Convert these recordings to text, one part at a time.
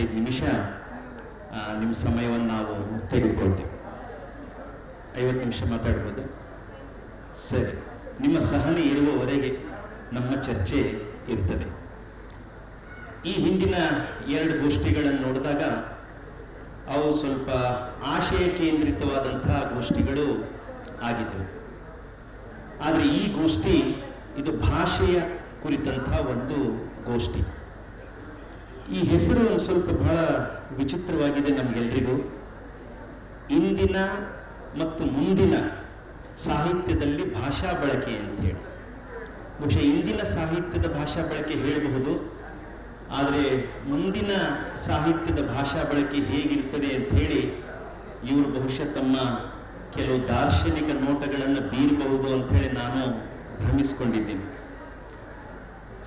15 ನಿಮಿಷ ನಿಮ್ಮ ಸಮಯವನ್ನು ನಾವು ತೆಗೆದುಕೊಳ್ತೀವಿ. 50 ನಿಮಿಷ ಮಾತಾಡ್ಬೋದು? ಸರಿ, ನಿಮ್ಮ ಸಹನೆ ಇರುವವರೆಗೆ ನಮ್ಮ ಚರ್ಚೆ ಇರ್ತದೆ. ಈ ಹಿಂದಿನ 2 ಗೋಷ್ಠಿಗಳನ್ನು ನೋಡಿದಾಗ ಅವು ಸ್ವಲ್ಪ ಆಶಯ ಕೇಂದ್ರಿತವಾದಂತಹ ಗೋಷ್ಠಿಗಳು ಆಗಿದ್ದವು. ಆದರೆ ಈ ಗೋಷ್ಠಿ ಇದು ಭಾಷೆಯ ಕುರಿತಂಥ ಒಂದು ಗೋಷ್ಠಿ. ಈ ಹೆಸರು ಒಂದು ಸ್ವಲ್ಪ ಬಹಳ ವಿಚಿತ್ರವಾಗಿದೆ ನಮಗೆಲ್ರಿಗೂ. ಇಂದಿನ ಮತ್ತು ಮುಂದಿನ ಸಾಹಿತ್ಯದಲ್ಲಿ ಭಾಷಾ ಬಳಕೆ ಅಂತೇಳಿ. ಬಹುಶಃ ಇಂದಿನ ಸಾಹಿತ್ಯದ ಭಾಷಾ ಬಳಕೆ ಹೇಳಬಹುದು, ಆದರೆ ಮುಂದಿನ ಸಾಹಿತ್ಯದ ಭಾಷಾ ಬಳಕೆ ಹೇಗಿರ್ತದೆ ಅಂತ ಹೇಳಿ ಇವರು ಬಹುಶಃ ತಮ್ಮ ಕೆಲವು ದಾರ್ಶನಿಕ ನೋಟಗಳನ್ನು ಬೀರಬಹುದು ಅಂಥೇಳಿ ನಾನು ಭ್ರಮಿಸಿಕೊಂಡಿದ್ದೀನಿ.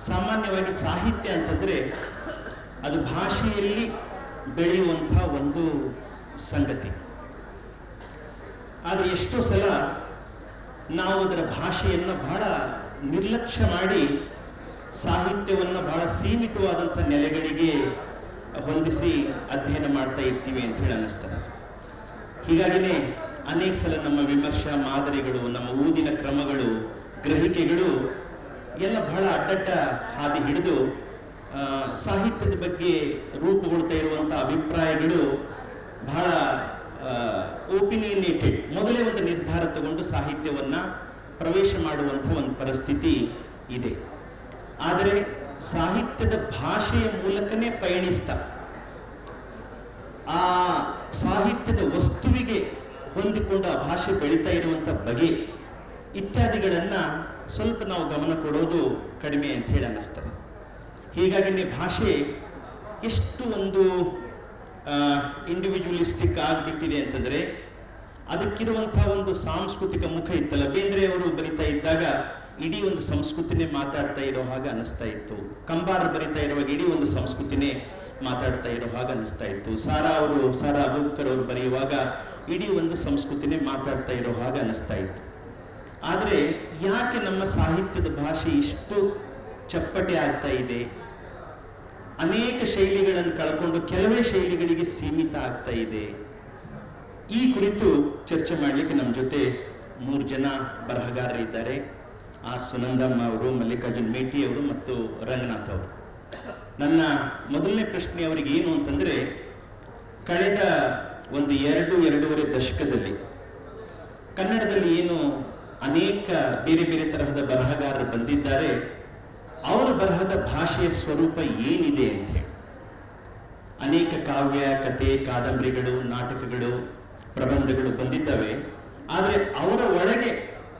ಸಾಮಾನ್ಯವಾಗಿ ಸಾಹಿತ್ಯ ಅಂತಂದರೆ ಅದು ಭಾಷೆಯಲ್ಲಿ ಬೆಳೆಯುವಂಥ ಒಂದು ಸಂಗತಿ. ಆದರೆ ಎಷ್ಟೋ ಸಲ ನಾವು ಅದರ ಭಾಷೆಯನ್ನು ಬಹಳ ನಿರ್ಲಕ್ಷ್ಯ ಮಾಡಿ ಸಾಹಿತ್ಯವನ್ನು ಬಹಳ ಸೀಮಿತವಾದಂಥ ನೆಲೆಗಳಿಗೆ ಹೊಂದಿಸಿ ಅಧ್ಯಯನ ಮಾಡ್ತಾ ಇರ್ತೀವಿ ಅಂತ ಹೇಳಿ ಅನ್ನಿಸ್ತದೆ. ಹೀಗಾಗಿನೇ ಅನೇಕ ಸಲ ನಮ್ಮ ವಿಮರ್ಶಾ ಮಾದರಿಗಳು, ನಮ್ಮ ಓದಿನ ಕ್ರಮಗಳು, ಗ್ರಹಿಕೆಗಳು ಎಲ್ಲ ಬಹಳ ಅಡ್ಡಡ್ಡ ಹಾದಿ ಹಿಡಿದು ಸಾಹಿತ್ಯದ ಬಗ್ಗೆ ರೂಪುಗೊಳ್ತಾ ಇರುವಂಥ ಅಭಿಪ್ರಾಯಗಳು ಬಹಳ ಒಪಿನಿಯನೇಟೆಡ್, ಮೊದಲೇ ಒಂದು ನಿರ್ಧಾರ ತಗೊಂಡು ಸಾಹಿತ್ಯವನ್ನು ಪ್ರವೇಶ ಮಾಡುವಂಥ ಒಂದು ಪರಿಸ್ಥಿತಿ ಇದೆ. ಆದರೆ ಸಾಹಿತ್ಯದ ಭಾಷೆಯ ಮೂಲಕನೇ ಪಯಣಿಸ್ತಾ ಆ ಸಾಹಿತ್ಯದ ವಸ್ತುವಿಗೆ ಹೊಂದಿಕೊಂಡು ಆ ಭಾಷೆ ಬೆಳೀತಾ ಇರುವಂಥ ಬಗೆ ಇತ್ಯಾದಿಗಳನ್ನು ಸ್ವಲ್ಪ ನಾವು ಗಮನ ಕೊಡೋದು ಕಡಿಮೆ ಅಂತ ಹೇಳಿ ಅನ್ನಿಸ್ತದೆ. ಹೀಗಾಗಿ ಭಾಷೆ ಎಷ್ಟು ಒಂದು ಇಂಡಿವಿಜುವಲಿಸ್ಟಿಕ್ ಆಗಿಬಿಟ್ಟಿದೆ ಅಂತಂದರೆ ಅದಕ್ಕಿರುವಂಥ ಒಂದು ಸಾಂಸ್ಕೃತಿಕ ಮುಖ ಇತ್ತಲ್ಲ. ಬೇಂದ್ರೆ ಅವರು ಬರಿತಾ ಇದ್ದಾಗ ಇಡೀ ಒಂದು ಸಂಸ್ಕೃತಿನೇ ಮಾತಾಡ್ತಾ ಇರೋ ಹಾಗೆ ಅನ್ನಿಸ್ತಾ ಇತ್ತು. ಕಂಬಾರ್ ಬರಿತಾ ಇರುವಾಗ ಇಡೀ ಒಂದು ಸಂಸ್ಕೃತಿನೇ ಮಾತಾಡ್ತಾ ಇರೋ ಹಾಗೆ ಅನ್ನಿಸ್ತಾ ಇತ್ತು. ಸಾರಾ ಅಬೂಬ್ಕರ್ ಅವರು ಬರೆಯುವಾಗ ಇಡೀ ಒಂದು ಸಂಸ್ಕೃತಿನೇ ಮಾತಾಡ್ತಾ ಇರೋ ಹಾಗೆ ಅನ್ನಿಸ್ತಾ ಇತ್ತು. ಆದರೆ ಯಾಕೆ ನಮ್ಮ ಸಾಹಿತ್ಯದ ಭಾಷೆ ಇಷ್ಟು ಚಪ್ಪಟೆ ಆಗ್ತಾ ಇದೆ? ಅನೇಕ ಶೈಲಿಗಳನ್ನು ಕಳ್ಕೊಂಡು ಕೆಲವೇ ಶೈಲಿಗಳಿಗೆ ಸೀಮಿತ ಆಗ್ತಾ ಇದೆ. ಈ ಕುರಿತು ಚರ್ಚೆ ಮಾಡಲಿಕ್ಕೆ ನಮ್ಮ ಜೊತೆ 3 ಜನ ಬರಹಗಾರರಿದ್ದಾರೆ. ಆರ್ ಸುನಂದಮ್ಮ ಅವರು, ಮಲ್ಲಿಕಾರ್ಜುನ್ ಮೇಟಿ ಅವರು ಮತ್ತು ರಂಗನಾಥ್ ಅವರು. ನನ್ನ ಮೊದಲನೇ ಪ್ರಶ್ನೆ ಅವರಿಗೆ ಏನು ಅಂತಂದರೆ, ಕಳೆದ ಒಂದು 2-2.5 ದಶಕದಲ್ಲಿ ಕನ್ನಡದಲ್ಲಿ ಏನು ಅನೇಕ ಬೇರೆ ಬೇರೆ ತರಹದ ಬರಹಗಾರರು ಬಂದಿದ್ದಾರೆ, ಅವರ ಬರಹದ ಭಾಷೆಯ ಸ್ವರೂಪ ಏನಿದೆ ಅಂತ ಹೇಳಿ. ಅನೇಕ ಕಾವ್ಯ, ಕಥೆ, ಕಾದಂಬರಿಗಳು, ನಾಟಕಗಳು, ಪ್ರಬಂಧಗಳು ಬಂದಿದ್ದಾವೆ. ಆದರೆ ಅವರ ಒಳಗೆ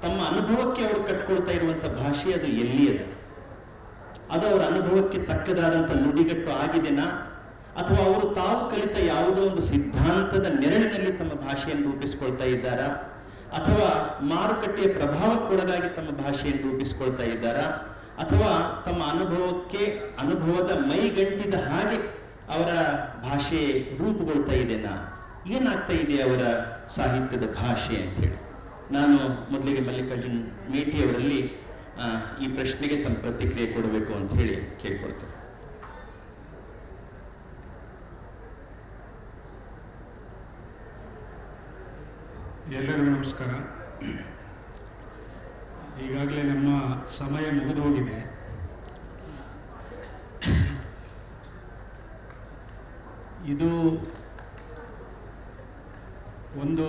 ತಮ್ಮ ಅನುಭವಕ್ಕೆ ಅವರು ಕಟ್ಕೊಳ್ತಾ ಇರುವಂಥ ಭಾಷೆ ಅದು ಎಲ್ಲಿಯದು? ಅದು ಅವರ ಅನುಭವಕ್ಕೆ ತಕ್ಕದಾದಂಥ ನುಡಿಗಟ್ಟು ಆಗಿದೆನಾ, ಅಥವಾ ಅವರು ತಾವು ಕಲಿತ ಯಾವುದೋ ಒಂದು ಸಿದ್ಧಾಂತದ ನೆರಳಿನಲ್ಲಿ ತಮ್ಮ ಭಾಷೆಯನ್ನು ರೂಪಿಸ್ಕೊಳ್ತಾ ಇದ್ದಾರಾ, ಅಥವಾ ಮಾರುಕಟ್ಟೆಯ ಪ್ರಭಾವಕ್ಕೊಳಗಾಗಿ ತಮ್ಮ ಭಾಷೆಯನ್ನು ರೂಪಿಸ್ಕೊಳ್ತಾ ಇದ್ದಾರಾ, ಅಥವಾ ತಮ್ಮ ಅನುಭವದ ಮೈಗಂಟಿದ ಹಾಗೆ ಅವರ ಭಾಷೆ ರೂಪುಗೊಳ್ತಾ ಇದೆನಾ? ಏನಾಗ್ತಾ ಇದೆ ಅವರ ಸಾಹಿತ್ಯದ ಭಾಷೆ ಅಂತೇಳಿ. ನಾನು ಮೊದಲಿಗೆ ಮಲ್ಲಿಕಾರ್ಜುನ್ ಮೇಟಿ ಅವರಲ್ಲಿ ಈ ಪ್ರಶ್ನೆಗೆ ತಮ್ಮ ಪ್ರತಿಕ್ರಿಯೆ ಕೊಡಬೇಕು ಅಂತ ಹೇಳಿ ಕೇಳ್ಕೊಳ್ತೇನೆ. ಎಲ್ಲರಿಗೂ ನಮಸ್ಕಾರ. ಈಗಾಗಲೇ ನಮ್ಮ ಸಮಯ ಮುಗಿದು ಹೋಗಿದೆ. ಇದು ಒಂದು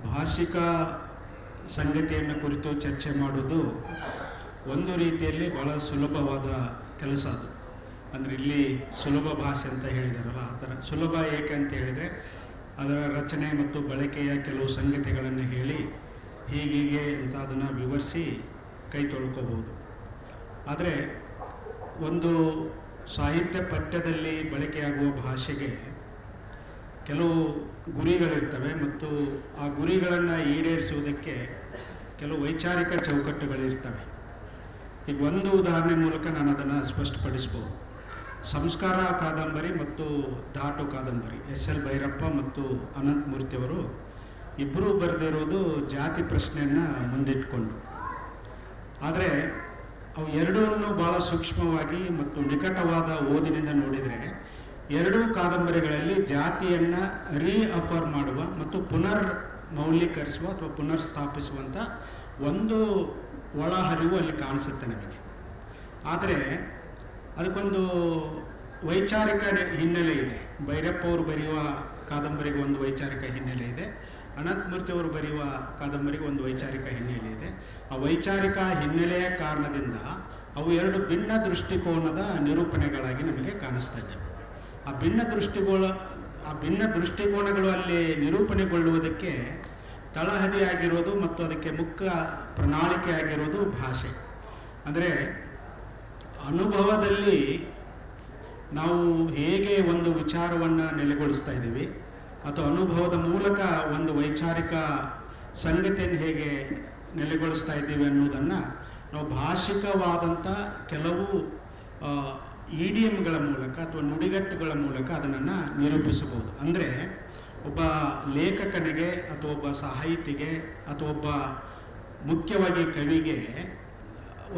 ಭಾಷಿಕ ಸಂಗತಿಯನ್ನು ಕುರಿತು ಚರ್ಚೆ ಮಾಡೋದು ಒಂದು ರೀತಿಯಲ್ಲಿ ಬಹಳ ಸುಲಭವಾದ ಕೆಲಸ. ಅದು ಅಂದರೆ ಇಲ್ಲಿ ಸುಲಭ ಭಾಷೆ ಅಂತ ಹೇಳಿದಾರಲ್ಲ, ಆ ಥರ ಸುಲಭ ಏಕೆ ಅಂತ ಹೇಳಿದರೆ ಅದರ ರಚನೆ ಮತ್ತು ಬಳಕೆಯ ಕೆಲವು ಸಂಗತಿಗಳನ್ನು ಹೇಳಿ ಹೀಗೀಗೆ ಅಂತ ಅದನ್ನು ವಿವರಿಸಿ ಕೈ ತೊಳ್ಕೋಬೋದು. ಆದರೆ ಒಂದು ಸಾಹಿತ್ಯ ಪಠ್ಯದಲ್ಲಿ ಬಳಕೆಯಾಗುವ ಭಾಷೆಗೆ ಕೆಲವು ಗುರಿಗಳಿರ್ತವೆ ಮತ್ತು ಆ ಗುರಿಗಳನ್ನು ಈಡೇರಿಸುವುದಕ್ಕೆ ಕೆಲವು ವೈಚಾರಿಕ ಚೌಕಟ್ಟುಗಳಿರ್ತವೆ. ಈಗ ಒಂದು ಉದಾಹರಣೆ ಮೂಲಕ ನಾನು ಅದನ್ನು ಸ್ಪಷ್ಟಪಡಿಸ್ಬೋದು. ಸಂಸ್ಕಾರ ಕಾದಂಬರಿ ಮತ್ತು ದಾಟು ಕಾದಂಬರಿ, SL ಭೈರಪ್ಪ ಮತ್ತು ಅನಂತ ಮೂರ್ತಿಯವರು ಇಬ್ಬರೂ ಬರೆದಿರೋದು ಜಾತಿ ಪ್ರಶ್ನೆಯನ್ನು ಮುಂದಿಟ್ಕೊಂಡು. ಆದರೆ ಅವು ಎರಡನ್ನೂ ಭಾಳ ಸೂಕ್ಷ್ಮವಾಗಿ ಮತ್ತು ನಿಕಟವಾದ ಓದಿನಿಂದ ನೋಡಿದರೆ ಎರಡೂ ಕಾದಂಬರಿಗಳಲ್ಲಿ ಜಾತಿಯನ್ನು ರೀಅಫರ್ ಮಾಡುವ ಮತ್ತು ಪುನರ್ ಮೌಲ್ಯೀಕರಿಸುವ ಅಥವಾ ಪುನರ್ ಸ್ಥಾಪಿಸುವಂಥ ಒಂದು ಒಳಹರಿವು ಅಲ್ಲಿ ಕಾಣಿಸುತ್ತೆ ನಮಗೆ. ಆದರೆ ಅದಕ್ಕೊಂದು ವೈಚಾರಿಕ ಹಿನ್ನೆಲೆ ಇದೆ. ಭೈರಪ್ಪ ಅವರು ಬರೆಯುವ ಕಾದಂಬರಿಗೆ ಒಂದು ವೈಚಾರಿಕ ಹಿನ್ನೆಲೆ ಇದೆ, ಅನಂತಮೂರ್ತಿ ಅವರು ಬರೆಯುವ ಕಾದಂಬರಿಗೆ ಒಂದು ವೈಚಾರಿಕ ಹಿನ್ನೆಲೆ ಇದೆ. ಆ ವೈಚಾರಿಕ ಹಿನ್ನೆಲೆಯ ಕಾರಣದಿಂದ ಅವು ಎರಡು ಭಿನ್ನ ದೃಷ್ಟಿಕೋನದ ನಿರೂಪಣೆಗಳಾಗಿ ನಮಗೆ ಕಾಣಿಸ್ತಾ ಇದ್ದಾವೆ. ಆ ಭಿನ್ನ ದೃಷ್ಟಿಕೋನಗಳು ಅಲ್ಲಿ ನಿರೂಪಣೆಗೊಳ್ಳುವುದಕ್ಕೆ ತಳಹದಿಯಾಗಿರೋದು ಮತ್ತು ಅದಕ್ಕೆ ಮುಖ್ಯ ಪ್ರಣಾಳಿಕೆ ಆಗಿರೋದು ಭಾಷೆ. ಅಂದರೆ ಅನುಭವದಲ್ಲಿ ನಾವು ಹೇಗೆ ಒಂದು ವಿಚಾರವನ್ನು ನೆಲೆಗೊಳಿಸ್ತಾ ಇದ್ದೀವಿ ಅಥವಾ ಅನುಭವದ ಮೂಲಕ ಒಂದು ವೈಚಾರಿಕ ಸಂಗತಿಯನ್ನು ಹೇಗೆ ನೆಲೆಗೊಳಿಸ್ತಾ ಇದ್ದೀವಿ ಅನ್ನೋದನ್ನು ನಾವು ಭಾಷಿಕವಾದಂಥ ಕೆಲವು ಇಡಿಯಮ್ಗಳ ಮೂಲಕ ಅಥವಾ ನುಡಿಗಟ್ಟುಗಳ ಮೂಲಕ ಅದನ್ನು ನಿರೂಪಿಸಬಹುದು. ಅಂದರೆ ಒಬ್ಬ ಲೇಖಕನಿಗೆ ಅಥವಾ ಒಬ್ಬ ಸಾಹಿತಿಗೆ ಅಥವಾ ಒಬ್ಬ ಮುಖ್ಯವಾಗಿ ಕವಿಗೆ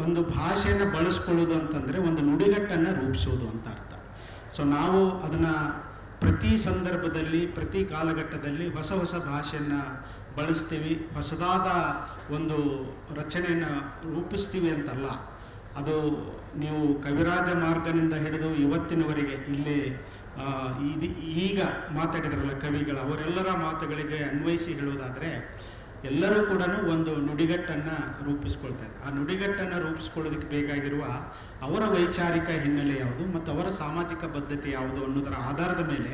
ಒಂದು ಭಾಷೆಯನ್ನು ಬಳಸ್ಕೊಳ್ಳೋದು ಅಂತಂದರೆ ಒಂದು ನುಡಿಗಟ್ಟನ್ನು ರೂಪಿಸೋದು ಅಂತ ಅರ್ಥ. ಸೊ ನಾವು ಅದನ್ನು ಪ್ರತಿ ಸಂದರ್ಭದಲ್ಲಿ ಪ್ರತಿ ಕಾಲಘಟ್ಟದಲ್ಲಿ ಹೊಸ ಹೊಸ ಭಾಷೆಯನ್ನು ಬಳಸ್ತೀವಿ, ಹೊಸದಾದ ಒಂದು ರಚನೆಯನ್ನು ರೂಪಿಸ್ತೀವಿ ಅಂತಲ್ಲ. ಅದು ನೀವು ಕವಿರಾಜ ಮಾರ್ಗನಿಂದ ಹಿಡಿದು ಇವತ್ತಿನವರೆಗೆ ಇಲ್ಲಿ ಈಗ ಮಾತಾಡಿದ್ರಲ್ಲ ಕವಿಗಳು, ಅವರೆಲ್ಲರ ಮಾತುಗಳಿಗೆ ಅನ್ವಯಿಸಿ ಹೇಳುವುದಾದರೆ ಎಲ್ಲರೂ ಕೂಡ ಒಂದು ನುಡಿಗಟ್ಟನ್ನು ರೂಪಿಸ್ಕೊಳ್ತಾರೆ. ಆ ನುಡಿಗಟ್ಟನ್ನು ರೂಪಿಸ್ಕೊಳ್ಳೋದಕ್ಕೆ ಬೇಕಾಗಿರುವ ಅವರ ವೈಚಾರಿಕ ಹಿನ್ನೆಲೆ ಯಾವುದು ಮತ್ತು ಅವರ ಸಾಮಾಜಿಕ ಬದ್ಧತೆ ಯಾವುದು ಅನ್ನೋದರ ಆಧಾರದ ಮೇಲೆ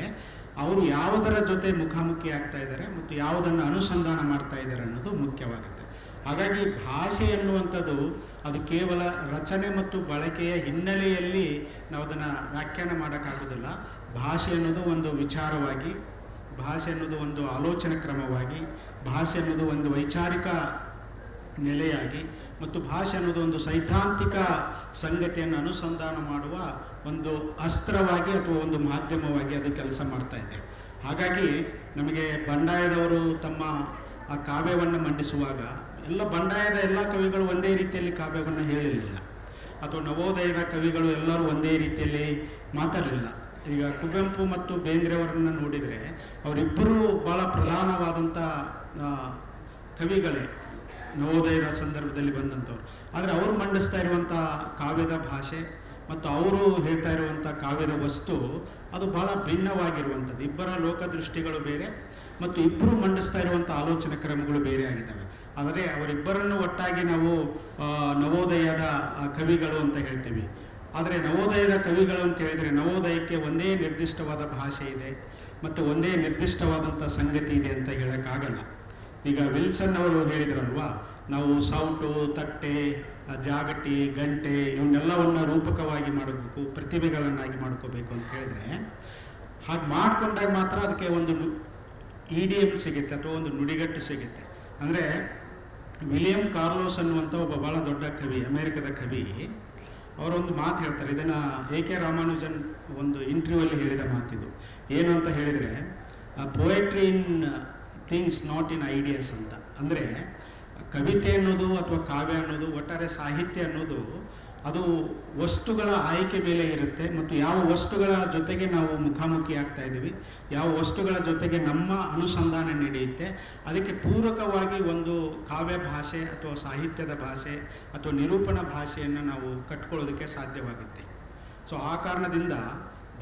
ಅವರು ಯಾವುದರ ಜೊತೆ ಮುಖಾಮುಖಿ ಆಗ್ತಾ ಇದ್ದಾರೆ ಮತ್ತು ಯಾವುದನ್ನು ಅನುಸಂಧಾನ ಮಾಡ್ತಾ ಇದ್ದಾರೆ ಅನ್ನೋದು ಮುಖ್ಯವಾಗುತ್ತೆ. ಹಾಗಾಗಿ ಭಾಷೆ ಎನ್ನುವಂಥದ್ದು ಅದು ಕೇವಲ ರಚನೆ ಮತ್ತು ಬಳಕೆಯ ಹಿನ್ನೆಲೆಯಲ್ಲಿ ನಾವು ಅದನ್ನು ವ್ಯಾಖ್ಯಾನ ಮಾಡೋಕ್ಕಾಗೋದಿಲ್ಲ. ಭಾಷೆ ಅನ್ನೋದು ಒಂದು ವಿಚಾರವಾಗಿ, ಭಾಷೆ ಅನ್ನೋದು ಒಂದು ಆಲೋಚನಾ ಕ್ರಮವಾಗಿ, ಭಾಷೆ ಅನ್ನೋದು ಒಂದು ವೈಚಾರಿಕ ನೆಲೆಯಾಗಿ ಮತ್ತು ಭಾಷೆ ಅನ್ನೋದು ಒಂದು ಸೈದ್ಧಾಂತಿಕ ಸಂಗತಿಯನ್ನು ಅನುಸಂಧಾನ ಮಾಡುವ ಒಂದು ಅಸ್ತ್ರವಾಗಿ ಅಥವಾ ಒಂದು ಮಾಧ್ಯಮವಾಗಿ ಅದು ಕೆಲಸ ಮಾಡ್ತಾ ಇದೆ. ಹಾಗಾಗಿ ನಮಗೆ ಬಂಡಾಯದವರು ತಮ್ಮ ಆ ಕಾವ್ಯವನ್ನು ಮಂಡಿಸುವಾಗ ಬಂಡಾಯದ ಎಲ್ಲ ಕವಿಗಳು ಒಂದೇ ರೀತಿಯಲ್ಲಿ ಕಾವ್ಯವನ್ನು ಹೇಳಿರಲಿಲ್ಲ, ಅಥವಾ ನವೋದಯದ ಕವಿಗಳು ಎಲ್ಲರೂ ಒಂದೇ ರೀತಿಯಲ್ಲಿ ಮಾತಾಡಲಿಲ್ಲ. ಈಗ ಕುವೆಂಪು ಮತ್ತು ಬೇಂದ್ರೆಯವರನ್ನು ನೋಡಿದರೆ ಅವರಿಬ್ಬರೂ ಭಾಳ ಪ್ರಧಾನವಾದಂಥ ಕವಿಗಳೇ ನವೋದಯದ ಸಂದರ್ಭದಲ್ಲಿ ಬಂದಂಥವ್ರು. ಆದರೆ ಅವರು ಮಂಡಿಸ್ತಾ ಇರುವಂಥ ಕಾವ್ಯದ ಭಾಷೆ ಮತ್ತು ಅವರು ಹೇಳ್ತಾ ಇರುವಂಥ ಕಾವ್ಯದ ವಸ್ತು ಅದು ಭಾಳ ಭಿನ್ನವಾಗಿರುವಂಥದ್ದು. ಇಬ್ಬರ ಲೋಕದೃಷ್ಟಿಗಳು ಬೇರೆ ಮತ್ತು ಇಬ್ಬರು ಮಂಡಿಸ್ತಾ ಇರುವಂಥ ಆಲೋಚನಾ ಕ್ರಮಗಳು ಬೇರೆ ಆಗಿದ್ದಾವೆ. ಆದರೆ ಅವರಿಬ್ಬರನ್ನು ಒಟ್ಟಾಗಿ ನಾವು ನವೋದಯದ ಕವಿಗಳು ಅಂತ ಹೇಳ್ತೀವಿ. ಆದರೆ ನವೋದಯದ ಕವಿಗಳು ಅಂತ ಹೇಳಿದರೆ ನವೋದಯಕ್ಕೆ ಒಂದೇ ನಿರ್ದಿಷ್ಟವಾದ ಭಾಷೆ ಇದೆ ಮತ್ತು ಒಂದೇ ನಿರ್ದಿಷ್ಟವಾದಂಥ ಸಂಗತಿ ಇದೆ ಅಂತ ಹೇಳೋಕ್ಕಾಗಲ್ಲ. ಈಗ ವಿಲ್ಸನ್ ಅವರು ಹೇಳಿದ್ರಲ್ವಾ, ನಾವು ಸೌಟು, ತಟ್ಟೆ, ಜಾಗಟಿ, ಗಂಟೆ ಇವನ್ನೆಲ್ಲವನ್ನು ರೂಪಕವಾಗಿ ಮಾಡಬೇಕು, ಪ್ರತಿಭೆಗಳನ್ನಾಗಿ ಮಾಡ್ಕೋಬೇಕು ಅಂತ ಹೇಳಿದ್ರೆ, ಹಾಗೆ ಮಾಡಿಕೊಂಡಾಗ ಮಾತ್ರ ಅದಕ್ಕೆ ಒಂದು ಇಡಿಎಂ ಸಿಗುತ್ತೆ ಅಥವಾ ಒಂದು ನುಡಿಗಟ್ಟು ಸಿಗುತ್ತೆ. ಅಂದರೆ ವಿಲಿಯಂ ಕಾರ್ಲೋಸ್ ಅನ್ನುವಂಥ ಒಬ್ಬ ಭಾಳ ದೊಡ್ಡ ಕವಿ, ಅಮೇರಿಕದ ಕವಿ, ಅವರೊಂದು ಮಾತು ಹೇಳ್ತಾರೆ. ಇದನ್ನು A.K. ರಾಮಾನುಜನ್ ಒಂದು ಇಂಟರ್ವ್ಯೂವಲ್ಲಿ ಹೇಳಿದ ಮಾತಿದು. ಏನು ಅಂತ ಹೇಳಿದರೆ, poetry in things not in ideas ಅಂತ. ಅಂದರೆ ಕವಿತೆ ಅನ್ನೋದು ಅಥವಾ ಕಾವ್ಯ ಅನ್ನೋದು, ಒಟ್ಟಾರೆ ಸಾಹಿತ್ಯ ಅನ್ನೋದು ಅದು ವಸ್ತುಗಳ ಆಯ್ಕೆ ಮೇಲೆ ಇರುತ್ತೆ ಮತ್ತು ಯಾವ ವಸ್ತುಗಳ ಜೊತೆಗೆ ನಾವು ಮುಖಾಮುಖಿ ಆಗ್ತಾ ಇದ್ದೀವಿ, ಯಾವ ವಸ್ತುಗಳ ಜೊತೆಗೆ ನಮ್ಮ ಅನುಸಂಧಾನ ನಡೆಯುತ್ತೆ, ಅದಕ್ಕೆ ಪೂರಕವಾಗಿ ಒಂದು ಕಾವ್ಯ ಭಾಷೆ ಅಥವಾ ಸಾಹಿತ್ಯದ ಭಾಷೆ ಅಥವಾ ನಿರೂಪಣಾ ಭಾಷೆಯನ್ನು ನಾವು ಕಟ್ಕೊಳ್ಳೋದಕ್ಕೆ ಸಾಧ್ಯವಾಗುತ್ತೆ. ಸೊ ಆ ಕಾರಣದಿಂದ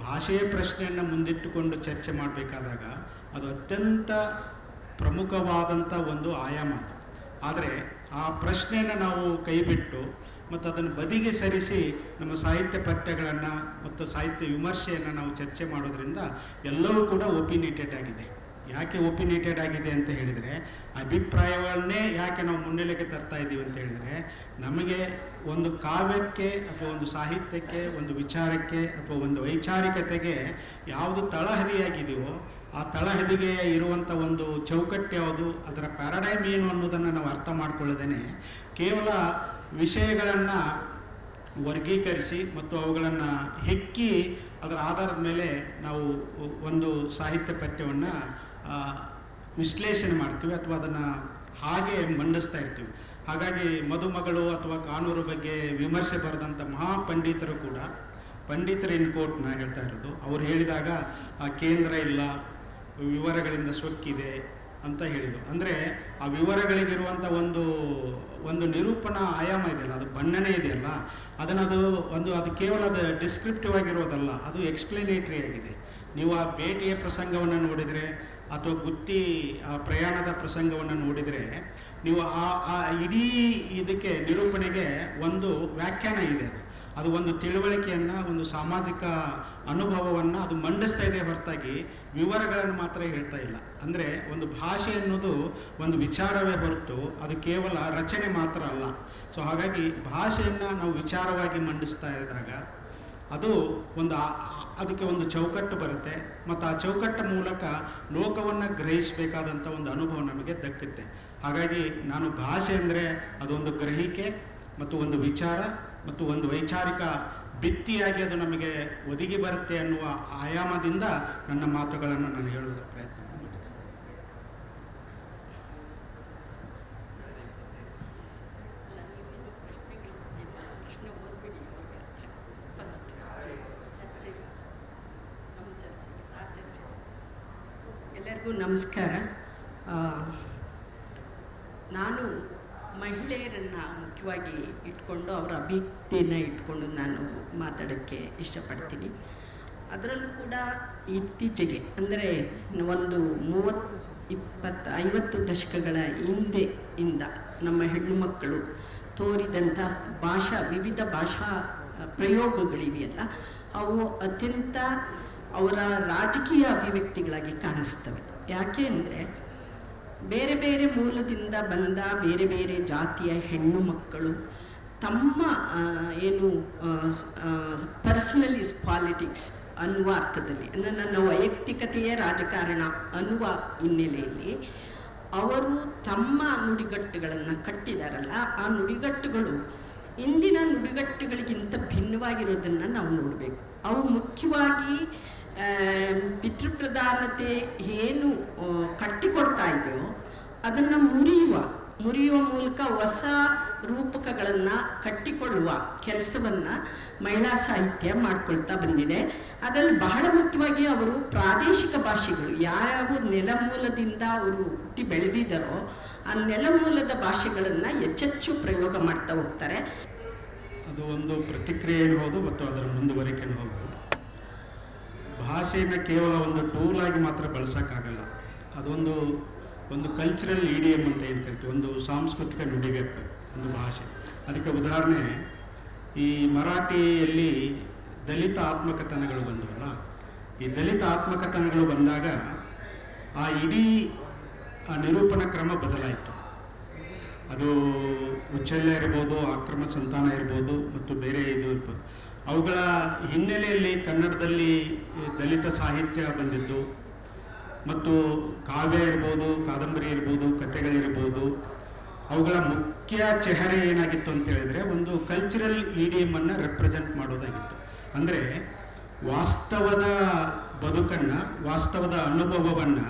ಭಾಷೆಯ ಪ್ರಶ್ನೆಯನ್ನು ಮುಂದಿಟ್ಟುಕೊಂಡು ಚರ್ಚೆ ಮಾಡಬೇಕಾದಾಗ ಅದು ಅತ್ಯಂತ ಪ್ರಮುಖವಾದಂಥ ಒಂದು ಆಯಾಮ ಅದು. ಆದರೆ ಆ ಪ್ರಶ್ನೆಯನ್ನು ನಾವು ಕೈಬಿಟ್ಟು ಮತ್ತು ಅದನ್ನು ಬದಿಗೆ ಸರಿಸಿ ನಮ್ಮ ಸಾಹಿತ್ಯ ಪಠ್ಯಗಳನ್ನು ಮತ್ತು ಸಾಹಿತ್ಯ ವಿಮರ್ಶೆಯನ್ನು ನಾವು ಚರ್ಚೆ ಮಾಡೋದ್ರಿಂದ ಎಲ್ಲವೂ ಕೂಡ ಒಪಿನೇಟೆಡ್ ಆಗಿದೆ. ಯಾಕೆ ಒಪಿನೇಟೆಡ್ ಆಗಿದೆ ಅಂತ ಹೇಳಿದರೆ, ಅಭಿಪ್ರಾಯಗಳನ್ನೇ ಯಾಕೆ ನಾವು ಮುನ್ನೆಲೆಗೆ ತರ್ತಾ ಇದ್ದೀವಿ ಅಂತ ಹೇಳಿದರೆ, ನಮಗೆ ಒಂದು ಕಾವ್ಯಕ್ಕೆ ಅಥವಾ ಒಂದು ಸಾಹಿತ್ಯಕ್ಕೆ, ಒಂದು ವಿಚಾರಕ್ಕೆ ಅಥವಾ ಒಂದು ವೈಚಾರಿಕತೆಗೆ ಯಾವುದು ತಳಹದಿಯಾಗಿದೆಯೋ ಆ ತಳಹದಿಗೆ ಇರುವಂಥ ಒಂದು ಚೌಕಟ್ಟು ಯಾವುದು, ಅದರ ಪ್ಯಾರಾಡೈಮ್ ಏನು ಅನ್ನೋದನ್ನು ನಾವು ಅರ್ಥ ಮಾಡ್ಕೊಳ್ಳೋದೇನೆ ಕೇವಲ ವಿಷಯಗಳನ್ನು ವರ್ಗೀಕರಿಸಿ ಮತ್ತು ಅವುಗಳನ್ನು ಹೆಕ್ಕಿ ಅದರ ಆಧಾರದ ಮೇಲೆ ನಾವು ಒಂದು ಸಾಹಿತ್ಯ ಪಠ್ಯವನ್ನು ವಿಶ್ಲೇಷಣೆ ಮಾಡ್ತೀವಿ ಅಥವಾ ಅದನ್ನು ಹಾಗೆ ಮಂಡಿಸ್ತಾ ಇರ್ತೀವಿ. ಹಾಗಾಗಿ ಮದುಮಗಳು ಅಥವಾ ಕಾನೂರು ಬಗ್ಗೆ ವಿಮರ್ಶೆ ಬರೆದಂಥ ಮಹಾಪಂಡಿತರು ಕೂಡ ಪಂಡಿತರ ಇನ್ ಕೋರ್ಟ್ನ ಹೇಳ್ತಾ ಇರೋದು. ಅವ್ರು ಹೇಳಿದಾಗ ಆ ಕೇಂದ್ರ ಇಲ್ಲ, ವಿವರಗಳಿಂದ ಸೊಕ್ಕಿದೆ ಅಂತ ಹೇಳಿದರು. ಅಂದರೆ ಆ ವಿವರಗಳಿಗಿರುವಂಥ ಒಂದು ನಿರೂಪಣಾ ಆಯಾಮ ಇದೆಯಲ್ಲ, ಅದು ಬಣ್ಣನೆ ಇದೆಯಲ್ಲ, ಅದು ಕೇವಲ ಅದು ಡಿಸ್ಕ್ರಿಪ್ಟಿವ್ ಆಗಿರೋದಲ್ಲ, ಅದು ಎಕ್ಸ್ಪ್ಲನೇಟರಿ ಆಗಿದೆ. ನೀವು ಆ ಭೇಟಿಯ ಪ್ರಸಂಗವನ್ನು ನೋಡಿದರೆ ಅಥವಾ ಗುತ್ತಿ ಆ ಪ್ರಯಾಣದ ಪ್ರಸಂಗವನ್ನು ನೋಡಿದರೆ ನೀವು ಆ ಇಡೀ ಇದಕ್ಕೆ ನಿರೂಪಣೆಗೆ ಒಂದು ವ್ಯಾಖ್ಯಾನ ಇದೆ. ಅದು ಒಂದು ತಿಳುವಳಿಕೆಯನ್ನು, ಒಂದು ಸಾಮಾಜಿಕ ಅನುಭವವನ್ನು ಅದು ಮಂಡಿಸ್ತಾ ಇದೆ ಹೊರತಾಗಿ ವಿವರಗಳನ್ನು ಮಾತ್ರ ಹೇಳ್ತಾ ಇಲ್ಲ. ಅಂದರೆ ಒಂದು ಭಾಷೆ ಅನ್ನೋದು ಒಂದು ವಿಚಾರವೇ ಹೊರತು ಅದು ಕೇವಲ ರಚನೆ ಮಾತ್ರ ಅಲ್ಲ. ಸೊ ಹಾಗಾಗಿ ಭಾಷೆಯನ್ನು ನಾವು ವಿಚಾರವಾಗಿ ಮಂಡಿಸ್ತಾ ಇದ್ದಾಗ ಅದಕ್ಕೆ ಒಂದು ಚೌಕಟ್ಟು ಬರುತ್ತೆ, ಮತ್ತು ಆ ಚೌಕಟ್ಟ ಮೂಲಕ ಲೋಕವನ್ನು ಗ್ರಹಿಸಬೇಕಾದಂಥ ಒಂದು ಅನುಭವ ನಮಗೆ ದಕ್ಕುತ್ತೆ. ಹಾಗಾಗಿ ನಾನು ಭಾಷೆ ಅಂದರೆ ಅದೊಂದು ಗ್ರಹಿಕೆ ಮತ್ತು ಒಂದು ವಿಚಾರ ಮತ್ತು ಒಂದು ವೈಚಾರಿಕ ಭಿತ್ತಿಯಾಗಿ ಅದು ನಮಗೆ ಒದಗಿ ಬರುತ್ತೆ ಅನ್ನುವ ಆಯಾಮದಿಂದ ನನ್ನ ಮಾತುಗಳನ್ನು ನಾನು ಹೇಳುವುದಕ್ಕೆ ಪ್ರಯತ್ನ ಮಾಡಿದೆ. ಎಲ್ಲರಿಗೂ ನಮಸ್ಕಾರ. ನಾನು ಮಹಿಳೆಯರನ್ನು ಮುಖ್ಯವಾಗಿ ಇಟ್ಕೊಂಡು ಅವರ ಅಭಿವ್ಯಕ್ತಿಯನ್ನು ಇಟ್ಕೊಂಡು ನಾನು ಮಾತಾಡೋಕ್ಕೆ ಇಷ್ಟಪಡ್ತೀನಿ. ಅದರಲ್ಲೂ ಕೂಡ ಇತ್ತೀಚೆಗೆ ಅಂದರೆ ಒಂದು 50 ದಶಕಗಳ ಹಿಂದೆಯಿಂದ ನಮ್ಮ ಹೆಣ್ಣು ಮಕ್ಕಳು ತೋರಿದಂಥ ವಿವಿಧ ಭಾಷಾ ಪ್ರಯೋಗಗಳಿವೆಯಲ್ಲ, ಅವು ಅತ್ಯಂತ ಅವರ ರಾಜಕೀಯ ಅಭಿವ್ಯಕ್ತಿಗಳಾಗಿ ಕಾಣಿಸ್ತವೆ. ಯಾಕೆ ಅಂದರೆ ಬೇರೆ ಬೇರೆ ಮೂಲದಿಂದ ಬಂದ ಬೇರೆ ಬೇರೆ ಜಾತಿಯ ಹೆಣ್ಣು ಮಕ್ಕಳು ತಮ್ಮ ಪರ್ಸನಲ್ ಇಸ್ ಪಾಲಿಟಿಕ್ಸ್ ಅನ್ನುವ ಅರ್ಥದಲ್ಲಿ, ಅಂದರೆ ನನ್ನ ವೈಯಕ್ತಿಕತೆಯೇ ರಾಜಕಾರಣ ಅನ್ನುವ ಹಿನ್ನೆಲೆಯಲ್ಲಿ ಅವರು ತಮ್ಮ ನುಡಿಗಟ್ಟುಗಳನ್ನು ಕಟ್ಟಿದಾರಲ್ಲ, ಆ ನುಡಿಗಟ್ಟುಗಳು ಇಂದಿನ ನುಡಿಗಟ್ಟುಗಳಿಗಿಂತ ಭಿನ್ನವಾಗಿರೋದನ್ನು ನಾವು ನೋಡಬೇಕು. ಅವು ಮುಖ್ಯವಾಗಿ ಪಿತೃಪ್ರಧಾನತೆ ಏನು ಕಟ್ಟಿಕೊಡ್ತಾ ಇದೆಯೋ ಅದನ್ನು ಮುರಿಯುವ ಮೂಲಕ ಹೊಸ ರೂಪಕಗಳನ್ನು ಕಟ್ಟಿಕೊಳ್ಳುವ ಕೆಲಸವನ್ನು ಮಹಿಳಾ ಸಾಹಿತ್ಯ ಮಾಡ್ಕೊಳ್ತಾ ಬಂದಿದೆ. ಅದರಲ್ಲಿ ಬಹಳ ಮುಖ್ಯವಾಗಿ ಅವರು ಪ್ರಾದೇಶಿಕ ಭಾಷೆಗಳು ಯಾವ ನೆಲಮೂಲದಿಂದ ಅವರು ಹುಟ್ಟಿ ಬೆಳೆದಿದ್ದಾರೋ ಆ ನೆಲಮೂಲದ ಭಾಷೆಗಳನ್ನು ಹೆಚ್ಚೆಚ್ಚು ಪ್ರಯೋಗ ಮಾಡ್ತಾ ಹೋಗ್ತಾರೆ. ಅದು ಒಂದು ಪ್ರತಿಕ್ರಿಯೆಯೂ ಹೌದು ಮತ್ತು ಅದರ ಮುಂದುವರಿಕೆಯೂ ಹೌದು. ಭಾಷೆಯನ್ನು ಕೇವಲ ಒಂದು ಟೂಲ್ ಆಗಿ ಮಾತ್ರ ಬಳಸೋಕ್ಕಾಗಲ್ಲ. ಒಂದು ಕಲ್ಚರಲ್ ಇಡಿಯಮ್ ಅಂತ ಏನು ಕರಿತೀವಿ, ಒಂದು ಸಾಂಸ್ಕೃತಿಕ ನುಡಿಗಟ್ಟು, ಒಂದು ಭಾಷೆ. ಅದಕ್ಕೆ ಉದಾಹರಣೆ, ಈ ಮರಾಠಿಯಲ್ಲಿ ದಲಿತ ಆತ್ಮಕಥನಗಳು ಬಂದವಲ್ಲ, ಈ ದಲಿತ ಆತ್ಮಕಥನಗಳು ಬಂದಾಗ ಆ ಇಡೀ ನಿರೂಪಣಾ ಕ್ರಮ ಬದಲಾಯಿತು. ಅದು ಉಚ್ಚಲ್ಯ ಇರ್ಬೋದು, ಆಕ್ರಮ ಸಂತಾನ ಇರ್ಬೋದು, ಮತ್ತು ಬೇರೆ ಇದು ಇರ್ಬೋದು. ಅವುಗಳ ಹಿನ್ನೆಲೆಯಲ್ಲಿ ಕನ್ನಡದಲ್ಲಿ ದಲಿತ ಸಾಹಿತ್ಯ ಬಂದಿದ್ದು, ಮತ್ತು ಕಾವ್ಯ ಇರ್ಬೋದು, ಕಾದಂಬರಿ ಇರ್ಬೋದು, ಕಥೆಗಳಿರ್ಬೋದು. ಅವುಗಳ ಮುಖ್ಯ ಚೆಹರೆ ಏನಾಗಿತ್ತು ಅಂತ ಹೇಳಿದರೆ ಒಂದು ಕಲ್ಚರಲ್ ಇಡಿಯಮನ್ನು ರೆಪ್ರೆಸೆಂಟ್ ಮಾಡೋದಾಗಿತ್ತು. ಅಂದರೆ ವಾಸ್ತವದ ಬದುಕನ್ನು, ವಾಸ್ತವದ ಅನುಭವವನ್ನು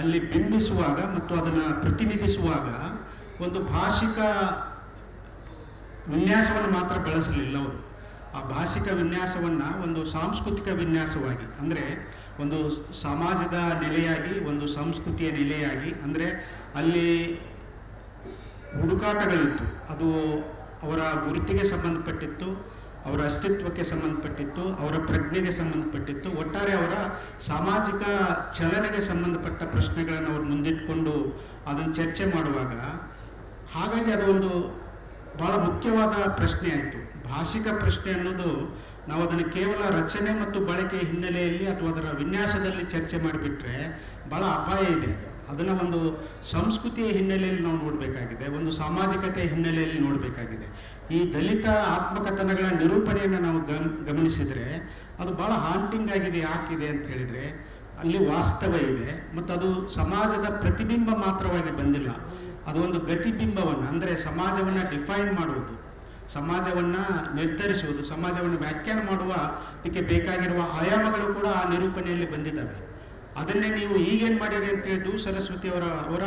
ಅಲ್ಲಿ ಬಿಂಬಿಸುವಾಗ ಮತ್ತು ಅದನ್ನು ಪ್ರತಿನಿಧಿಸುವಾಗ ಒಂದು ಭಾಷಿಕ ವಿನ್ಯಾಸವನ್ನು ಮಾತ್ರ ಬಳಸಲಿಲ್ಲ ಅವರು. ಆ ಭಾಷಿಕ ವಿನ್ಯಾಸವನ್ನು ಒಂದು ಸಾಂಸ್ಕೃತಿಕ ವಿನ್ಯಾಸವಾಗಿ, ಅಂದರೆ ಒಂದು ಸಮಾಜದ ನೆಲೆಯಾಗಿ, ಒಂದು ಸಂಸ್ಕೃತಿಯ ನೆಲೆಯಾಗಿ, ಅಂದರೆ ಅಲ್ಲಿ ಹುಡುಕಾಟಗಳಿತ್ತು. ಅದು ಅವರ ಗುರುತಿಗೆ ಸಂಬಂಧಪಟ್ಟಿತ್ತು, ಅವರ ಅಸ್ತಿತ್ವಕ್ಕೆ ಸಂಬಂಧಪಟ್ಟಿತ್ತು, ಅವರ ಪ್ರಜ್ಞೆಗೆ ಸಂಬಂಧಪಟ್ಟಿತ್ತು. ಒಟ್ಟಾರೆ ಅವರ ಸಾಮಾಜಿಕ ಚಲನೆಗೆ ಸಂಬಂಧಪಟ್ಟ ಪ್ರಶ್ನೆಗಳನ್ನು ಅವರು ಮುಂದಿಟ್ಕೊಂಡು ಅದನ್ನು ಚರ್ಚೆ ಮಾಡುವಾಗ, ಹಾಗಾಗಿ ಅದು ಒಂದು ಭಾಳ ಮುಖ್ಯವಾದ ಪ್ರಶ್ನೆ ಆಯಿತು. ಭಾಷಿಕ ಪ್ರಶ್ನೆ ಅನ್ನೋದು ನಾವು ಅದನ್ನು ಕೇವಲ ರಚನೆ ಮತ್ತು ಬಳಕೆಯ ಹಿನ್ನೆಲೆಯಲ್ಲಿ ಅಥವಾ ಅದರ ವಿನ್ಯಾಸದಲ್ಲಿ ಚರ್ಚೆ ಮಾಡಿಬಿಟ್ರೆ ಭಾಳ ಅಪಾಯ ಇದೆ. ಅದನ್ನು ಒಂದು ಸಂಸ್ಕೃತಿಯ ಹಿನ್ನೆಲೆಯಲ್ಲಿ ನಾವು ನೋಡಬೇಕಾಗಿದೆ, ಒಂದು ಸಾಮಾಜಿಕತೆಯ ಹಿನ್ನೆಲೆಯಲ್ಲಿ ನೋಡಬೇಕಾಗಿದೆ. ಈ ದಲಿತ ಆತ್ಮಕಥನಗಳ ನಿರೂಪಣೆಯನ್ನು ನಾವು ಗಮನಿಸಿದರೆ ಅದು ಭಾಳ ಹಾಂಟಿಂಗ್ ಆಗಿದೆ. ಯಾಕಿದೆ ಅಂತ ಹೇಳಿದರೆ ಅಲ್ಲಿ ವಾಸ್ತವ ಇದೆ, ಮತ್ತು ಅದು ಸಮಾಜದ ಪ್ರತಿಬಿಂಬ ಮಾತ್ರವಾಗಿ ಬಂದಿಲ್ಲ, ಅದು ಒಂದು ಗತಿಬಿಂಬವನ್ನು, ಅಂದರೆ ಸಮಾಜವನ್ನು ಡಿಫೈನ್ ಮಾಡುವುದು, ಸಮಾಜವನ್ನು ನಿರ್ಧರಿಸುವುದು, ಸಮಾಜವನ್ನು ವ್ಯಾಖ್ಯಾನ ಮಾಡುವ ಇದಕ್ಕೆ ಬೇಕಾಗಿರುವ ಆಯಾಮಗಳು ಕೂಡ ಆ ನಿರೂಪಣೆಯಲ್ಲಿ ಬಂದಿದ್ದಾವೆ. ಅದನ್ನೇ ನೀವು ಈಗೇನು ಮಾಡಿರಿ ಅಂತ ಹೇಳಿ ಸರಸ್ವತಿ ಅವರ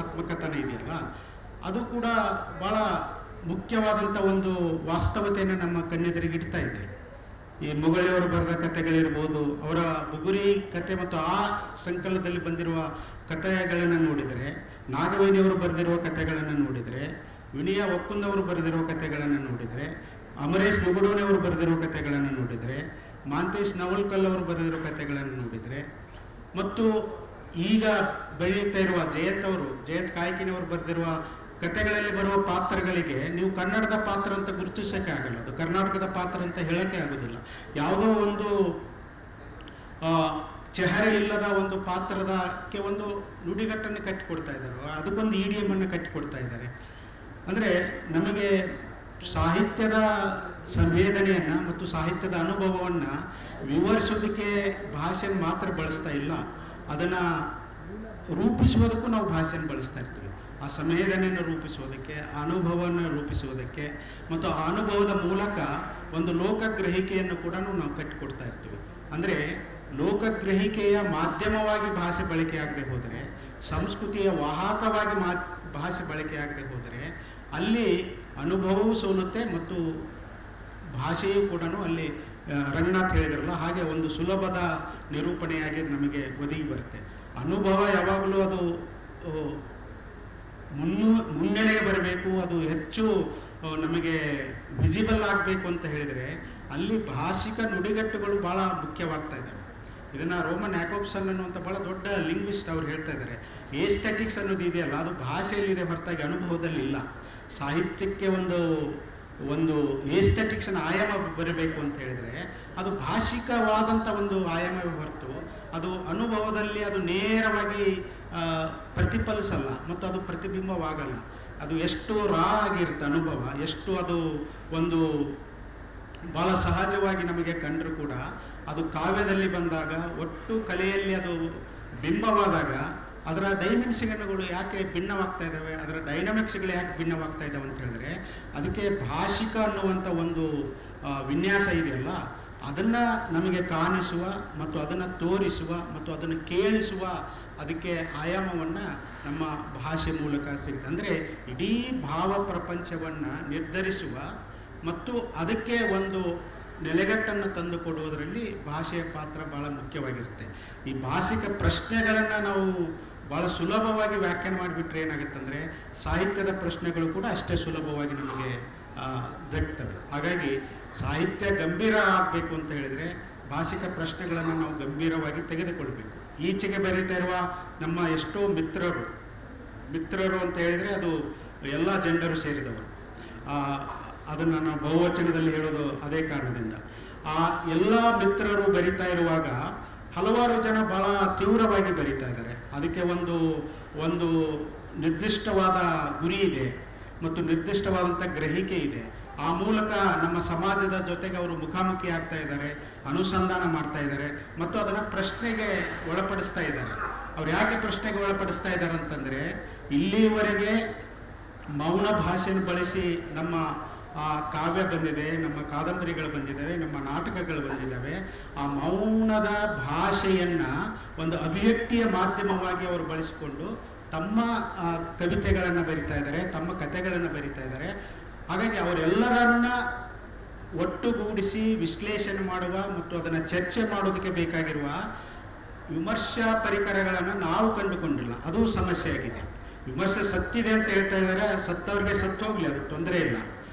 ಆತ್ಮಕಥನ ಇದೆಯಲ್ಲ, ಅದು ಕೂಡ ಭಾಳ ಮುಖ್ಯವಾದಂಥ ಒಂದು ವಾಸ್ತವತೆಯನ್ನು ನಮ್ಮ ಕಣ್ಣೆದುರಿಗೆ ಇಡ್ತಾ ಇದೆ. ಈ ಮುಗಳಿಯವರು ಬರೆದ ಕಥೆಗಳಿರ್ಬೋದು, ಅವರ ಬುಗುರಿ ಕಥೆ ಮತ್ತು ಆ ಸಂಕಲನದಲ್ಲಿ ಬಂದಿರುವ ಕಥೆಗಳನ್ನು ನೋಡಿದರೆ, ನಾಗವೇಣಿಯವರು ಬರೆದಿರುವ ಕಥೆಗಳನ್ನು ನೋಡಿದರೆ, ವಿನಯ ಒಕ್ಕುಂದವರು ಬರೆದಿರುವ ಕಥೆಗಳನ್ನು ನೋಡಿದರೆ, ಅಮರೇಶ್ ಮುಗುಡೋಣಿಯವರು ಬರೆದಿರುವ ಕಥೆಗಳನ್ನು ನೋಡಿದರೆ, ಮಾಂತೇಶ್ ನವಲ್ಕಲ್ ಅವರು ಬರೆದಿರುವ ಕಥೆಗಳನ್ನು ನೋಡಿದರೆ, ಮತ್ತು ಈಗ ಬೆಳೆಯುತ್ತಾ ಇರುವ ಜಯಂತ್ ಕಾಯ್ಕಿನವರು ಬರೆದಿರುವ ಕಥೆಗಳಲ್ಲಿ ಬರುವ ಪಾತ್ರಗಳಿಗೆ ನೀವು ಕನ್ನಡದ ಪಾತ್ರ ಅಂತ ಗುರುತಿಸೋಕೆ ಆಗಲ್ಲ, ಅದು ಕರ್ನಾಟಕದ ಪಾತ್ರ ಅಂತ ಹೇಳಕ್ಕೆ ಆಗೋದಿಲ್ಲ. ಯಾವುದೋ ಒಂದು ಚೆಹರೆ ಇಲ್ಲದ ಒಂದು ಪಾತ್ರದಕ್ಕೆ ಒಂದು ನುಡಿಗಟ್ಟನ್ನು ಕಟ್ಟಿಕೊಡ್ತಾ ಇದ್ದಾರೆ, ಅದಕ್ಕೊಂದು ಇಡಿಎಂ ಅನ್ನು ಕಟ್ಟಿಕೊಡ್ತಾ ಇದ್ದಾರೆ. ಅಂದರೆ ನಮಗೆ ಸಾಹಿತ್ಯದ ಸಂವೇದನೆಯನ್ನು ಮತ್ತು ಸಾಹಿತ್ಯದ ಅನುಭವವನ್ನು ವಿವರಿಸೋದಕ್ಕೆ ಭಾಷೆಯನ್ನು ಮಾತ್ರ ಬಳಸ್ತಾ ಇಲ್ಲ, ಅದನ್ನು ರೂಪಿಸುವುದಕ್ಕೂ ನಾವು ಭಾಷೆಯನ್ನು ಬಳಸ್ತಾ ಇರ್ತೀವಿ. ಆ ಸಂವೇದನೆಯನ್ನು ರೂಪಿಸುವುದಕ್ಕೆ, ಅನುಭವವನ್ನು ರೂಪಿಸುವುದಕ್ಕೆ ಮತ್ತು ಆ ಅನುಭವದ ಮೂಲಕ ಒಂದು ಲೋಕಗ್ರಹಿಕೆಯನ್ನು ಕೂಡ ನಾವು ಕಟ್ಟಿಕೊಡ್ತಾ ಇರ್ತೀವಿ. ಅಂದರೆ ಲೋಕಗ್ರಹಿಕೆಯ ಮಾಧ್ಯಮವಾಗಿ ಭಾಷೆ ಬಳಕೆಯಾಗದೆ ಹೋದರೆ, ಸಂಸ್ಕೃತಿಯ ವಾಹಕವಾಗಿ ಭಾಷೆ ಬಳಕೆಯಾಗದೆ ಹೋದರೆ ಅಲ್ಲಿ ಅನುಭವವೂ ಸೋಲುತ್ತೆ ಮತ್ತು ಭಾಷೆಯೂ ಕೂಡ ಅಲ್ಲಿ ರಂಗನಾಥ್ ಹೇಳಿದ್ರಲ್ಲ ಹಾಗೆ ಒಂದು ಸುಲಭದ ನಿರೂಪಣೆಯಾಗಿ ನಮಗೆ ಒದಗಿ ಬರುತ್ತೆ. ಅನುಭವ ಯಾವಾಗಲೂ ಅದು ಮುನ್ನೆಲೆಗೆ ಬರಬೇಕು, ಅದು ಹೆಚ್ಚು ನಮಗೆ ವಿಸಿಬಲ್ ಆಗಬೇಕು ಅಂತ ಹೇಳಿದರೆ ಅಲ್ಲಿ ಭಾಷಿಕ ನುಡಿಗಟ್ಟುಗಳು ಭಾಳ ಮುಖ್ಯವಾಗ್ತಾ ಇದ್ದಾವೆ. ಇದನ್ನು ರೋಮನ್ ಯಾಕೋಬ್ಸನ್ ಅನ್ನುವಂಥ ಭಾಳ ದೊಡ್ಡ ಲಿಂಗ್ವಿಸ್ಟ್ ಅವ್ರು ಹೇಳ್ತಾ ಇದ್ದಾರೆ, ಏಸ್ಥೆಟಿಕ್ಸ್ ಅನ್ನೋದು ಇದೆಯಲ್ಲ ಅದು ಭಾಷೆಯಲ್ಲಿದೆ ಹೊರತಾಗಿ ಅನುಭವದಲ್ಲಿ ಇಲ್ಲ. ಸಾಹಿತ್ಯಕ್ಕೆ ಒಂದು ಏಸ್ಥೆಟಿಕ್ಸ್ನ ಆಯಾಮ ಬರಬೇಕು ಅಂತ ಹೇಳಿದರೆ ಅದು ಭಾಷಿಕವಾದಂಥ ಒಂದು ಆಯಾಮವೇ ಹೊರತು ಅದು ಅನುಭವದಲ್ಲಿ ಅದು ನೇರವಾಗಿ ಪ್ರತಿಫಲಿಸಲ್ಲ ಮತ್ತು ಅದು ಪ್ರತಿಬಿಂಬವಾಗಲ್ಲ. ಅದು ಎಷ್ಟು ರಾ ಆಗಿರುತ್ತೆ ಅನುಭವ, ಎಷ್ಟು ಅದು ಒಂದು ಭಾಳ ಸಹಜವಾಗಿ ನಮಗೆ ಕಂಡರೂ ಕೂಡ ಅದು ಕಾವ್ಯದಲ್ಲಿ ಬಂದಾಗ, ಒಟ್ಟು ಕಲೆಯಲ್ಲಿ ಅದು ಬಿಂಬವಾದಾಗ ಅದರ ಡೈಮೆನ್ಷನ್ಗಳು ಯಾಕೆ ಭಿನ್ನವಾಗ್ತಾ ಇದ್ದಾವೆ, ಅದರ ಡೈನಮಿಕ್ಸ್ಗಳು ಯಾಕೆ ಭಿನ್ನವಾಗ್ತಾ ಇದ್ದಾವೆ ಅಂತ ಹೇಳಿದ್ರೆ ಅದಕ್ಕೆ ಭಾಷಿಕ ಅನ್ನುವಂಥ ಒಂದು ವಿನ್ಯಾಸ ಇದೆಯಲ್ಲ, ಅದನ್ನು ನಮಗೆ ಕಾಣಿಸುವ ಮತ್ತು ಅದನ್ನು ತೋರಿಸುವ ಮತ್ತು ಅದನ್ನು ಕೇಳಿಸುವ ಅದಕ್ಕೆ ಆಯಾಮವನ್ನು ನಮ್ಮ ಭಾಷೆ ಮೂಲಕ ಸಿಗುತ್ತೆ. ಅಂದರೆ ಇಡೀ ಭಾವ ಪ್ರಪಂಚವನ್ನು ನಿರ್ಧರಿಸುವ ಮತ್ತು ಅದಕ್ಕೆ ಒಂದು ನೆಲೆಗಟ್ಟನ್ನು ತಂದು ಕೊಡುವುದರಲ್ಲಿ ಭಾಷೆಯ ಪಾತ್ರ ಭಾಳ ಮುಖ್ಯವಾಗಿರುತ್ತೆ. ಈ ಭಾಷಿಕ ಪ್ರಶ್ನೆಗಳನ್ನು ನಾವು ಭಾಳ ಸುಲಭವಾಗಿ ವ್ಯಾಖ್ಯಾನ ಮಾಡಿಬಿಟ್ರೆ ಏನಾಗುತ್ತಂದರೆ ಸಾಹಿತ್ಯದ ಪ್ರಶ್ನೆಗಳು ಕೂಡ ಅಷ್ಟೇ ಸುಲಭವಾಗಿ ನಮಗೆ ದಟ್ಟುತ್ತವೆ. ಹಾಗಾಗಿ ಸಾಹಿತ್ಯ ಗಂಭೀರ ಆಗಬೇಕು ಅಂತ ಹೇಳಿದರೆ ಭಾಷಿಕ ಪ್ರಶ್ನೆಗಳನ್ನು ನಾವು ಗಂಭೀರವಾಗಿ ತೆಗೆದುಕೊಳ್ಬೇಕು. ಈಚೆಗೆ ಬರೀತಾ ಇರುವ ನಮ್ಮ ಎಷ್ಟೋ ಮಿತ್ರರು ಅಂತ ಹೇಳಿದರೆ ಅದು ಎಲ್ಲ ಜೆಂಡರು ಸೇರಿದವರು, ಅದನ್ನು ನಾವು ಬಹುವಚನದಲ್ಲಿ ಹೇಳೋದು ಅದೇ ಕಾರಣದಿಂದ. ಆ ಎಲ್ಲ ಮಿತ್ರರು ಬರಿತಾ ಇರುವಾಗ ಹಲವಾರು ಜನ ಭಾಳ ತೀವ್ರವಾಗಿ ಬರಿತಾ ಇದ್ದಾರೆ. ಅದಕ್ಕೆ ಒಂದು ನಿರ್ದಿಷ್ಟವಾದ ಗುರಿ ಇದೆ ಮತ್ತು ನಿರ್ದಿಷ್ಟವಾದಂಥ ಗ್ರಹಿಕೆ ಇದೆ. ಆ ಮೂಲಕ ನಮ್ಮ ಸಮಾಜದ ಜೊತೆಗೆ ಅವರು ಮುಖಾಮುಖಿ ಆಗ್ತಾ ಇದ್ದಾರೆ, ಅನುಸಂಧಾನ ಮಾಡ್ತಾ ಇದ್ದಾರೆ ಮತ್ತು ಅದನ್ನು ಪ್ರಶ್ನೆಗೆ ಒಳಪಡಿಸ್ತಾ ಇದ್ದಾರೆ. ಅವ್ರು ಯಾಕೆ ಪ್ರಶ್ನೆಗೆ ಒಳಪಡಿಸ್ತಾ ಇದ್ದಾರೆ ಅಂತಂದರೆ, ಇಲ್ಲಿವರೆಗೆ ಮೌನ ಭಾಷೆಯನ್ನು ಬಳಸಿ ನಮ್ಮ ಕಾವ್ಯ ಬಂದಿದೆ, ನಮ್ಮ ಕಾದಂಬರಿಗಳು ಬಂದಿದ್ದಾವೆ, ನಮ್ಮ ನಾಟಕಗಳು ಬಂದಿದ್ದಾವೆ. ಆ ಮೌನದ ಭಾಷೆಯನ್ನು ಒಂದು ಅಭಿವ್ಯಕ್ತಿಯ ಮಾಧ್ಯಮವಾಗಿ ಅವರು ಬಳಸಿಕೊಂಡು ತಮ್ಮ ಕವಿತೆಗಳನ್ನು ಬರಿತಾ ಇದ್ದಾರೆ, ತಮ್ಮ ಕಥೆಗಳನ್ನು ಬರಿತಾ ಇದ್ದಾರೆ. ಹಾಗಾಗಿ ಅವರೆಲ್ಲರನ್ನ ಒಟ್ಟುಗೂಡಿಸಿ ವಿಶ್ಲೇಷಣೆ ಮಾಡುವ ಮತ್ತು ಅದನ್ನು ಚರ್ಚೆ ಮಾಡೋದಕ್ಕೆ ಬೇಕಾಗಿರುವ ವಿಮರ್ಶಾ ಪರಿಕರಗಳನ್ನು ನಾವು ಕಂಡುಕೊಂಡಿಲ್ಲ. ಅದು ಸಮಸ್ಯೆ ಆಗಿದೆ. ವಿಮರ್ಶೆ ಸತ್ತಿದೆ ಅಂತ ಹೇಳ್ತಾ ಇದ್ದಾರೆ, ಸತ್ತವ್ರಿಗೆ ಸತ್ತು ಹೋಗ್ಲಿ, ಅದು ತೊಂದರೆ ಇಲ್ಲ.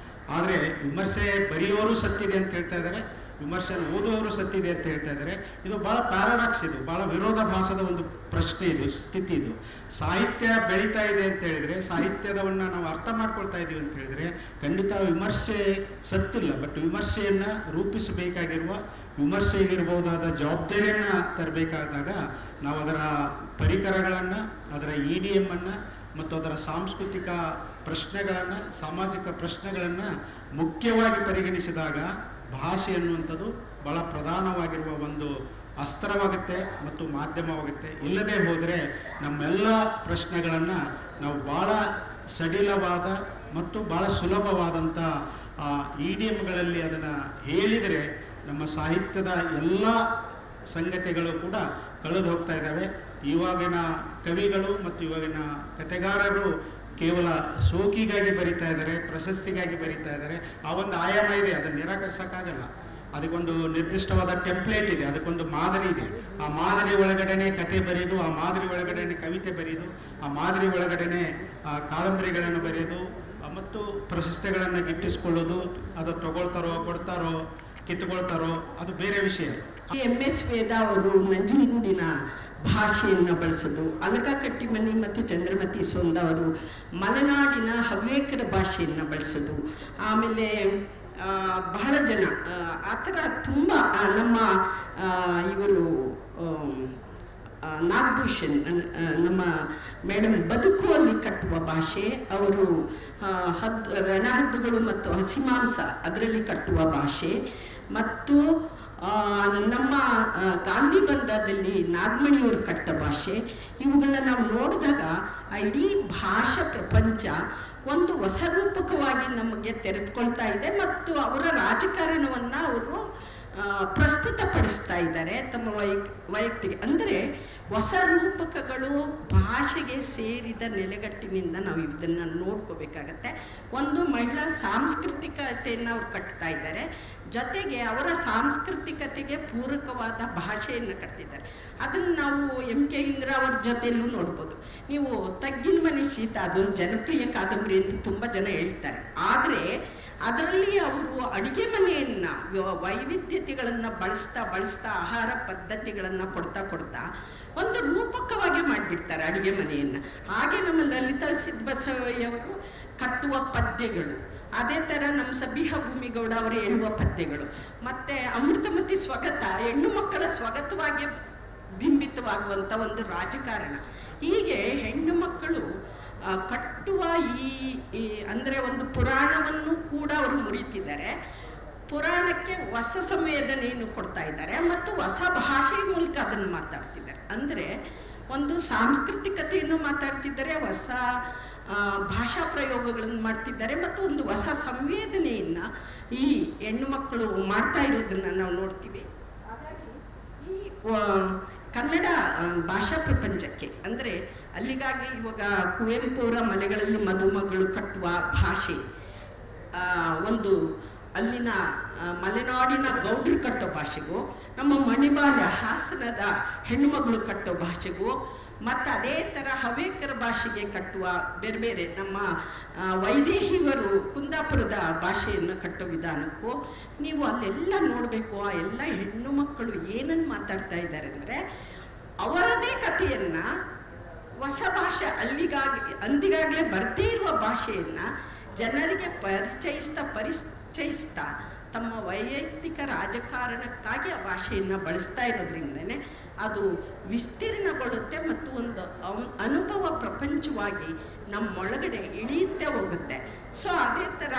ಆದರೆ ವಿಮರ್ಶೆ ಬರೆಯೋರು ಸತ್ತಿದೆ ಅಂತ ಹೇಳ್ತಾ ಇದ್ದಾರೆ, ವಿಮರ್ಶೆ ಓದುವವರು ಸತ್ತಿದೆ ಅಂತ ಹೇಳ್ತಾ ಇದ್ದಾರೆ. ಇದು ಭಾಳ ಪ್ಯಾರಾಡಾಕ್ಸ್, ಇದು ಭಾಳ ವಿರೋಧಾಭಾಸದ ಒಂದು ಪ್ರಶ್ನೆ, ಇದು ಸ್ಥಿತಿ. ಇದು ಸಾಹಿತ್ಯ ಬೆಳೀತಾ ಇದೆ ಅಂತ ಹೇಳಿದರೆ, ಸಾಹಿತ್ಯದವನ್ನು ನಾವು ಅರ್ಥ ಮಾಡ್ಕೊಳ್ತಾ ಇದ್ದೀವಿ ಅಂತ ಹೇಳಿದರೆ ಖಂಡಿತ ವಿಮರ್ಶೆ ಸತ್ತಿಲ್ಲ. ಬಟ್ ವಿಮರ್ಶೆಯನ್ನು ರೂಪಿಸಬೇಕಾಗಿರುವ, ವಿಮರ್ಶೆಗಿರ್ಬೋದಾದ ಜವಾಬ್ದಾರಿಯನ್ನು ತರಬೇಕಾದಾಗ ನಾವು ಅದರ ಪರಿಕರಗಳನ್ನು, ಅದರ ಇಡಿಎಮ್ಮನ್ನು ಮತ್ತು ಅದರ ಸಾಂಸ್ಕೃತಿಕ ಪ್ರಶ್ನೆಗಳನ್ನು, ಸಾಮಾಜಿಕ ಪ್ರಶ್ನೆಗಳನ್ನು ಮುಖ್ಯವಾಗಿ ಪರಿಗಣಿಸಿದಾಗ ಭಾಷೆ ಅನ್ನುವಂಥದ್ದು ಭಾಳ ಪ್ರಧಾನವಾಗಿರುವ ಒಂದು ಅಸ್ತ್ರವಾಗುತ್ತೆ ಮತ್ತು ಮಾಧ್ಯಮವಾಗುತ್ತೆ. ಇಲ್ಲದೆ ಹೋದರೆ ನಮ್ಮೆಲ್ಲ ಪ್ರಶ್ನೆಗಳನ್ನು ನಾವು ಭಾಳ ಸಡಿಲವಾದ ಮತ್ತು ಭಾಳ ಸುಲಭವಾದಂಥ ಇಡಿಎಮ್ಗಳಲ್ಲಿ ಅದನ್ನು ಹೇಳಿದರೆ ನಮ್ಮ ಸಾಹಿತ್ಯದ ಎಲ್ಲ ಸಂಗತಿಗಳು ಕೂಡ ಕಳೆದು ಹೋಗ್ತಾ ಇದ್ದಾವೆ. ಇವಾಗಿನ ಕವಿಗಳು ಮತ್ತು ಇವಾಗಿನ ಕಥೆಗಾರರು ಕೇವಲ ಶೋಕಿಗಾಗಿ ಬರಿತಾ ಇದ್ದಾರೆ, ಪ್ರಶಸ್ತಿಗಾಗಿ ಬರಿತಾ ಇದ್ದಾರೆ. ಆ ಒಂದು ಆಯಾಮ ಇದೆ, ಅದನ್ನು ನಿರಾಕರಿಸೋಕ್ಕಾಗಲ್ಲ. ಅದಕ್ಕೊಂದು ನಿರ್ದಿಷ್ಟವಾದ ಟೆಂಪ್ಲೇಟ್ ಇದೆ, ಅದಕ್ಕೊಂದು ಮಾದರಿ ಇದೆ. ಆ ಮಾದರಿ ಒಳಗಡೆನೆ ಕತೆ ಬರೆಯೋದು, ಆ ಮಾದರಿ ಒಳಗಡೆನೆ ಕವಿತೆ ಬರೆಯೋದು, ಆ ಮಾದರಿ ಒಳಗಡೆನೆ ಕಾದಂಬರಿಗಳನ್ನು ಬರೆಯೋದು ಮತ್ತು ಪ್ರಶಸ್ತಿಗಳನ್ನು ಗಿಟ್ಟಿಸ್ಕೊಳ್ಳೋದು. ಅದು ತಗೊಳ್ತಾರೋ ಕೊಡ್ತಾರೋ ಕಿತ್ತುಕೊಳ್ತಾರೋ ಅದು ಬೇರೆ ವಿಷಯ. MS ವೇದ ಅವರು ನಂಜನಗೂಡಿನ ಭಾಷೆಯನ್ನು ಬಳಸೋದು, ಅಲಗ ಕಟ್ಟಿಮನಿ ಮತ್ತು ಚಂದ್ರಮತಿ ಸೊಂದ ಅವರು ಮಲೆನಾಡಿನ ಹವ್ಯಕರ ಭಾಷೆಯನ್ನು ಬಳಸೋದು. ಆಮೇಲೆ ಬಹಳ ಜನ ಆ ಥರ ತುಂಬ ನಮ್ಮ ಇವರು ನಾಗಭೂಷಣ್ ನಮ್ಮ ಮೇಡಮ್ ಬದುಕುವಲ್ಲಿ ಕಟ್ಟುವ ಭಾಷೆ, ಅವರು ರಣಹದ್ದುಗಳು ಮತ್ತು ಹಸಿಮಾಂಸ ಅದರಲ್ಲಿ ಕಟ್ಟುವ ಭಾಷೆ, ಮತ್ತು ನಮ್ಮ ಗಾಂಧಿ ಬಂಧದಲ್ಲಿ ನಾಗಮಣಿಯವರು ಕಟ್ಟ ಭಾಷೆ, ಇವುಗಳನ್ನ ನಾವು ನೋಡಿದಾಗ ಇಡೀ ಭಾಷಾ ಪ್ರಪಂಚ ಒಂದು ಹೊಸ ರೂಪಕವಾಗಿ ನಮಗೆ ತೆರೆದುಕೊಳ್ತಾ ಇದೆ ಮತ್ತು ಅವರ ರಾಜಕಾರಣವನ್ನು ಅವರು ಪ್ರಸ್ತುತಪಡಿಸ್ತಾ ಇದ್ದಾರೆ ತಮ್ಮ ವೈಯಕ್ತಿಕ. ಅಂದರೆ ಹೊಸ ರೂಪಕಗಳು ಭಾಷೆಗೆ ಸೇರಿದ ನೆಲೆಗಟ್ಟಿನಿಂದ ನಾವು ಇದನ್ನು ನೋಡ್ಕೋಬೇಕಾಗತ್ತೆ. ಒಂದು ಮಹಿಳಾ ಸಾಂಸ್ಕೃತಿಕತೆಯನ್ನು ಅವ್ರು ಕಟ್ತಾ ಇದ್ದಾರೆ, ಜೊತೆಗೆ ಅವರ ಸಾಂಸ್ಕೃತಿಕತೆಗೆ ಪೂರಕವಾದ ಭಾಷೆಯನ್ನು ಕಟ್ತಿದ್ದಾರೆ. ಅದನ್ನು ನಾವು MK ಇಂದಿರಾ ಅವ್ರ ಜೊತೆಯಲ್ಲೂ ನೋಡ್ಬೋದು. ನೀವು ತಗ್ಗಿನ ಮನೆ ಶೀತ ಅದೊಂದು ಜನಪ್ರಿಯ ಕಾದಂಬರಿ ಅಂತ ತುಂಬ ಜನ ಹೇಳ್ತಾರೆ. ಆದರೆ ಅದರಲ್ಲಿ ಅವರು ಅಡಿಗೆ ಮನೆಯನ್ನು ವೈವಿಧ್ಯತೆಗಳನ್ನು ಬಳಸ್ತಾ ಆಹಾರ ಪದ್ಧತಿಗಳನ್ನು ಕೊಡ್ತಾ ಒಂದು ರೂಪಕವಾಗಿ ಮಾಡಿಬಿಡ್ತಾರೆ ಅಡಿಗೆ ಮನೆಯನ್ನು. ಹಾಗೆ ನಮ್ಮ ಲಲಿತಾ ಸಿದ್ಬಸವಯ್ಯವರು ಕಟ್ಟುವ ಪದ್ಯಗಳು, ಅದೇ ಥರ ನಮ್ಮ ಸಬಿಹ ಭೂಮಿಗೌಡ ಅವರು ಹೇಳುವ ಪದ್ಯಗಳು, ಮತ್ತು ಅಮೃತಮತಿ ಸ್ವಗತ ಹೆಣ್ಣು ಮಕ್ಕಳ ಸ್ವಗತವಾಗಿ ಬಿಂಬಿತವಾಗುವಂಥ ಒಂದು ರಾಜಕಾರಣ. ಹೀಗೆ ಹೆಣ್ಣು ಮಕ್ಕಳು ಕಟ್ಟುವ ಈ ಅಂದರೆ ಒಂದು ಪುರಾಣವನ್ನು ಕೂಡ ಅವರು ಮುರಿತಿದ್ದಾರೆ, ಪುರಾಣಕ್ಕೆ ಹೊಸ ಸಂವೇದನೆಯನ್ನು ಕೊಡ್ತಾ ಇದ್ದಾರೆ ಮತ್ತು ಹೊಸ ಭಾಷೆಯ ಮೂಲಕ ಅದನ್ನು ಮಾತಾಡ್ತಿದ್ದಾರೆ. ಅಂದರೆ ಒಂದು ಸಾಂಸ್ಕೃತಿಕತೆಯನ್ನು ಮಾತಾಡ್ತಿದ್ದಾರೆ, ಹೊಸ ಭಾಷಾ ಪ್ರಯೋಗಗಳನ್ನು ಮಾಡ್ತಿದ್ದಾರೆ ಮತ್ತು ಒಂದು ಹೊಸ ಸಂವೇದನೆಯನ್ನು ಈ ಹೆಣ್ಣು ಮಕ್ಕಳು ಮಾಡ್ತಾ ಇರೋದನ್ನು ನಾವು ನೋಡ್ತೀವಿ. ಹಾಗಾಗಿ ಈ ಕನ್ನಡ ಭಾಷಾ ಪ್ರಪಂಚಕ್ಕೆ ಅಂದರೆ ಅಲ್ಲಿಗಾಗಿ ಇವಾಗ ಕುವೆಂಪು ಅವರ ಮಲೆಗಳಲ್ಲಿ ಮದುಮಗಳು ಕಟ್ಟುವ ಭಾಷೆ, ಒಂದು ಅಲ್ಲಿನ ಮಲೆನಾಡಿನ ಗೌಡ್ರು ಕಟ್ಟೋ ಭಾಷೆಗೂ, ನಮ್ಮ ಮಣಿಪಾಲ ಹಾಸನದ ಹೆಣ್ಣುಮಗಳು ಕಟ್ಟೋ ಭಾಷೆಗೂ, ಮತ್ತು ಅದೇ ಥರ ಹವ್ಯಕರ ಭಾಷೆಗೆ ಕಟ್ಟುವ ಬೇರೆ ಬೇರೆ ನಮ್ಮ ವೈದೇಹಿಯವರು ಕುಂದಾಪುರದ ಭಾಷೆಯನ್ನು ಕಟ್ಟೋ ವಿಧಾನಕ್ಕೂ ನೀವು ಅಲ್ಲೆಲ್ಲ ನೋಡಬೇಕು. ಆ ಎಲ್ಲ ಹೆಣ್ಣು ಮಕ್ಕಳು ಏನನ್ನು ಮಾತಾಡ್ತಾ ಇದ್ದಾರೆ ಅಂದರೆ ಅವರದೇ ಕಥೆಯನ್ನು ಹೊಸ ಭಾಷೆ ಅಂದಿಗಾಗಲೇ ಬರದೇ ಇರುವ ಭಾಷೆಯನ್ನು ಜನರಿಗೆ ಪರಿಚಯಿಸ್ತಾ ತಮ್ಮ ವೈಯಕ್ತಿಕ ರಾಜಕಾರಣಕ್ಕಾಗಿ ಆ ಭಾಷೆಯನ್ನು ಬಳಸ್ತಾ ಇರೋದ್ರಿಂದನೇ ಅದು ವಿಸ್ತೀರ್ಣಗೊಳ್ಳುತ್ತೆ ಮತ್ತು ಒಂದು ಅನುಭವ ಪ್ರಪಂಚವಾಗಿ ನಮ್ಮೊಳಗಡೆ ಇಳಿಯುತ್ತೆ ಹೋಗುತ್ತೆ. ಸೊ ಅದೇ ಥರ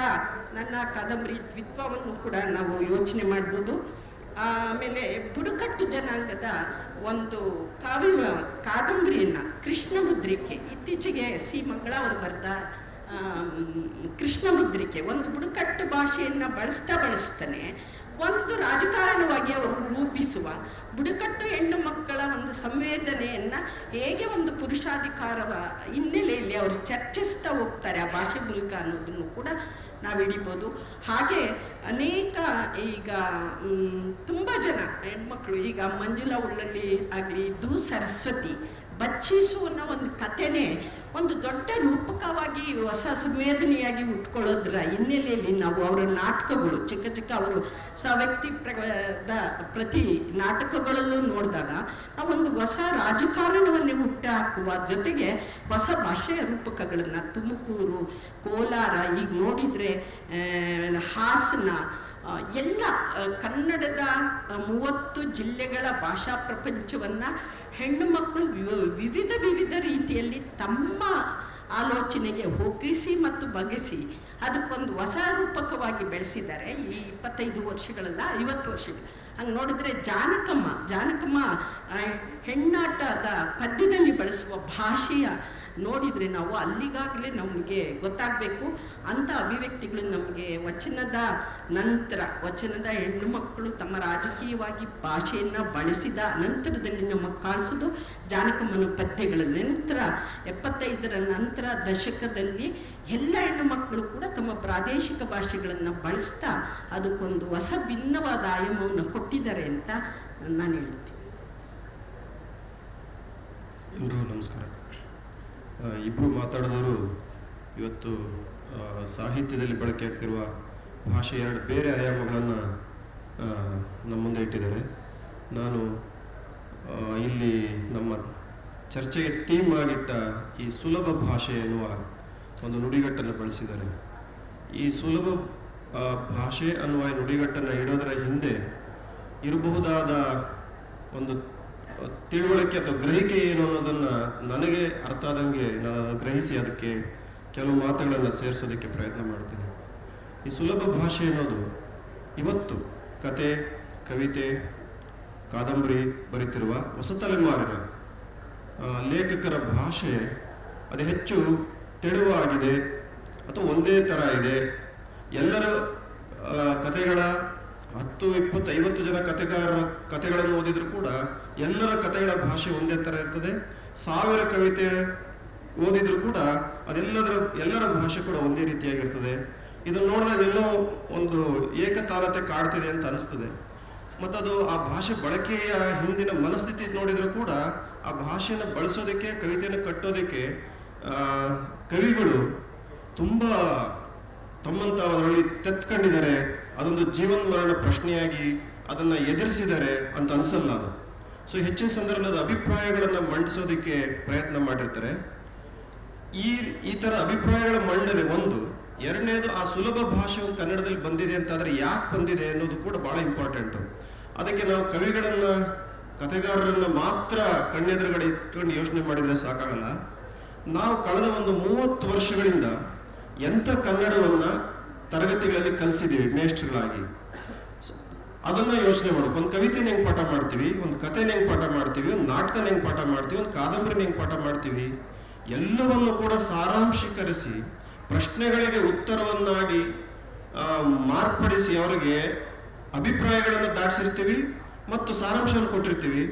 ನನ್ನ ಕಾದಂಬರಿ ದ್ವಿತ್ವವನ್ನು ಕೂಡ ನಾವು ಯೋಚನೆ ಮಾಡ್ಬೋದು. ಆಮೇಲೆ ಬುಡಕಟ್ಟು ಜನಾಂಗದ ಒಂದು ಕಾದಂಬರಿಯನ್ನು ಕೃಷ್ಣ ಮುದ್ರಿಕೆ, ಇತ್ತೀಚೆಗೆ ಸಿ ಮಂಗಳ ಅವರು ಬರೆದ ಕೃಷ್ಣ ಮುದ್ರಿಕೆ ಒಂದು ಬುಡಕಟ್ಟು ಭಾಷೆಯನ್ನು ಬಳಸ್ತಾನೆ ಒಂದು ರಾಜಕಾರಣವಾಗಿ ಅವರು ರೂಪಿಸುವ ಬುಡಕಟ್ಟು ಹೆಣ್ಣು ಮಕ್ಕಳ ಒಂದು ಸಂವೇದನೆಯನ್ನು ಹೇಗೆ ಒಂದು ಪುರುಷಾಧಿಕಾರವ ಹಿನ್ನೆಲೆಯಲ್ಲಿ ಅವರು ಚರ್ಚಿಸ್ತಾ ಹೋಗ್ತಾರೆ ಆ ಭಾಷೆ ಮೂಲಕ ಅನ್ನೋದನ್ನು ಕೂಡ ನಾವು ಹಿಡಿಬೋದು. ಹಾಗೆ ಅನೇಕ ಈಗ ತುಂಬ ಜನ ಹೆಣ್ಮಕ್ಳು ಈಗ ಮಂಜುಳಾ ಉಳ್ಳಳ್ಳಿ ಆಗಲಿ, ಸರಸ್ವತಿ ಬಚ್ಚಿಸು ಅನ್ನೋ ಒಂದು ಕಥೆನೇ ಒಂದು ದೊಡ್ಡ ರೂಪಕವಾಗಿ ಹೊಸ ಸಂವೇದನೆಯಾಗಿ ಉಟ್ಕೊಳ್ಳೋದ್ರ ಹಿನ್ನೆಲೆಯಲ್ಲಿ ನಾವು ಅವರ ನಾಟಕಗಳು ಚಿಕ್ಕ ಅವರು ವ್ಯಕ್ತಿತ್ವದ ಪ್ರತಿ ನಾಟಕಗಳಲ್ಲೂ ನೋಡಿದಾಗ ನಾವೊಂದು ಹೊಸ ರಾಜಕಾರಣವನ್ನೇ ಹುಟ್ಟು ಹಾಕುವ ಜೊತೆಗೆ ಹೊಸ ಭಾಷೆಯ ರೂಪಕಗಳನ್ನು ತುಮಕೂರು, ಕೋಲಾರ, ಈಗ ನೋಡಿದರೆ ಹಾಸನ ಎಲ್ಲ ಕನ್ನಡದ 30 ಜಿಲ್ಲೆಗಳ ಭಾಷಾ ಪ್ರಪಂಚವನ್ನು ಹೆಣ್ಣು ಮಕ್ಕಳು ವಿವಿಧ ರೀತಿಯಲ್ಲಿ ತಮ್ಮ ಆಲೋಚನೆಗೆ ಒಗ್ಗಿಸಿ ಮತ್ತು ಬಗೆಸಿ ಅದಕ್ಕೊಂದು ಹೊಸ ರೂಪಕವಾಗಿ ಬೆಳೆಸಿದ್ದಾರೆ ಈ 25 ವರ್ಷಗಳಲ್ಲ 50 ವರ್ಷಗಳು. ಹಂಗೆ ನೋಡಿದರೆ ಜಾನಕಮ್ಮ ಹೆಣ್ಣಾಟದ ಪದ್ಯದಲ್ಲಿ ಬಳಸುವ ಭಾಷೆಯ ನೋಡಿದರೆ ನಾವು ಅಲ್ಲಿಗಾಗಲೇ ನಮಗೆ ಗೊತ್ತಾಗಬೇಕು. ಅಂಥ ಅಭಿವ್ಯಕ್ತಿಗಳು ನಮಗೆ ವಚನದ ಹೆಣ್ಣು ಮಕ್ಕಳು ತಮ್ಮ ರಾಜಕೀಯವಾಗಿ ಭಾಷೆಯನ್ನು ಬಳಸಿದ ನಂತರದಲ್ಲಿ ನಮಗೆ ಕಾಣಿಸೋದು ಜಾನಕಮ್ಮನ ಪದ್ಯಗಳ ನಂತರ 75ರ ನಂತರ ದಶಕದಲ್ಲಿ ಎಲ್ಲ ಹೆಣ್ಣು ಮಕ್ಕಳು ಕೂಡ ತಮ್ಮ ಪ್ರಾದೇಶಿಕ ಭಾಷೆಗಳನ್ನು ಬಳಸ್ತಾ ಅದಕ್ಕೊಂದು ಹೊಸ ಭಿನ್ನವಾದ ಆಯಾಮವನ್ನು ಕೊಟ್ಟಿದ್ದಾರೆ ಅಂತ ನಾನು ಹೇಳ್ತೀನಿ. ಎಲ್ರಿಗೂ ನಮಸ್ಕಾರ. ಇಬ್ಬರು ಮಾತಾಡಿದವರು ಇವತ್ತು ಸಾಹಿತ್ಯದಲ್ಲಿ ಬಳಕೆ ಆಗ್ತಿರುವ ಭಾಷೆ ಎರಡು ಬೇರೆ ಆಯಾಮಗಳನ್ನು ನಮ್ಮ ಮುಂದೆ ಇಟ್ಟಿದ್ದಾರೆ. ನಾನು ಇಲ್ಲಿ ನಮ್ಮ ಚರ್ಚೆಗೆ ಥೀಮ್ ಆಗಿಟ್ಟ ಈ ಸುಲಭ ಭಾಷೆ ಎನ್ನುವ ಒಂದು ನುಡಿಗಟ್ಟನ್ನು ಬಳಸಿದ್ದಾರೆ. ಈ ಸುಲಭ ಭಾಷೆ ಅನ್ನುವ ನುಡಿಗಟ್ಟನ್ನು ಇಡೋದರ ಹಿಂದೆ ಇರಬಹುದಾದ ಒಂದು ತಿಳುವಳಿಕೆ ಅಥವಾ ಗ್ರಹಿಕೆ ಏನು ಅನ್ನೋದನ್ನು ನನಗೆ ಅರ್ಥ ಆದಂಗೆ ನಾನು ಅದನ್ನು ಗ್ರಹಿಸಿ ಅದಕ್ಕೆ ಕೆಲವು ಮಾತುಗಳನ್ನು ಸೇರಿಸೋದಕ್ಕೆ ಪ್ರಯತ್ನ ಮಾಡ್ತೀನಿ. ಈ ಸುಲಭ ಭಾಷೆ ಅನ್ನೋದು ಇವತ್ತು ಕತೆ, ಕವಿತೆ, ಕಾದಂಬರಿ ಬರೀತಿರುವ ಹೊಸ ತಲೆಮಾರಿನ ಲೇಖಕರ ಭಾಷೆ ಅದು ಹೆಚ್ಚು ತೆಳುವಾಗಿದೆ ಅಥವಾ ಒಂದೇ ಥರ ಇದೆ. ಎಲ್ಲರ ಕತೆಗಳ 10, 20, 50 ಜನ ಕತೆಗಾರರ ಕತೆಗಳನ್ನು ಓದಿದ್ರು ಕೂಡ ಎಲ್ಲರ ಕತೆಗಳ ಭಾಷೆ ಒಂದೇ ಥರ ಇರ್ತದೆ. 1000 ಕವಿತೆ ಓದಿದ್ರು ಕೂಡ ಎಲ್ಲರ ಭಾಷೆ ಕೂಡ ಒಂದೇ ರೀತಿಯಾಗಿರ್ತದೆ. ಇದನ್ನು ನೋಡಿದಾಗ ಎಲ್ಲೋ ಒಂದು ಏಕತಾನತೆ ಕಾಡ್ತಿದೆ ಅಂತ ಅನಿಸ್ತದೆ. ಮತ್ತದು ಆ ಭಾಷೆ ಬಳಕೆಯ ಹಿಂದಿನ ಮನಸ್ಥಿತಿ ನೋಡಿದ್ರು ಕೂಡ ಆ ಭಾಷೆಯನ್ನು ಬಳಸೋದಕ್ಕೆ, ಕವಿತೆಯನ್ನು ಕಟ್ಟೋದಕ್ಕೆ ಕವಿಗಳು ತುಂಬ ತಮ್ಮಂತ ಅದರಲ್ಲಿ ತೆತ್ಕೊಂಡಿದ್ದಾರೆ. ಅದೊಂದು ಜೀವನ್ಮರಣ ಪ್ರಶ್ನೆಯಾಗಿ ಅದನ್ನು ಎದುರಿಸಿದ್ದಾರೆ ಅಂತ ಅನ್ಸಲ್ಲ ಅದು. ಸೊ ಹೆಚ್ಚಿನ ಸಂದರ್ಭದ ಅಭಿಪ್ರಾಯಗಳನ್ನು ಮಂಡಿಸೋದಕ್ಕೆ ಪ್ರಯತ್ನ ಮಾಡಿರ್ತಾರೆ. ಈ ಥರ ಅಭಿಪ್ರಾಯಗಳ ಮಂಡನೆ ಒಂದು. ಎರಡನೇದು, ಆ ಸುಲಭ ಭಾಷೆ ಒಂದು ಕನ್ನಡದಲ್ಲಿ ಬಂದಿದೆ ಅಂತಾದರೆ ಯಾಕೆ ಬಂದಿದೆ ಅನ್ನೋದು ಕೂಡ ಭಾಳ ಇಂಪಾರ್ಟೆಂಟು. ಅದಕ್ಕೆ ನಾವು ಕವಿಗಳನ್ನ, ಕಥೆಗಾರರನ್ನ ಮಾತ್ರ ಕಣ್ಣೆದುರುಗಡೆ ಇಟ್ಕೊಂಡು ಯೋಚನೆ ಮಾಡಿದರೆ ಸಾಕಾಗಲ್ಲ. ನಾವು ಕಳೆದ ಒಂದು 30 ವರ್ಷಗಳಿಂದ ಎಂಥ ಕನ್ನಡವನ್ನ ತರಗತಿಗಳಲ್ಲಿ ಕಲಿಸಿದ್ದೀವಿ ಮೇಷ್ಟ್ರುಗಳಾಗಿ, ಅದನ್ನ ಯೋಚನೆ ಮಾಡ್ಬೇಕು. ಒಂದು ಕವಿತೆನ ಹೆಂಗೆ ಪಾಠ ಮಾಡ್ತೀವಿ, ಒಂದು ಕಥೆನ ಹೆಂಗೆ ಪಾಠ ಮಾಡ್ತೀವಿ, ಒಂದು ನಾಟಕನ ಹೆಂಗೆ ಪಾಠ ಮಾಡ್ತೀವಿ, ಒಂದು ಕಾದಂಬರಿನ ಹೆಂಗೆ ಪಾಠ ಮಾಡ್ತೀವಿ, ಎಲ್ಲವನ್ನು ಕೂಡ ಸಾರಾಂಶೀಕರಿಸಿ ಪ್ರಶ್ನೆಗಳಿಗೆ ಉತ್ತರವನ್ನಾಗಿ ಮಾರ್ಪಡಿಸಿ ಅವರಿಗೆ ಅಭಿಪ್ರಾಯಗಳನ್ನು ದಾಟಿಸಿರ್ತೀವಿ ಮತ್ತು ಸಾರಾಂಶವನ್ನು ಕೊಟ್ಟಿರ್ತೀವಿ.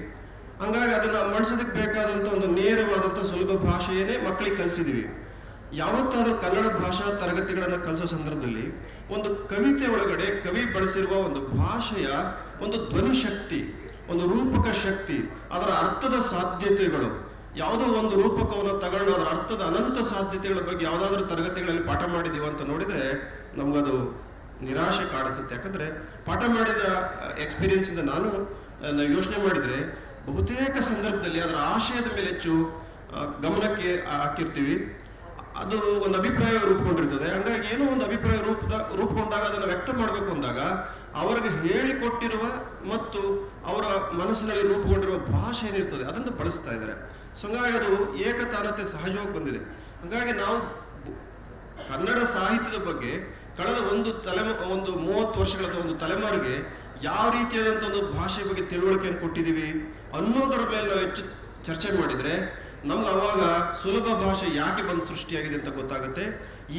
ಹಂಗಾಗಿ ಅದನ್ನ ಮಂಡಿಸೋದಕ್ಕೆ ಬೇಕಾದಂಥ ಒಂದು ನೇರವಾದಂಥ ಸುಲಭ ಭಾಷೆಯನ್ನೇ ಮಕ್ಕಳಿಗೆ ಕಲಿಸಿದೀವಿ. ಯಾವತ್ತಾದ್ರೂ ಕನ್ನಡ ಭಾಷಾ ತರಗತಿಗಳನ್ನು ಕಲಿಸೋ ಸಂದರ್ಭದಲ್ಲಿ ಒಂದು ಕವಿತೆ ಒಳಗಡೆ ಕವಿ ಬಳಸಿರುವ ಒಂದು ಭಾಷೆಯ ಒಂದು ಧ್ವನಿ ಶಕ್ತಿ, ಒಂದು ರೂಪಕ ಶಕ್ತಿ, ಅದರ ಅರ್ಥದ ಸಾಧ್ಯತೆಗಳು, ಯಾವುದೋ ಒಂದು ರೂಪಕವನ್ನು ತಗೊಂಡು ಅದರ ಅರ್ಥದ ಅನಂತ ಸಾಧ್ಯತೆಗಳ ಬಗ್ಗೆ ಯಾವುದಾದ್ರೂ ತರಗತಿಗಳಲ್ಲಿ ಪಾಠ ಮಾಡಿದೀವ ಅಂತ ನೋಡಿದ್ರೆ ನಮಗದು ನಿರಾಶೆ ಕಾಣಿಸುತ್ತೆ. ಯಾಕಂದ್ರೆ ಪಾಠ ಮಾಡಿದ ಎಕ್ಸ್ಪೀರಿಯನ್ಸ್ ಇಂದ ನಾನು ಯೋಚನೆ ಮಾಡಿದ್ರೆ ಬಹುತೇಕ ಸಂದರ್ಭದಲ್ಲಿ ಅದರ ಆಶಯದ ಮೇಲೆ ಹೆಚ್ಚು ಗಮನಕ್ಕೆ ಹಾಕಿರ್ತೀವಿ. ಅದು ಒಂದು ಅಭಿಪ್ರಾಯ ರೂಪುಗೊಂಡಿರ್ತದೆ. ಹಂಗಾಗಿ ಏನೋ ಒಂದು ಅಭಿಪ್ರಾಯ ರೂಪುಗೊಂಡಾಗ ಅದನ್ನು ವ್ಯಕ್ತ ಮಾಡಬೇಕು ಅಂದಾಗ ಅವರಿಗೆ ಹೇಳಿಕೊಟ್ಟಿರುವ ಮತ್ತು ಅವರ ಮನಸ್ಸಿನಲ್ಲಿ ರೂಪುಗೊಂಡಿರುವ ಭಾಷೆ ಏನಿರ್ತದೆ ಅದನ್ನು ಬಳಸ್ತಾ ಇದ್ದಾರೆ. ಸೊ ಹಂಗಾಗಿ ಅದು ಏಕತಾನತೆ ಸಹಜವಾಗಿ ಬಂದಿದೆ. ಹಾಗಾಗಿ ನಾವು ಕನ್ನಡ ಸಾಹಿತ್ಯದ ಬಗ್ಗೆ ಕಳೆದ ಒಂದು 30 ವರ್ಷಗಳ ಒಂದು ತಲೆಮಾರಿಗೆ ಯಾವ ರೀತಿಯಾದಂಥ ಒಂದು ಭಾಷೆ ಬಗ್ಗೆ ತಿಳುವಳಿಕೆಯನ್ನು ಕೊಟ್ಟಿದ್ದೀವಿ ಅನ್ನೋದರ ಮೇಲೆ ನಾವು ಹೆಚ್ಚು ಚರ್ಚೆ ಮಾಡಿದರೆ ನಮ್ಗೆ ಅವಾಗ ಸುಲಭ ಭಾಷೆ ಯಾಕೆ ಬಂದು ಸೃಷ್ಟಿಯಾಗಿದೆ ಅಂತ ಗೊತ್ತಾಗುತ್ತೆ.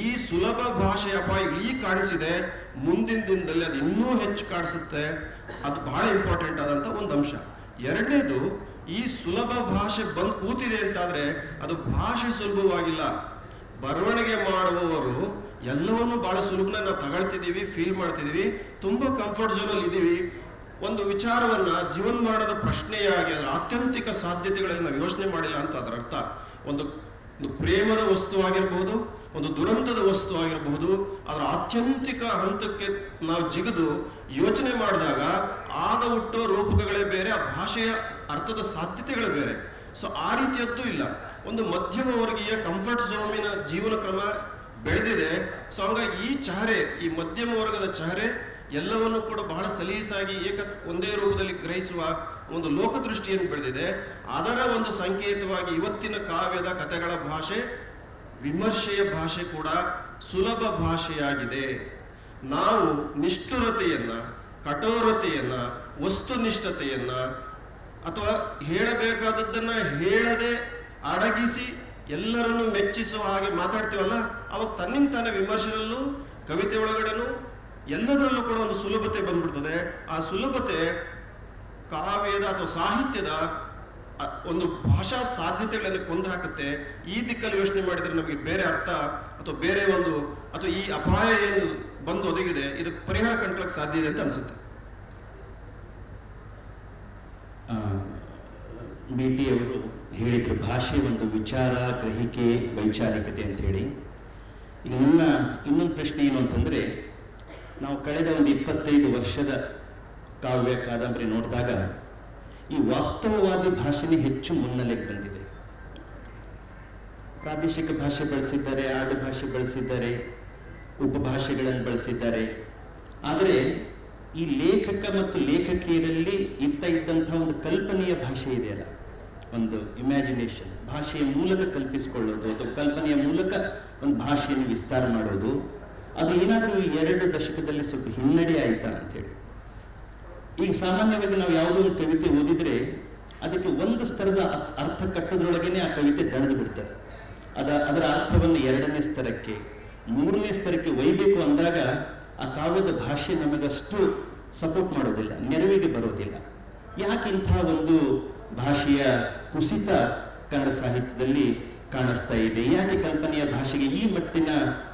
ಈ ಸುಲಭ ಭಾಷೆಯ ಅಪಾಯಗಳು ಈಗ ಕಾಣಿಸಿದೆ, ಮುಂದಿನ ದಿನದಲ್ಲಿ ಅದು ಇನ್ನೂ ಹೆಚ್ಚು ಕಾಣಿಸುತ್ತೆ. ಅದು ಬಹಳ ಇಂಪಾರ್ಟೆಂಟ್ ಆದಂಥ ಒಂದು ಅಂಶ. ಎರಡನೇದು, ಈ ಸುಲಭ ಭಾಷೆ ಬಂದು ಕೂತಿದೆ ಅಂತಾದ್ರೆ ಅದು ಭಾಷೆ ಸುಲಭವಾಗಿಲ್ಲ. ಬರವಣಿಗೆ ಮಾಡುವವರು ಎಲ್ಲವನ್ನೂ ಬಹಳ ಸುಲಭನ ನಾವು ತಗೊಳ್ತಿದ್ದೀವಿ, ಫೀಲ್ ಮಾಡ್ತಿದ್ದೀವಿ, ತುಂಬಾ ಕಂಫರ್ಟ್ ಝೋನಲ್ಲಿ ಇದ್ದೀವಿ. ಒಂದು ವಿಚಾರವನ್ನ ಜೀವನ್ಮರಣದ ಪ್ರಶ್ನೆಯಾಗಿ ಅದರ ಆತ್ಯಂತಿಕ ಸಾಧ್ಯತೆಗಳಲ್ಲಿ ನಾವು ಯೋಚನೆ ಮಾಡಿಲ್ಲ ಅಂತ ಅದರ ಅರ್ಥ. ಒಂದು ಪ್ರೇಮದ ವಸ್ತು ಆಗಿರಬಹುದು, ಒಂದು ದುರಂತದ ವಸ್ತು ಆಗಿರಬಹುದು, ಅದರ ಆತ್ಯಂತಿಕ ಹಂತಕ್ಕೆ ನಾವು ಜಿಗಿದು ಯೋಚನೆ ಮಾಡಿದಾಗ ಆಗ ಹುಟ್ಟೋ ರೂಪಕಗಳೇ ಬೇರೆ, ಆ ಭಾಷೆಯ ಅರ್ಥದ ಸಾಧ್ಯತೆಗಳೇ ಬೇರೆ. ಸೊ ಆ ರೀತಿಯದ್ದು ಇಲ್ಲ. ಒಂದು ಮಧ್ಯಮ ವರ್ಗೀಯ ಕಂಫರ್ಟ್ ಝೋನಿನ ಜೀವನ ಕ್ರಮ ಬೆಳೆದಿದೆ. ಸೊ ಹಂಗಾಗಿ ಈ ಮಧ್ಯಮ ವರ್ಗದ ಚಹರೆ ಎಲ್ಲವನ್ನು ಕೂಡ ಬಹಳ ಸಲೀಸಾಗಿ ಒಂದೇ ರೂಪದಲ್ಲಿ ಗ್ರಹಿಸುವ ಒಂದು ಲೋಕದೃಷ್ಟಿಯನ್ನು ಬೆಳೆದಿದೆ. ಅದರ ಒಂದು ಸಂಕೇತವಾಗಿ ಇವತ್ತಿನ ಕಾವ್ಯದ ಕಥೆಗಳ ಭಾಷೆ, ವಿಮರ್ಶೆಯ ಭಾಷೆ ಕೂಡ ಸುಲಭ ಭಾಷೆಯಾಗಿದೆ. ನಾವು ನಿಷ್ಠುರತೆಯನ್ನ, ಕಠೋರತೆಯನ್ನ, ವಸ್ತುನಿಷ್ಠತೆಯನ್ನ ಅಥವಾ ಹೇಳಬೇಕಾದದ್ದನ್ನ ಹೇಳದೆ ಅಡಗಿಸಿ ಎಲ್ಲರನ್ನು ಮೆಚ್ಚಿಸುವ ಹಾಗೆ ಮಾತಾಡ್ತೀವಲ್ಲ, ಅವಾಗ ತನ್ನಿಂದ ತಾನೇ ವಿಮರ್ಶೆಯಲ್ಲೂ ಕವಿತೆ ಒಳಗಡೆನೂ ಎಲ್ಲದರಲ್ಲೂ ಕೂಡ ಒಂದು ಸುಲಭತೆ ಬಂದ್ಬಿಡ್ತದೆ. ಆ ಸುಲಭತೆ ಕಾವ್ಯದ ಅಥವಾ ಸಾಹಿತ್ಯದ ಒಂದು ಭಾಷಾ ಸಾಧ್ಯತೆಗಳನ್ನು ಕೊಂದು ಹಾಕುತ್ತೆ. ಈ ದಿಕ್ಕಲ್ಲಿ ಯೋಚನೆ ಮಾಡಿದ್ರೆ ನಮಗೆ ಬೇರೆ ಅರ್ಥ ಅಥವಾ ಬೇರೆ ಒಂದು ಅಥವಾ ಈ ಅಪಾಯ ಏನು ಬಂದು ಒದಗಿದೆ ಇದಕ್ಕೆ ಪರಿಹಾರ ಕಂಡ್ಲಿಕ್ಕೆ ಸಾಧ್ಯ ಇದೆ ಅಂತ ಅನ್ಸುತ್ತೆ. BT ಅವರು ಹೇಳಿದ್ರು ಭಾಷೆ ಒಂದು ವಿಚಾರ, ಗ್ರಹಿಕೆ, ವೈಚಾರಿಕತೆ ಅಂತ ಹೇಳಿ. ಈಗ ನನ್ನ ಇನ್ನೊಂದು ಪ್ರಶ್ನೆ ಏನು ಅಂತಂದ್ರೆ, ನಾವು ಕಳೆದ ಒಂದು 25 ವರ್ಷದ ಕಾವ್ಯ ಕಾದಂಬರಿ ನೋಡಿದಾಗ ಈ ವಾಸ್ತವವಾದಿ ಭಾಷೆನೇ ಹೆಚ್ಚು ಮುನ್ನೆಲೆಗೆ ಬಂದಿದೆ. ಪ್ರಾದೇಶಿಕ ಭಾಷೆ ಬಳಸಿದ್ದಾರೆ, ಆಡು ಭಾಷೆ ಬಳಸಿದ್ದಾರೆ, ಉಪಭಾಷೆಗಳನ್ನು ಬಳಸಿದ್ದಾರೆ. ಆದರೆ ಈ ಲೇಖಕ ಮತ್ತು ಲೇಖಕಿಯರಲ್ಲಿ ಇದ್ದಂತಹ ಒಂದು ಕಲ್ಪನೆಯ ಭಾಷೆ ಇದೆಯಲ್ಲ, ಒಂದು ಇಮ್ಯಾಜಿನೇಷನ್, ಭಾಷೆಯ ಮೂಲಕ ಕಲ್ಪಿಸಿಕೊಳ್ಳೋದು ಅಥವಾ ಕಲ್ಪನೆಯ ಮೂಲಕ ಒಂದು ಭಾಷೆಯನ್ನು ವಿಸ್ತಾರ ಮಾಡೋದು, ಅದು ಏನಾದರೂ ಈ 2 ದಶಕದಲ್ಲಿ ಸ್ವಲ್ಪ ಹಿನ್ನಡೆ ಆಯ್ತಾ ಅಂತೇಳಿ. ಈಗ ಸಾಮಾನ್ಯವಾಗಿ ನಾವು ಯಾವುದೋ ಒಂದು ಕವಿತೆ ಓದಿದ್ರೆ ಅದಕ್ಕೆ ಒಂದು ಸ್ತರದ ಅರ್ಥ ಕಟ್ಟೋದ್ರೊಳಗೇನೆ ಆ ಕವಿತೆ ದಣಿದು ಬಿಡ್ತದೆ. ಅದರ ಅರ್ಥವನ್ನು 2ನೇ ಸ್ತರಕ್ಕೆ 3ನೇ ಸ್ತರಕ್ಕೆ ಒಯ್ಯಬೇಕು ಅಂದಾಗ ಆ ಕಾವ್ಯದ ಭಾಷೆ ನಮಗಷ್ಟು ಸಪೋರ್ಟ್ ಮಾಡೋದಿಲ್ಲ, ನೆರವಿಗೆ ಬರೋದಿಲ್ಲ. ಯಾಕೆ ಇಂಥ ಒಂದು ಭಾಷೆಯ ಕುಸಿತ ಕನ್ನಡ ಸಾಹಿತ್ಯದಲ್ಲಿ ಕಾಣಿಸ್ತಾ ಇದೆ? ಯಾಕೆ ಕಲ್ಪನೆಯ ಭಾಷೆಗೆ ಈ ಮಟ್ಟಿನ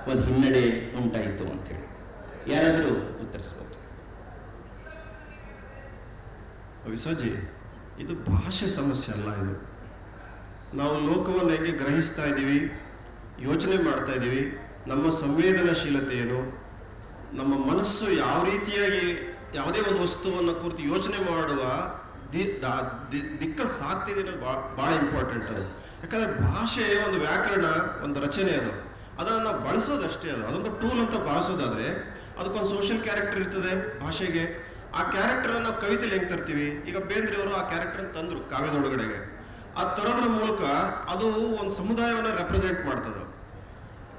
ಒಂದು ಹಿನ್ನಡೆ ಉಂಟಾಯಿತು ಅಂತೇಳಿ ಯಾರಾದರೂ ಉತ್ತರಿಸ್ಬೋದು? ವಿಸರ್ಜಿ, ಇದು ಭಾಷೆ ಸಮಸ್ಯೆ ಅಲ್ಲ. ಇದು ನಾವು ಲೋಕವನ್ನು ಹೇಗೆ ಗ್ರಹಿಸ್ತಾ ಇದ್ದೀವಿ, ಯೋಚನೆ ಮಾಡ್ತಾ ಇದ್ದೀವಿ, ನಮ್ಮ ಸಂವೇದನಾಶೀಲತೆ ಏನು, ನಮ್ಮ ಮನಸ್ಸು ಯಾವ ರೀತಿಯಾಗಿ ಯಾವುದೇ ಒಂದು ವಸ್ತುವನ್ನು ಕುರಿತು ಯೋಚನೆ ಮಾಡುವ ದಿಕ್ಕಲ್ಲಿ ಸಾಕ್ತಿದೆ ಅನ್ನೋದು ಭಾಳ ಇಂಪಾರ್ಟೆಂಟ್. ಅದು ಯಾಕಂದ್ರೆ ಭಾಷೆ ಒಂದು ವ್ಯಾಕರಣ, ಒಂದು ರಚನೆ, ಅದನ್ನು ನಾವು ಬಳಸೋದಷ್ಟೇ. ಅದೊಂದು ಟೂಲ್ ಅಂತ ಬಳಸೋದಾದ್ರೆ ಅದಕ್ಕೊಂದು ಸೋಷಿಯಲ್ ಕ್ಯಾರೆಕ್ಟರ್ ಇರ್ತದೆ ಭಾಷೆಗೆ. ಆ ಕ್ಯಾರೆಕ್ಟರ್ ನಾವು ಕವಿತೆಯಲ್ಲಿ ಹೆಂಗೆ ತರ್ತೀವಿ? ಈಗ ಬೇಂದ್ರೆಯವರು ಆ ಕ್ಯಾರೆಕ್ಟರ್ ತಂದ್ರು ಕಾವ್ಯದೊಳಗಡೆಗೆ. ಆ ತರೋದ್ರ ಮೂಲಕ ಅದು ಒಂದು ಸಮುದಾಯವನ್ನು ರೆಪ್ರೆಸೆಂಟ್ ಮಾಡ್ತದೆ.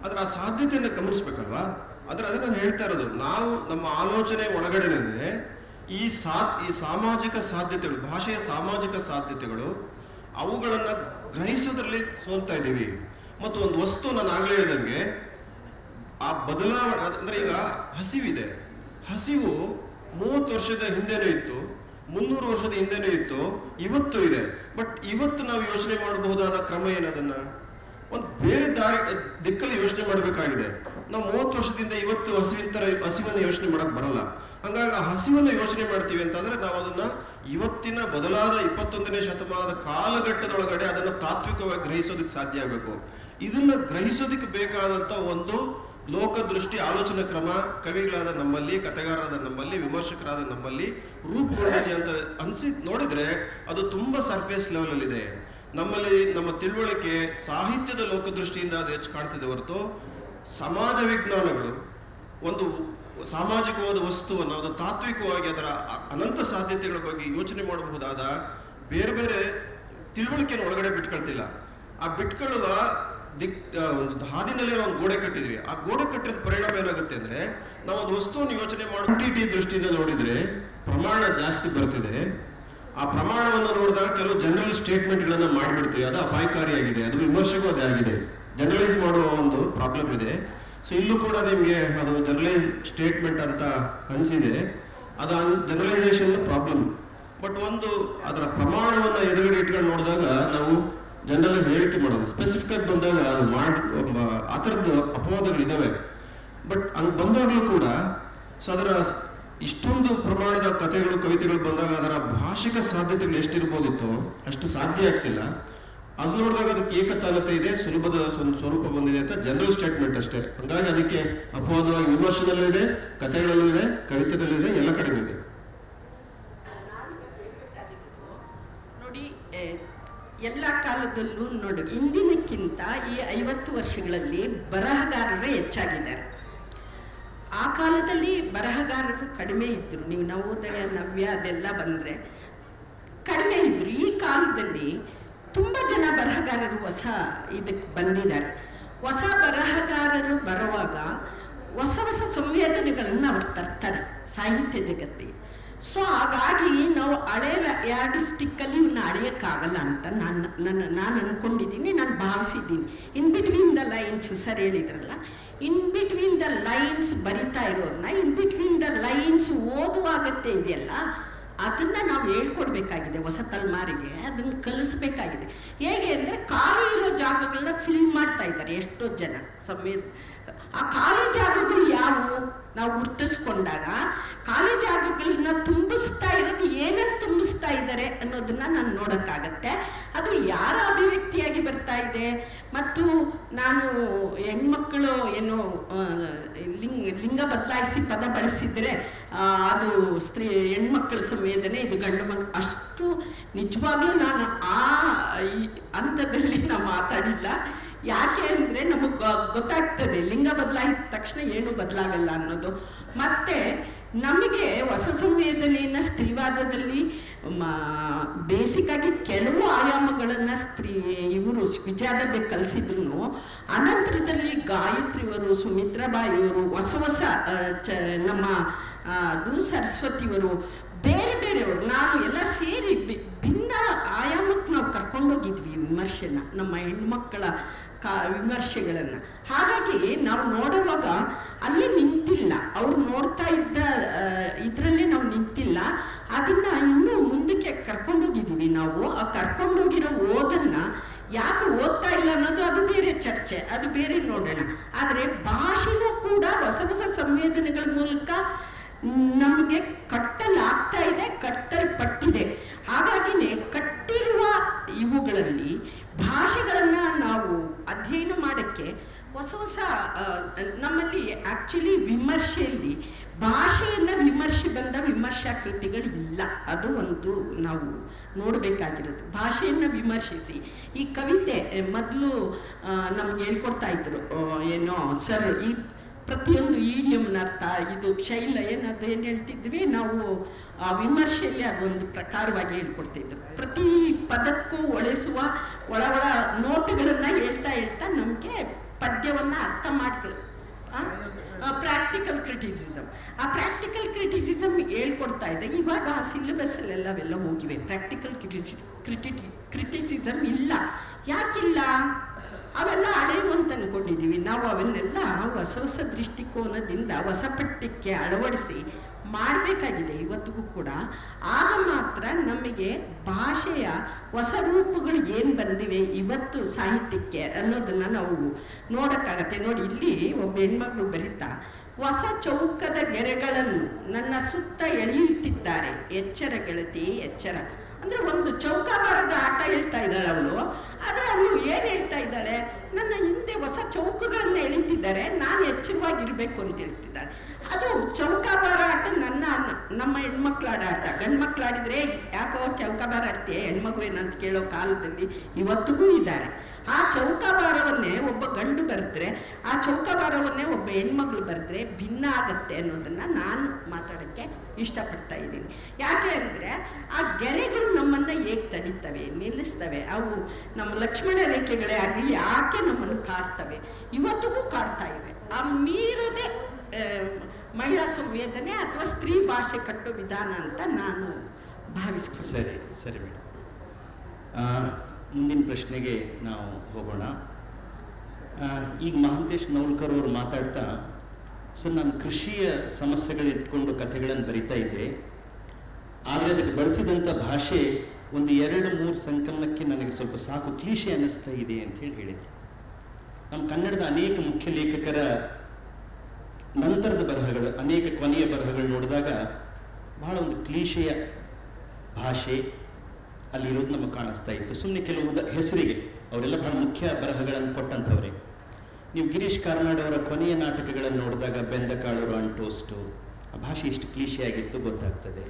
ಆದ್ರೆ ಆ ಸಾಧ್ಯತೆಯನ್ನು ಗಮನಿಸ್ಬೇಕಲ್ವಾ? ಅದನ್ನ ನಾನು ಹೇಳ್ತಾ ಇರೋದು, ನಾವು ನಮ್ಮ ಆಲೋಚನೆ ಒಳಗಡೆನೆ ಈ ಸಾಮಾಜಿಕ ಸಾಧ್ಯತೆಗಳು, ಭಾಷೆಯ ಸಾಮಾಜಿಕ ಸಾಧ್ಯತೆಗಳು, ಅವುಗಳನ್ನ ಗ್ರಹಿಸೋದ್ರಲ್ಲಿ ಸೋಲ್ತಾ ಇದ್ದೀವಿ. ಮತ್ತು ಒಂದು ವಸ್ತು ನಾನು ಆಗ್ಲೇ ಹೇಳಿದಂಗೆ ಆ ಬದಲಾವಣೆ ಅಂದ್ರೆ, ಈಗ ಹಸಿವಿದೆ, ಹಸಿವು 30 ವರ್ಷದ ಹಿಂದೆನೂ ಇತ್ತು, 300 ವರ್ಷದ ಹಿಂದೆನೂ ಇತ್ತು, ಇವತ್ತು ಇದೆ. ಬಟ್ ಇವತ್ತು ನಾವು ಯೋಚನೆ ಮಾಡಬಹುದಾದ ಕ್ರಮ ಏನದನ್ನ ಒಂದು ಬೇರೆ ದಿಕ್ಕಲ್ಲಿ ಯೋಚನೆ ಮಾಡಬೇಕಾಗಿದೆ. ನಾವು 30 ವರ್ಷದಿಂದ ಇವತ್ತು ಹಸಿವನ್ನು ಯೋಚನೆ ಮಾಡಕ್ ಬರಲ್ಲ. ಹಂಗಾಗಿ ಆ ಹಸಿವನ್ನು ಯೋಚನೆ ಮಾಡ್ತೀವಿ ಅಂತಂದ್ರೆ ನಾವು ಅದನ್ನ ಇವತ್ತಿನ ಬದಲಾದ 21ನೇ ಶತಮಾನದ ಕಾಲಘಟ್ಟದೊಳಗಡೆ ಅದನ್ನ ತಾತ್ವಿಕವಾಗಿ ಗ್ರಹಿಸೋದಕ್ಕೆ ಸಾಧ್ಯ ಆಗಬೇಕು. ಇದನ್ನ ಗ್ರಹಿಸೋದಕ್ಕೆ ಬೇಕಾದಂತ ಒಂದು ಲೋಕದೃಷ್ಟಿ, ಆಲೋಚನಾ ಕ್ರಮ ಕವಿಗಳಾದ ನಮ್ಮಲ್ಲಿ, ಕಥೆಗಾರರಾದ ನಮ್ಮಲ್ಲಿ, ವಿಮರ್ಶಕರಾದ ನಮ್ಮಲ್ಲಿ ರೂಪುಗೊಂಡಿದೆ ಅಂತ ಅನ್ಸಿ ನೋಡಿದ್ರೆ ಅದು ತುಂಬಾ ಸರ್ಫೇಸ್ ಲೆವೆಲ್ ಅಲ್ಲಿ ಇದೆ. ನಮ್ಮಲ್ಲಿ ನಮ್ಮ ತಿಳುವಳಿಕೆ ಸಾಹಿತ್ಯದ ಲೋಕದೃಷ್ಟಿಯಿಂದ ಅದು ಹೆಚ್ಚು ಕಾಣ್ತಿದೆ ಹೊರತು ಸಮಾಜ ವಿಜ್ಞಾನಗಳು ಒಂದು ಸಾಮಾಜಿಕವಾದ ವಸ್ತುವನ್ನು ಅದನ್ನು ತಾತ್ವಿಕವಾಗಿ ಅದರ ಅನಂತ ಸಾಧ್ಯತೆಗಳ ಬಗ್ಗೆ ಯೋಚನೆ ಮಾಡಬಹುದಾದ ಬೇರೆ ಬೇರೆ ತಿಳುವಳಿಕೆಯನ್ನು ಒಳಗಡೆ ಬಿಟ್ಕೊಳ್ತಿಲ್ಲ. ಆ ಬಿಟ್ಕೊಳ್ಳುವ ಒಂದು ಹಾದಿನಲ್ಲೇ ಒಂದು ಗೋಡೆ ಕಟ್ಟಿದ್ವಿ. ಆ ಗೋಡೆ ಕಟ್ಟಿದ ಪರಿಣಾಮ ಏನಾಗುತ್ತೆ ಅಂದ್ರೆ, ನಾವು ಒಂದು ವಸ್ತುವನ್ನು ಯೋಚನೆ ಕ್ವಾಂಟಿಟಿ ದೃಷ್ಟಿಯಿಂದ ನೋಡಿದ್ರೆ ಪ್ರಮಾಣ ಜಾಸ್ತಿ ಬರ್ತಿದೆ. ಆ ಪ್ರಮಾಣವನ್ನು ನೋಡಿದಾಗ ಕೆಲವು ಜನರಲ್ ಸ್ಟೇಟ್ಮೆಂಟ್ಗಳನ್ನ ಮಾಡಿಬಿಡ್ತೀವಿ. ಅದು ಅಪಾಯಕಾರಿಯಾಗಿದೆ, ಅದು ವಿಮರ್ಶೆಗೂ ಅದೇ ಆಗಿದೆ. ಜನರಲೈಸ್ ಮಾಡುವ ಒಂದು ಪ್ರಾಬ್ಲಮ್ ಇದೆ. ಸೊ ಇಲ್ಲೂ ಕೂಡ ನಿಮಗೆ ಅದು ಜನರಲೈಸ್ ಸ್ಟೇಟ್ಮೆಂಟ್ ಅಂತ ಅನಿಸಿದೆ, ಅದು ಜನರಲೈಸೇಷನ್ ಪ್ರಾಬ್ಲಮ್. ಬಟ್ ಒಂದು ಅದರ ಪ್ರಮಾಣವನ್ನು ಎದುರುಗಡೆ ಇಟ್ಕೊಂಡು ನೋಡಿದಾಗ ನಾವು ಜನರಲ್ ಹೇಳಿಕೆ ಮಾಡೋದು, ಸ್ಪೆಸಿಫಿಕ್ ಆಗಿ ಬಂದಾಗ ಅದು ಆ ಥರದ್ದು ಅಪವಾದಗಳಿದ್ದಾವೆ. ಬಟ್ ಹಂಗೆ ಬಂದಾಗಲೂ ಕೂಡ ಸೊ ಅದರ ಇಷ್ಟೊಂದು ಪ್ರಮಾಣದ ಕಥೆಗಳು, ಕವಿತೆಗಳು ಬಂದಾಗ ಅದರ ಭಾಷಿಕ ಸಾಧ್ಯತೆಗಳು ಎಷ್ಟಿರ್ಬೋದಿತ್ತು ಅಷ್ಟು ಸಾಧ್ಯ ಆಗ್ತಿಲ್ಲ. ಅದು ನೋಡಿದಾಗ ಅದಕ್ಕೆ ಏಕತಾನತೆ ಇದೆ, ಸುಲಭದ ಒಂದು ಸ್ವರೂಪ ಬಂದಿದೆ ಅಂತ ಜನರಲ್ ಸ್ಟೇಟ್ಮೆಂಟ್ ಅಷ್ಟೇ. ಹಂಗಾಗಿ ಅದಕ್ಕೆ ಅಪವಾದವಾಗಿ ವಿಮರ್ಶೆದಲ್ಲೂ ಇದೆ, ಕಥೆಗಳಲ್ಲೂ ಇದೆ, ಕವಿತೆಗಳಲ್ಲೂ ಇದೆ, ಎಲ್ಲ ಕಡೆನೂ ಇದೆ. ನೋಡಿ, ಎಲ್ಲ ಕಾಲದಲ್ಲೂ ನೋಡಿ, ಇಂದಿನಕ್ಕಿಂತ ಈ 50 ವರ್ಷಗಳಲ್ಲಿ ಬರಹಗಾರರೇ ಹೆಚ್ಚಾಗಿದ್ದಾರೆ. ಆ ಕಾಲದಲ್ಲಿ ಬರಹಗಾರರು ಕಡಿಮೆ ಇದ್ರು. ನೀವು ನವೋದಯ, ನವ್ಯ ಅದೆಲ್ಲ ಬಂದರೆ ಕಡಿಮೆ ಇದ್ರು. ಈ ಕಾಲದಲ್ಲಿ ತುಂಬ ಜನ ಬರಹಗಾರರು ಹೊಸ ಇದಕ್ಕೆ ಬಂದಿದ್ದಾರೆ. ಹೊಸ ಬರಹಗಾರರು ಬರುವಾಗ ಹೊಸ ಹೊಸ ಸಂವೇದನೆಗಳನ್ನು ಅವ್ರು ತರ್ತಾರೆ ಸಾಹಿತ್ಯ ಜಗತ್ತಿಗೆ. ಸೊ ಹಾಗಾಗಿ ನಾವು ಹಳೆ ಯಾರ್ಡಿಸ್ಟಿಕ್ಕಲ್ಲಿ ಇವನ್ನ ಅಳೆಯೋಕ್ಕಾಗಲ್ಲ ಅಂತ ನಾನು ಅಂದ್ಕೊಂಡಿದ್ದೀನಿ, ನಾನು ಭಾವಿಸಿದ್ದೀನಿ. In between the lines sir ಹೇಳಿದ್ರಲ್ಲ, ಇನ್ ಬಿಟ್ವೀನ್ ದ ಲೈನ್ಸ್ ಬರಿತಾ ಇರೋರನ್ನ ಇನ್ ಬಿಟ್ವೀನ್ ದ ಲೈನ್ಸ್ ಓದುವಾಗತ್ತೆ ಇದೆಯಲ್ಲ, ಅದನ್ನು ನಾವು ಹೇಳ್ಕೊಡ್ಬೇಕಾಗಿದೆ ಹೊಸ ತಲೆಮಾರಿಗೆ, ಅದನ್ನು ಕಲಿಸ್ಬೇಕಾಗಿದೆ. ಹೇಗೆ ಅಂದರೆ ಖಾಲಿ ಇರೋ ಜಾಗಗಳನ್ನ ಫಿಲ್ ಮಾಡ್ತಾ ಇದ್ದಾರೆ ಎಷ್ಟೋ ಜನ ಆ ಖಾಲಿ ಜಾಗಗಳು ಯಾವುವು ನಾವು ಗುರ್ತಿಸ್ಕೊಂಡಾಗ ಖಾಲಿ ಜಾಗಗಳನ್ನ ತುಂಬಿಸ್ತಾ ಇರೋದು ಏನನ್ನು ತುಂಬಿಸ್ತಾ ಇದ್ದಾರೆ ಅನ್ನೋದನ್ನ ನಾನು ನೋಡೋಕ್ಕಾಗತ್ತೆ. ಅದು ಯಾರ ಅಭಿವ್ಯಕ್ತಿಯಾಗಿ ಬರ್ತಾ ಇದೆ. ಮತ್ತು ನಾನು ಹೆಣ್ಮಕ್ಕಳು ಏನೋ ಲಿಂಗ ಬದಲಾಯಿಸಿ ಪದ ಬಳಸಿದರೆ ಅದು ಹೆಣ್ಮಕ್ಕಳ ಸಂವೇದನೆ, ಇದು ಗಂಡು ಮಕ್ಕಳು, ಅಷ್ಟು ನಿಜವಾಗ್ಲೂ ನಾನು ಆ ಹಂತದಲ್ಲಿ ನಾವು ಮಾತಾಡಿಲ್ಲ. ಯಾಕೆ ಅಂದರೆ ನಮಗೆ ಗೊತ್ತಾಗ್ತದೆ ಲಿಂಗ ಬದಲಾಯಿದ ತಕ್ಷಣ ಏನು ಬದಲಾಗಲ್ಲ ಅನ್ನೋದು. ಮತ್ತೆ ನಮಗೆ ಹೊಸ ಸಂವೇದನೆಯನ್ನು ಸ್ತ್ರೀವಾದದಲ್ಲಿ ಬೇಸಿಕ್ಕಾಗಿ ಕೆಲವು ಆಯಾಮಗಳನ್ನು ಇವರು ವಿಜಯದಲ್ಲಿ ಕಲಿಸಿದ್ರು. ಅನಂತರದಲ್ಲಿ ಗಾಯತ್ರಿಯವರು, ಸುಮಿತ್ರಾಬಾಯಿಯವರು, ಹೊಸ ನಮ್ಮ ಸರಸ್ವತಿಯವರು, ಬೇರೆ ಬೇರೆಯವರು, ನಾನು ಎಲ್ಲ ಸೇರಿ ಭಿನ್ನ ಆಯಾಮಕ್ಕೆ ನಾವು ಕರ್ಕೊಂಡೋಗಿದ್ವಿ ವಿಮರ್ಶೆನ, ನಮ್ಮ ಹೆಣ್ಮಕ್ಕಳ ವಿಮರ್ಶೆಗಳನ್ನು. ಹಾಗಾಗಿ ನಾವು ನೋಡುವಾಗ ಅಲ್ಲಿ ನಿಂತಿಲ್ಲ, ಅವ್ರು ನೋಡ್ತಾ ಇದ್ದ ಇದರಲ್ಲೇ ನಾವು ನಿಂತಿಲ್ಲ, ಅದನ್ನ ಇನ್ನೂ ಮುಂದಕ್ಕೆ ಕರ್ಕೊಂಡೋಗಿದ್ದೀವಿ ನಾವು. ಆ ಕರ್ಕೊಂಡೋಗಿರೋ ಓದನ್ನ ಯಾಕೆ ಓದ್ತಾ ಇಲ್ಲ ಅನ್ನೋದು ಅದು ಬೇರೆ ಚರ್ಚೆ, ಅದು ಬೇರೆ ನೋಡೋಣ. ಆದರೆ ಭಾಷೆನೂ ಕೂಡ ಹೊಸ ಹೊಸ ಸಂವೇದನೆಗಳ ಮೂಲಕ ನಮಗೆ ಕಟ್ಟಲಾಗ್ತಾ ಇದೆ, ಕಟ್ಟಲ್ಪಟ್ಟಿದೆ. ಹಾಗಾಗಿನೇ ಕಟ್ಟಿರುವ ಇವುಗಳಲ್ಲಿ ಭಾಷೆಗಳನ್ನು ನಾವು ಅಧ್ಯಯನ ಮಾಡೋಕ್ಕೆ ಹೊಸ ನಮ್ಮಲ್ಲಿ ಆ್ಯಕ್ಚುಲಿ ವಿಮರ್ಶೆಯಲ್ಲಿ ಭಾಷೆಯನ್ನು ವಿಮರ್ಶೆ ಬಂದ ವಿಮರ್ಶಾ ಕೃತಿಗಳು ಇಲ್ಲ. ಅದು ಒಂದು ನಾವು ನೋಡಬೇಕಾಗಿರೋದು. ಭಾಷೆಯನ್ನು ವಿಮರ್ಶಿಸಿ ಈ ಕವಿತೆ ಮೊದಲು ನಮ್ಗೆ ಹೇಳ್ಕೊಡ್ತಾ ಇದ್ರು, ಏನೋ ಸರ್, ಈ ಪ್ರತಿಯೊಂದು ಈಡಿಯಮ್ನ ಅರ್ಥ, ಇದು ಶೈಲ ಏನದು ಏನು ಹೇಳ್ತಿದ್ವಿ ನಾವು ವಿಮರ್ಶೆಯಲ್ಲಿ ಅದೊಂದು ಪ್ರಕಾರವಾಗಿ ಹೇಳ್ಕೊಡ್ತಿದ್ರು. ಪ್ರತಿ ಪದಕ್ಕೂ ಒಳೆಸುವ ಒಳ ನೋಟುಗಳನ್ನು ಹೇಳ್ತಾ ನಮಗೆ ಪದ್ಯವನ್ನು ಅರ್ಥ ಮಾಡ್ಕೊಳ್ಳಿ. ಪ್ರಾಕ್ಟಿಕಲ್ ಕ್ರಿಟಿಸಿಸಮ್, ಆ ಪ್ರಾಕ್ಟಿಕಲ್ ಕ್ರಿಟಿಸಿಸಮ್ ಹೇಳ್ಕೊಡ್ತಾ ಇದೆ. ಇವಾಗ ಆ ಸಿಲೆಬಸ್ಸಲ್ಲೆಲ್ಲವೆಲ್ಲ ಹೋಗಿವೆ. ಪ್ರಾಕ್ಟಿಕಲ್ ಕ್ರಿಟಿಸಿಸಮ್ ಇಲ್ಲ. ಯಾಕಿಲ್ಲ? ಅವೆಲ್ಲ ಹಳೆವು ಅಂತ ಅನ್ಕೊಂಡಿದ್ದೀವಿ ನಾವು. ಅವನ್ನೆಲ್ಲ ಹೊಸ ದೃಷ್ಟಿಕೋನದಿಂದ ಹೊಸ ಪಠ್ಯಕ್ಕೆ ಅಳವಡಿಸಿ ಮಾಡಬೇಕಾಗಿದೆ ಇವತ್ತಿಗೂ ಕೂಡ. ಆಗ ಮಾತ್ರ ನಮಗೆ ಭಾಷೆಯ ಹೊಸ ರೂಪಗಳು ಏನು ಬಂದಿವೆ ಇವತ್ತು ಸಾಹಿತ್ಯಕ್ಕೆ ಅನ್ನೋದನ್ನು ನಾವು ನೋಡೋಕ್ಕಾಗತ್ತೆ. ನೋಡಿ, ಇಲ್ಲಿ ಒಬ್ಬ ಹೆಣ್ಮಗಳು ಬರೀತಾ, ಹೊಸ ಚೌಕದ ಗೆರೆಗಳನ್ನು ನನ್ನ ಸುತ್ತ ಎಳೆಯುತ್ತಿದ್ದಾರೆ, ಎಚ್ಚರ ಗೆಳತಿ ಎಚ್ಚರ. ಅಂದರೆ ಒಂದು ಚೌಕಾಬಾರದ ಆಟ ಹೇಳ್ತಾ ಇದ್ದಾಳೆ ಅವಳು. ಆದರೆ ಅವಳು ಏನು ಹೇಳ್ತಾ ಇದ್ದಾಳೆ, ನನ್ನ ಹಿಂದೆ ಹೊಸ ಚೌಕಗಳನ್ನು ಎಳಿತಿದ್ದಾರೆ, ನಾನು ಎಚ್ಚರವಾಗಿರಬೇಕು ಅಂತ ಹೇಳ್ತಿದ್ದಾಳೆ. ಅದು ಚೌಕಾಬಾರ ಆಟ ನಮ್ಮ ಹೆಣ್ಮಕ್ಳು ಆಡೋ ಆಟ. ಗಂಡು ಮಕ್ಳು ಆಡಿದರೆ ಯಾಕೋ ಚೌಕಾಬಾರ ಆಡ್ತೀಯ ಹೆಣ್ಮಗುವೇನಂತ ಕೇಳೋ ಕಾಲದಲ್ಲಿ ಇವತ್ತಿಗೂ ಇದ್ದಾರೆ. ಆ ಚೌಕಾಬಾರವನ್ನೇ ಒಬ್ಬ ಗಂಡು ಬರೆದ್ರೆ, ಆ ಚೌಕಾಬಾರವನ್ನೇ ಒಬ್ಬ ಹೆಣ್ಮಗಳು ಬರೆದ್ರೆ ಭಿನ್ನ ಆಗತ್ತೆ ಅನ್ನೋದನ್ನು ನಾನು ಮಾತಾಡೋಕ್ಕೆ ಇಷ್ಟಪಡ್ತಾ ಇದ್ದೀನಿ. ಯಾಕೆ ಅಂದರೆ ಆ ಗೆರೆಗಳು ನಮ್ಮನ್ನು ಹೇಗೆ ತಡೀತವೆ, ನಿಲ್ಲಿಸ್ತವೆ. ಅವು ನಮ್ಮ ಲಕ್ಷ್ಮಣ ರೇಖೆಗಳೇ ಆಗಲಿ ಯಾಕೆ ನಮ್ಮನ್ನು ಕಾಡ್ತವೆ, ಇವತ್ತಿಗೂ ಕಾಡ್ತಾ ಇವೆ. ಆ ಮೀರದೆ ಮಹಿಳಾ ಸಂವೇದನೆ ಅಥವಾ ಸ್ತ್ರೀ ಭಾಷೆ ಕಟ್ಟೋ ವಿಧಾನ ಅಂತ ನಾನು ಭಾವಿಸ್ತೀನಿ. ಸರಿ ಮೇಡಮ್, ಮುಂದಿನ ಪ್ರಶ್ನೆಗೆ ನಾವು ಹೋಗೋಣ. ಈಗ ಮಹಾಂತೇಶ್ ನೌಲ್ಕರ್ ಅವರು ಮಾತಾಡ್ತಾ, ಸೊ ನಾನು ಕೃಷಿಯ ಸಮಸ್ಯೆಗಳು ಇಟ್ಕೊಂಡು ಕಥೆಗಳನ್ನು ಬರಿತಾ ಇದ್ದೆ, ಆದರೆ ಅದಕ್ಕೆ ಬಳಸಿದಂಥ ಭಾಷೆ ಒಂದು 2-3 ಸಂಕಲನಕ್ಕೆ ನನಗೆ ಸ್ವಲ್ಪ ಸಾಕು, ಕ್ಲೀಶೆ ಅನ್ನಿಸ್ತಾ ಇದೆ ಅಂತ ಹೇಳಿದರು. ನಮ್ಮ ಕನ್ನಡದ ಅನೇಕ ಮುಖ್ಯ ಲೇಖಕರ ನಂತರದ ಬರಹಗಳು, ಅನೇಕ ಕೊನೆಯ ಬರಹಗಳು ನೋಡಿದಾಗ ಬಹಳ ಒಂದು ಕ್ಲೀಶೆಯ ಭಾಷೆ ಅಲ್ಲಿರೋದು ನಮಗೆ ಕಾಣಿಸ್ತಾ ಇತ್ತು. ಸುಮ್ಮನೆ ಕೆಲವು ಹೆಸರಿಗೆ ಅವರೆಲ್ಲ ಬಹಳ ಮುಖ್ಯ ಬರಹಗಳನ್ನು ಕೊಟ್ಟಂಥವ್ರೆ. ನೀವು ಗಿರೀಶ್ ಕಾರ್ನಾಡ್ ಅವರ ಕೊನೆಯ ನಾಟಕಗಳನ್ನು ನೋಡಿದಾಗ ಬೆಂದಕಾಳು ರಾಂಟೋಸ್ಟು, ಆ ಭಾಷೆ ಎಷ್ಟು ಕ್ಲೀಶೆಯಾಗಿತ್ತು ಗೊತ್ತಾಗ್ತದೆ.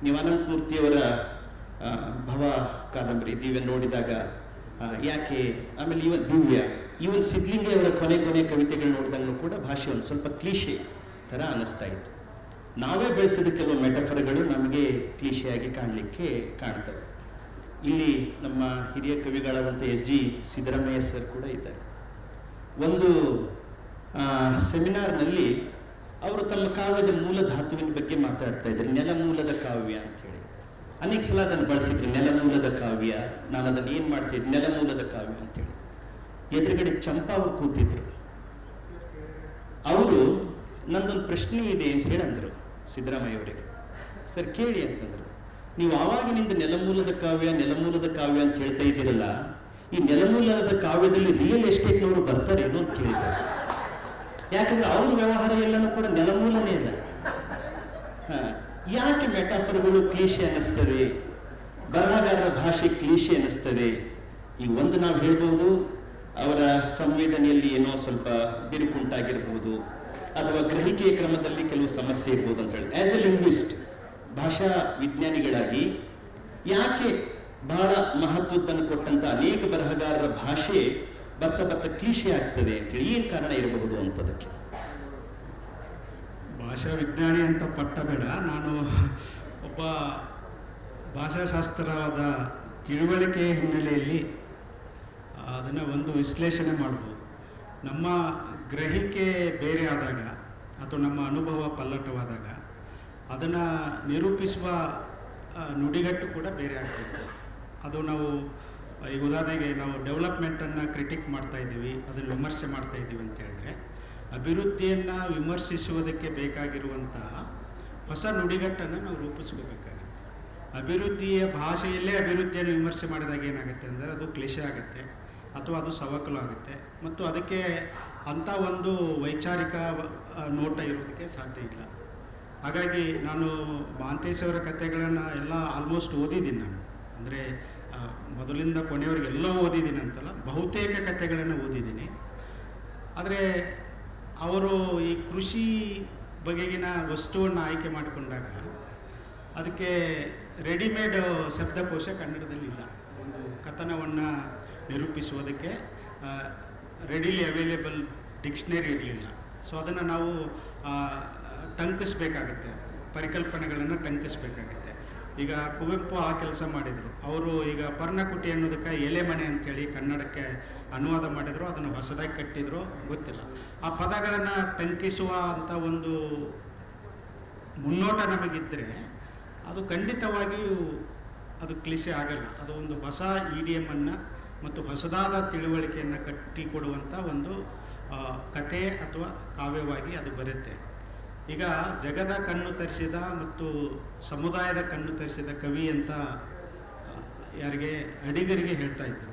ನೀವು ಅನಂತಮೂರ್ತಿಯವರ ಭವ ಕಾದಂಬರಿ ದಿವ್ಯ ನೋಡಿದಾಗ ಯಾಕೆ, ಆಮೇಲೆ ಇವನ್ ಸಿದ್ಲಿಂಗಿ ಅವರ ಕೊನೆ ಕವಿತೆಗಳು ನೋಡಿದಾಗಲೂ ಕೂಡ ಭಾಷೆ ಒಂದು ಸ್ವಲ್ಪ ಕ್ಲೀಶೆ ಥರ ಅನ್ನಿಸ್ತಾ ಇತ್ತು. ನಾವೇ ಬೆಳೆಸಿದ ಕೆಲವು ಮೆಟಫರ್ಗಳು ನಮಗೆ ಕ್ಲೀಶೆಯಾಗಿ ಕಾಣಲಿಕ್ಕೆ ಕಾಣ್ತವೆ. ಇಲ್ಲಿ ನಮ್ಮ ಹಿರಿಯ ಕವಿಗಳಾದಂಥ SG ಸಿದ್ದರಾಮಯ್ಯ ಸರ್ ಕೂಡ ಇದ್ದಾರೆ. ಒಂದು ಸೆಮಿನಾರ್ನಲ್ಲಿ ಅವರು ತಮ್ಮ ಕಾವ್ಯದ ಮೂಲ ಧಾತುವಿನ ಬಗ್ಗೆ ಮಾತಾಡ್ತಾ ಇದ್ದಾರೆ, ನೆಲಮೂಲದ ಕಾವ್ಯ ಅಂತ ಹೇಳಿ. ಅನೇಕ ಸಲ ಅದನ್ನು ಬಳಸಿದ್ರು, ನೆಲಮೂಲದ ಕಾವ್ಯ. ನಾನು ಅದನ್ನು ಏನು ಮಾಡ್ತಿದ್ದೆ, ನೆಲಮೂಲದ ಕಾವ್ಯ ಅಂತೇಳಿ. ಎದುರುಗಡೆ ಚಂಪಾ ಅವರು ಕೂತಿದ್ರು. ಅವರು ನಂದೊಂದು ಪ್ರಶ್ನೆ ಇದೆ ಅಂತ ಹೇಳಿ ಅಂದರು ಸಿದ್ದರಾಮಯ್ಯ ಅವರಿಗೆ. ಸರ್ ಕೇಳಿ ಅಂತಂದ್ರು. ನೀವು ಆವಾಗಿನಿಂದ ನೆಲಮೂಲದ ಕಾವ್ಯ ನೆಲಮೂಲದ ಕಾವ್ಯ ಅಂತ ಹೇಳ್ತಾ ಇದ್ದೀರಲ್ಲ, ಈ ನೆಲಮೂಲದ ಕಾವ್ಯದಲ್ಲಿ ರಿಯಲ್ ಎಸ್ಟೇಟ್ನವರು ಬರ್ತಾರೆ ಏನೋ ಅಂತ ಕೇಳಿದ್ದಾರೆ. ಯಾಕಂದ್ರೆ ಅವ್ರ ವ್ಯವಹಾರ ಎಲ್ಲನೂ ಕೂಡ ನೆಲಮೂಲನೇ ಇಲ್ಲ. ಯಾಕೆ ಮೆಟಾಫರ್ಗಳು ಕ್ಲೀಶೆ ಅನ್ನಿಸ್ತದೆ, ಬರಹಗಾರರ ಭಾಷೆ ಕ್ಲೀಶೆ ಅನ್ನಿಸ್ತದೆ? ಈ ಒಂದು ನಾವು ಹೇಳ್ಬೋದು, ಅವರ ಸಂವೇದನೆಯಲ್ಲಿ ಏನೋ ಸ್ವಲ್ಪ ಬಿರುಕುಂಟಾಗಿರ್ಬೋದು, ಅಥವಾ ಗ್ರಹಿಕೆಯ ಕ್ರಮದಲ್ಲಿ ಕೆಲವು ಸಮಸ್ಯೆ ಇರ್ಬೋದು ಅಂತ ಹೇಳಿ. ಆಸ್ ಎ ಲಿಂಗ್ವಿಸ್ಟ್, ಭಾಷಾ ವಿಜ್ಞಾನಿಗಳಾಗಿ ಯಾಕೆ ಬಹಳ ಮಹತ್ವವನ್ನು ಕೊಟ್ಟಂತ ಅನೇಕ ಬರಹಗಾರರ ಭಾಷೆ ಬರ್ತಾ ಬರ್ತಾ ಕ್ಲೀಶೆ ಆಗ್ತದೆ ಅಂತೇಳಿ ಏನು ಕಾರಣ ಇರಬಹುದು ಅಂತದಕ್ಕೆ? ಭಾಷಾ ವಿಜ್ಞಾನಿ ಅಂತ ಪಟ್ಟ ಬೇಡ, ನಾನು ಒಬ್ಬ ಭಾಷಾಶಾಸ್ತ್ರವಾದ ತಿಳುವಳಿಕೆ ಹಿನ್ನೆಲೆಯಲ್ಲಿ ಅದನ್ನು ಒಂದು ವಿಶ್ಲೇಷಣೆ ಮಾಡ್ಬೋದು. ನಮ್ಮ ಗ್ರಹಿಕೆ ಬೇರೆ ಆದಾಗ ಅಥವಾ ನಮ್ಮ ಅನುಭವ ಪಲ್ಲಟವಾದಾಗ ಅದನ್ನು ನಿರೂಪಿಸುವ ನುಡಿಗಟ್ಟು ಕೂಡ ಬೇರೆ ಆಗಬೇಕು. ಅದು ನಾವು ಈಗ ಉದಾಹರಣೆಗೆ ನಾವು ಡೆವಲಪ್ಮೆಂಟನ್ನು ಕ್ರಿಟಿಕ್ ಮಾಡ್ತಾ ಇದ್ದೀವಿ, ಅದನ್ನು ವಿಮರ್ಶೆ ಮಾಡ್ತಾ ಇದ್ದೀವಿ ಅಂತ ಹೇಳಿದ್ರೆ, ಅಭಿವೃದ್ಧಿಯನ್ನು ವಿಮರ್ಶಿಸುವುದಕ್ಕೆ ಬೇಕಾಗಿರುವಂತಹ ಹೊಸ ನುಡಿಗಟ್ಟನ್ನು ನಾವು ರೂಪಿಸ್ಕೋಬೇಕಾಗುತ್ತೆ. ಅಭಿವೃದ್ಧಿಯ ಭಾಷೆಯಲ್ಲೇ ಅಭಿವೃದ್ಧಿಯನ್ನು ವಿಮರ್ಶೆ ಮಾಡಿದಾಗ ಏನಾಗುತ್ತೆ ಅಂದರೆ ಅದು ಕ್ಲೇಶ ಆಗುತ್ತೆ ಅಥವಾ ಅದು ಸವಕಲು ಆಗುತ್ತೆ, ಮತ್ತು ಅದಕ್ಕೆ ಅಂಥ ಒಂದು ವೈಚಾರಿಕ ನೋಟ ಇರೋದಕ್ಕೆ ಸಾಧ್ಯ ಇಲ್ಲ. ಹಾಗಾಗಿ ನಾನು ಮಹಾಂತೇಶ್ ಅವರ ಕಥೆಗಳನ್ನು ಎಲ್ಲ ಆಲ್ಮೋಸ್ಟ್ ಓದಿದ್ದೀನಿ. ನಾನು ಅಂದರೆ ಮೊದಲಿಂದ ಕೊನೆಯವರೆಗೆಲ್ಲ ಓದಿದ್ದೀನಿ ಅಂತಲ್ಲ, ಬಹುತೇಕ ಕಥೆಗಳನ್ನು ಓದಿದ್ದೀನಿ. ಆದರೆ ಅವರು ಈ ಕೃಷಿ ಬಗೆಗಿನ ವಸ್ತುವನ್ನು ಆಯ್ಕೆ ಮಾಡಿಕೊಂಡಾಗ ಅದಕ್ಕೆ ರೆಡಿಮೇಡ್ ಶಬ್ದಕೋಶ ಕನ್ನಡದಲ್ಲಿ ಇಲ್ಲ. ಒಂದು ಕಥನವನ್ನು ನಿರೂಪಿಸುವುದಕ್ಕೆ ರೆಡಿಲಿ ಅವೈಲೇಬಲ್ ಡಿಕ್ಷನರಿ ಇರಲಿಲ್ಲ. ಸೊ ಅದನ್ನು ನಾವು ಟಂಕಿಸ್ಬೇಕಾಗತ್ತೆ, ಪರಿಕಲ್ಪನೆಗಳನ್ನು ಟಂಕಿಸ್ಬೇಕಾಗತ್ತೆ. ಈಗ ಕುವೆಂಪು ಆ ಕೆಲಸ ಮಾಡಿದರು. ಅವರು ಈಗ ಪರ್ಣಕುಟಿ ಅನ್ನೋದಕ್ಕೆ ಎಲೆ ಮನೆ ಅಂಥೇಳಿ ಕನ್ನಡಕ್ಕೆ ಅನುವಾದ ಮಾಡಿದರು, ಅದನ್ನು ಹೊಸದಾಗಿ ಕಟ್ಟಿದ್ರು ಗೊತ್ತಿಲ್ಲ. ಆ ಪದಗಳನ್ನು ಟಂಕಿಸುವ ಅಂಥ ಒಂದು ಮುನ್ನೋಟ ನಮಗಿದ್ದರೆ ಅದು ಖಂಡಿತವಾಗಿಯೂ ಅದು ಕ್ಲಿಶೆ ಆಗಲ್ಲ. ಅದು ಒಂದು ಹೊಸ ಇಡಿಎಮ್ಮನ್ನು ಮತ್ತು ಹೊಸದಾದ ತಿಳುವಳಿಕೆಯನ್ನು ಕಟ್ಟಿಕೊಡುವಂಥ ಒಂದು ಕಥೆ ಅಥವಾ ಕಾವ್ಯವಾಗಿ ಅದು ಬರುತ್ತೆ. ಈಗ ಜಗದ ಕಣ್ಣು ತರಿಸಿದ ಮತ್ತು ಸಮುದಾಯದ ಕಣ್ಣು ತರಿಸಿದ ಕವಿ ಅಂತ ಯಾರಿಗೆ ಅಡಿಗರಿಗೆ ಹೇಳ್ತಾ ಇದ್ರು,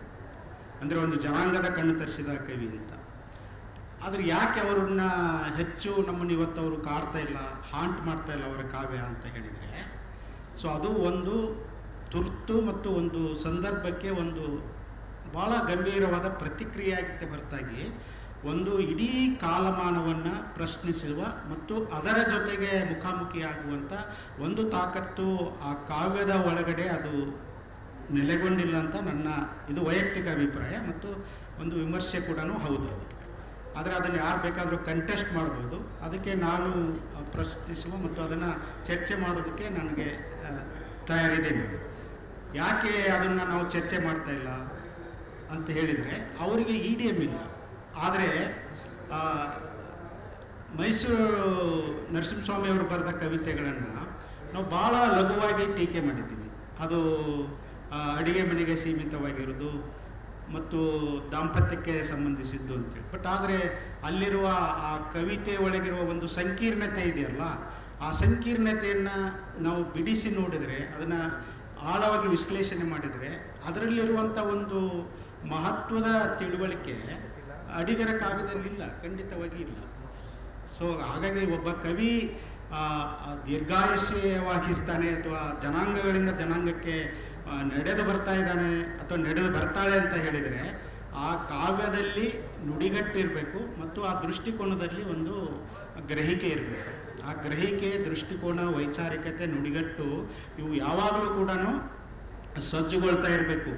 ಅಂದರೆ ಒಂದು ಜನಾಂಗದ ಕಣ್ಣು ತರಿಸಿದ ಕವಿ ಅಂತ. ಆದರೆ ಯಾಕೆ ಅವರನ್ನ ಹೆಚ್ಚು ನಮ್ಮನ್ನು ಇವತ್ತು ಅವರು ಕಾಡ್ತಾ ಇಲ್ಲ, ಹಾಂಟ್ ಮಾಡ್ತಾ ಇಲ್ಲ ಅವರ ಕಾವ್ಯ ಅಂತ ಹೇಳಿದರೆ, ಸೊ ಅದು ಒಂದು ತುರ್ತು ಮತ್ತು ಒಂದು ಸಂದರ್ಭಕ್ಕೆ ಒಂದು ಭಾಳ ಗಂಭೀರವಾದ ಪ್ರತಿಕ್ರಿಯೆಯಾಗಿ ಹೊರತಾಗಿ ಒಂದು ಇಡೀ ಕಾಲಮಾನವನ್ನು ಪ್ರಶ್ನಿಸುವ ಮತ್ತು ಅದರ ಜೊತೆಗೆ ಮುಖಾಮುಖಿಯಾಗುವಂಥ ಒಂದು ತಾಕತ್ತು ಆ ಕಾವ್ಯದ ಒಳಗಡೆ ಅದು ನೆಲೆಗೊಂಡಿಲ್ಲ ಅಂತ ನನ್ನ ಇದು ವೈಯಕ್ತಿಕ ಅಭಿಪ್ರಾಯ ಮತ್ತು ಒಂದು ವಿಮರ್ಶೆ ಕೂಡ ಹೌದು ಅದು. ಆದರೆ ಅದನ್ನು ಯಾರು ಬೇಕಾದರೂ ಕಂಟೆಸ್ಟ್ ಮಾಡ್ಬೋದು. ಅದಕ್ಕೆ ನಾನು ಪ್ರಶ್ನಿಸುವ ಮತ್ತು ಅದನ್ನು ಚರ್ಚೆ ಮಾಡೋದಕ್ಕೆ ನನಗೆ ತಯಾರಿದ್ದೇನೆ. ಯಾಕೆ ಅದನ್ನು ನಾವು ಚರ್ಚೆ ಮಾಡ್ತಾ ಇಲ್ಲ ಅಂತ ಹೇಳಿದರೆ, ಅವರಿಗೆ EDM ಇಲ್ಲ. ಆದರೆ ಮೈಸೂರು ನರಸಿಂಹಸ್ವಾಮಿ ಅವರು ಬರೆದ ಕವಿತೆಗಳನ್ನು ನಾವು ಭಾಳ ಲಘುವಾಗಿ ಟೀಕೆ ಮಾಡಿದ್ದೀವಿ. ಅದು ಅಡಿಗೆ ಮನೆಗೆ ಸೀಮಿತವಾಗಿರೋದು ಮತ್ತು ದಾಂಪತ್ಯಕ್ಕೆ ಸಂಬಂಧಿಸಿದ್ದು ಅಂತೇಳಿ. ಬಟ್ ಆದರೆ ಅಲ್ಲಿರುವ ಆ ಕವಿತೆ ಒಳಗಿರುವ ಒಂದು ಸಂಕೀರ್ಣತೆ ಇದೆಯಲ್ಲ, ಆ ಸಂಕೀರ್ಣತೆಯನ್ನು ನಾವು ಬಿಡಿಸಿ ನೋಡಿದರೆ, ಅದನ್ನು ಆಳವಾಗಿ ವಿಶ್ಲೇಷಣೆ ಮಾಡಿದರೆ ಅದರಲ್ಲಿರುವಂಥ ಒಂದು ಮಹತ್ವದ ತಿಳುವಳಿಕೆ ಅಡಿಗರ ಕಾವ್ಯದಲ್ಲಿ ಇಲ್ಲ, ಖಂಡಿತವಾಗಿ ಇಲ್ಲ. ಸೊ ಹಾಗಾಗಿ ಒಬ್ಬ ಕವಿ ದೀರ್ಘಾಯುಷ್ಯವಾಗಿರ್ತಾನೆ ಅಥವಾ ಜನಾಂಗಗಳಿಂದ ಜನಾಂಗಕ್ಕೆ ನಡೆದು ಬರ್ತಾ ಇದ್ದಾನೆ ಅಥವಾ ನಡೆದು ಬರ್ತಾಳೆ ಅಂತ ಹೇಳಿದರೆ, ಆ ಕಾವ್ಯದಲ್ಲಿ ನುಡಿಗಟ್ಟಿರಬೇಕು ಮತ್ತು ಆ ದೃಷ್ಟಿಕೋನದಲ್ಲಿ ಒಂದು ಗ್ರಹಿಕೆ ಇರಬೇಕು. ಆ ಗ್ರಹಿಕೆ, ದೃಷ್ಟಿಕೋನ, ವೈಚಾರಿಕತೆ, ನುಡಿಗಟ್ಟು ಇವು ಯಾವಾಗಲೂ ಕೂಡ ಸಜ್ಜುಗೊಳ್ತಾ ಇರಬೇಕು.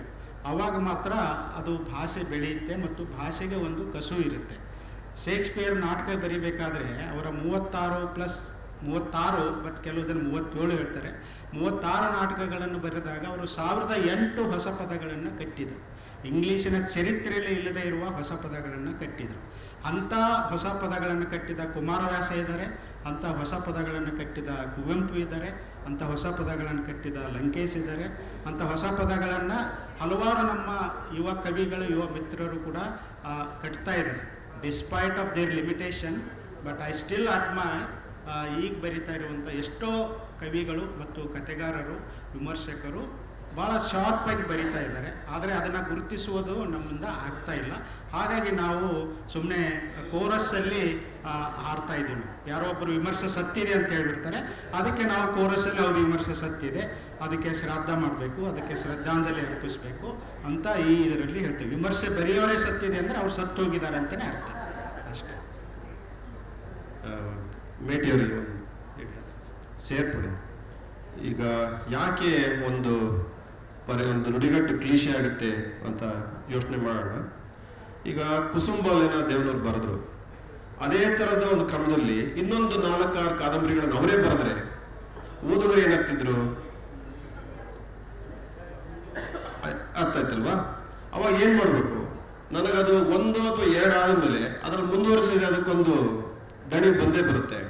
ಆವಾಗ ಮಾತ್ರ ಅದು ಭಾಷೆ ಬೆಳೆಯುತ್ತೆ ಮತ್ತು ಭಾಷೆಗೆ ಒಂದು ಕಸು ಇರುತ್ತೆ. ಶೇಕ್ಸ್ಪಿಯರ್ ನಾಟಕ ಬರಿಬೇಕಾದ್ರೆ ಅವರ 36 ಬಟ್ ಕೆಲವು ಜನ 37 ಹೇಳ್ತಾರೆ, 36 ನಾಟಕಗಳನ್ನು ಬರೆದಾಗ ಅವರು 1008 ಹೊಸ ಪದಗಳನ್ನು ಕಟ್ಟಿದರು. ಇಂಗ್ಲೀಷಿನ ಚರಿತ್ರೆಯಲ್ಲಿ ಇಲ್ಲದೆ ಇರುವ ಹೊಸ ಪದಗಳನ್ನು ಕಟ್ಟಿದರು. ಅಂಥ ಹೊಸ ಪದಗಳನ್ನು ಕಟ್ಟಿದ ಕುಮಾರವ್ಯಾಸ ಇದ್ದಾರೆ, ಅಂಥ ಹೊಸ ಪದಗಳನ್ನು ಕಟ್ಟಿದ ಕುವೆಂಪು ಇದ್ದಾರೆ, ಅಂಥ ಹೊಸ ಪದಗಳನ್ನು ಕಟ್ಟಿದ ಲಂಕೇಶ್ ಇದ್ದಾರೆ, ಅಂಥ ಹೊಸ ಪದಗಳನ್ನು ಹಲವಾರು ನಮ್ಮ ಯುವ ಕವಿಗಳು, ಯುವ ಮಿತ್ರರು ಕೂಡ ಕಟ್ತಾ ಇದ್ದಾರೆ. Despite of their limitation, but I still admire ಈಗ ಬರಿತಾ ಇರುವಂಥ ಎಷ್ಟೋ ಕವಿಗಳು ಮತ್ತು ಕಥೆಗಾರರು, ವಿಮರ್ಶಕರು ಭಾಳ ಶಾರ್ಪಾಗಿ ಬರಿತಾ ಇದ್ದಾರೆ. ಆದರೆ ಅದನ್ನು ಗುರುತಿಸುವುದು ನಮ್ಮಿಂದ ಆಗ್ತಾ ಇಲ್ಲ. ಹಾಗಾಗಿ ನಾವು ಸುಮ್ಮನೆ ಕೋರಸ್ಸಲ್ಲಿ ಹಾಡ್ತಾ ಇದ್ದೀವಿ. ಯಾರೋ ಒಬ್ಬರು ವಿಮರ್ಶೆ ಸತ್ತಿದೆ ಅಂತ ಹೇಳ್ಬಿಡ್ತಾರೆ, ಅದಕ್ಕೆ ನಾವು ಕೋರಸ್ಸಲ್ಲಿ ಅವ್ರ ವಿಮರ್ಶೆ ಸತ್ತಿದೆ, ಅದಕ್ಕೆ ಶ್ರಾದ್ದ ಮಾಡಬೇಕು, ಅದಕ್ಕೆ ಶ್ರದ್ಧಾಂಜಲಿ ಅರ್ಪಿಸಬೇಕು ಅಂತ ಈ ಇದರಲ್ಲಿ ಹೇಳ್ತೀವಿ. ವಿಮರ್ಶೆ ಬರೆಯೋರೇ ಸತ್ತಿದೆ ಅಂದರೆ ಅವ್ರು ಸತ್ತು ಹೋಗಿದ್ದಾರೆ ಅಂತಲೇ ಅರ್ಥ ಅಷ್ಟೇ. ಮೇಟಿಯವರಿಗೆ ಒಂದು ಸೇರ್ಪಡೆ. ಈಗ ಯಾಕೆ ಒಂದು ನುಡಿಗಟ್ಟು ಕ್ಲೀಶೆ ಆಗುತ್ತೆ ಅಂತ ಯೋಚನೆ ಮಾಡೋಣ. ಈಗ ಕುಸುಂಬಾಲೆನ ದೇವನವ್ರು ಬರೆದ್ರು, ಅದೇ ಥರದ ಒಂದು ಕ್ರಮದಲ್ಲಿ ಇನ್ನೊಂದು 4-6 ಕಾದಂಬರಿಗಳನ್ನು ಅವರೇ ಬರೆದ್ರೆ ಓದುಗರು ಏನಾಗ್ತಿದ್ರು, ಅರ್ಥ ಆಯ್ತಲ್ವಾ? ಅವಾಗ ಏನ್ ಮಾಡ್ಬೇಕು, ನನಗದು 1 ಅಥವಾ 2 ಆದ್ಮೇಲೆ ಅದ್ರಲ್ಲಿ ಮುಂದುವರಿಸಿದ್ರೆ ಅದಕ್ಕೊಂದು ದಣಿ ಬಂದೇ ಬರುತ್ತೆ.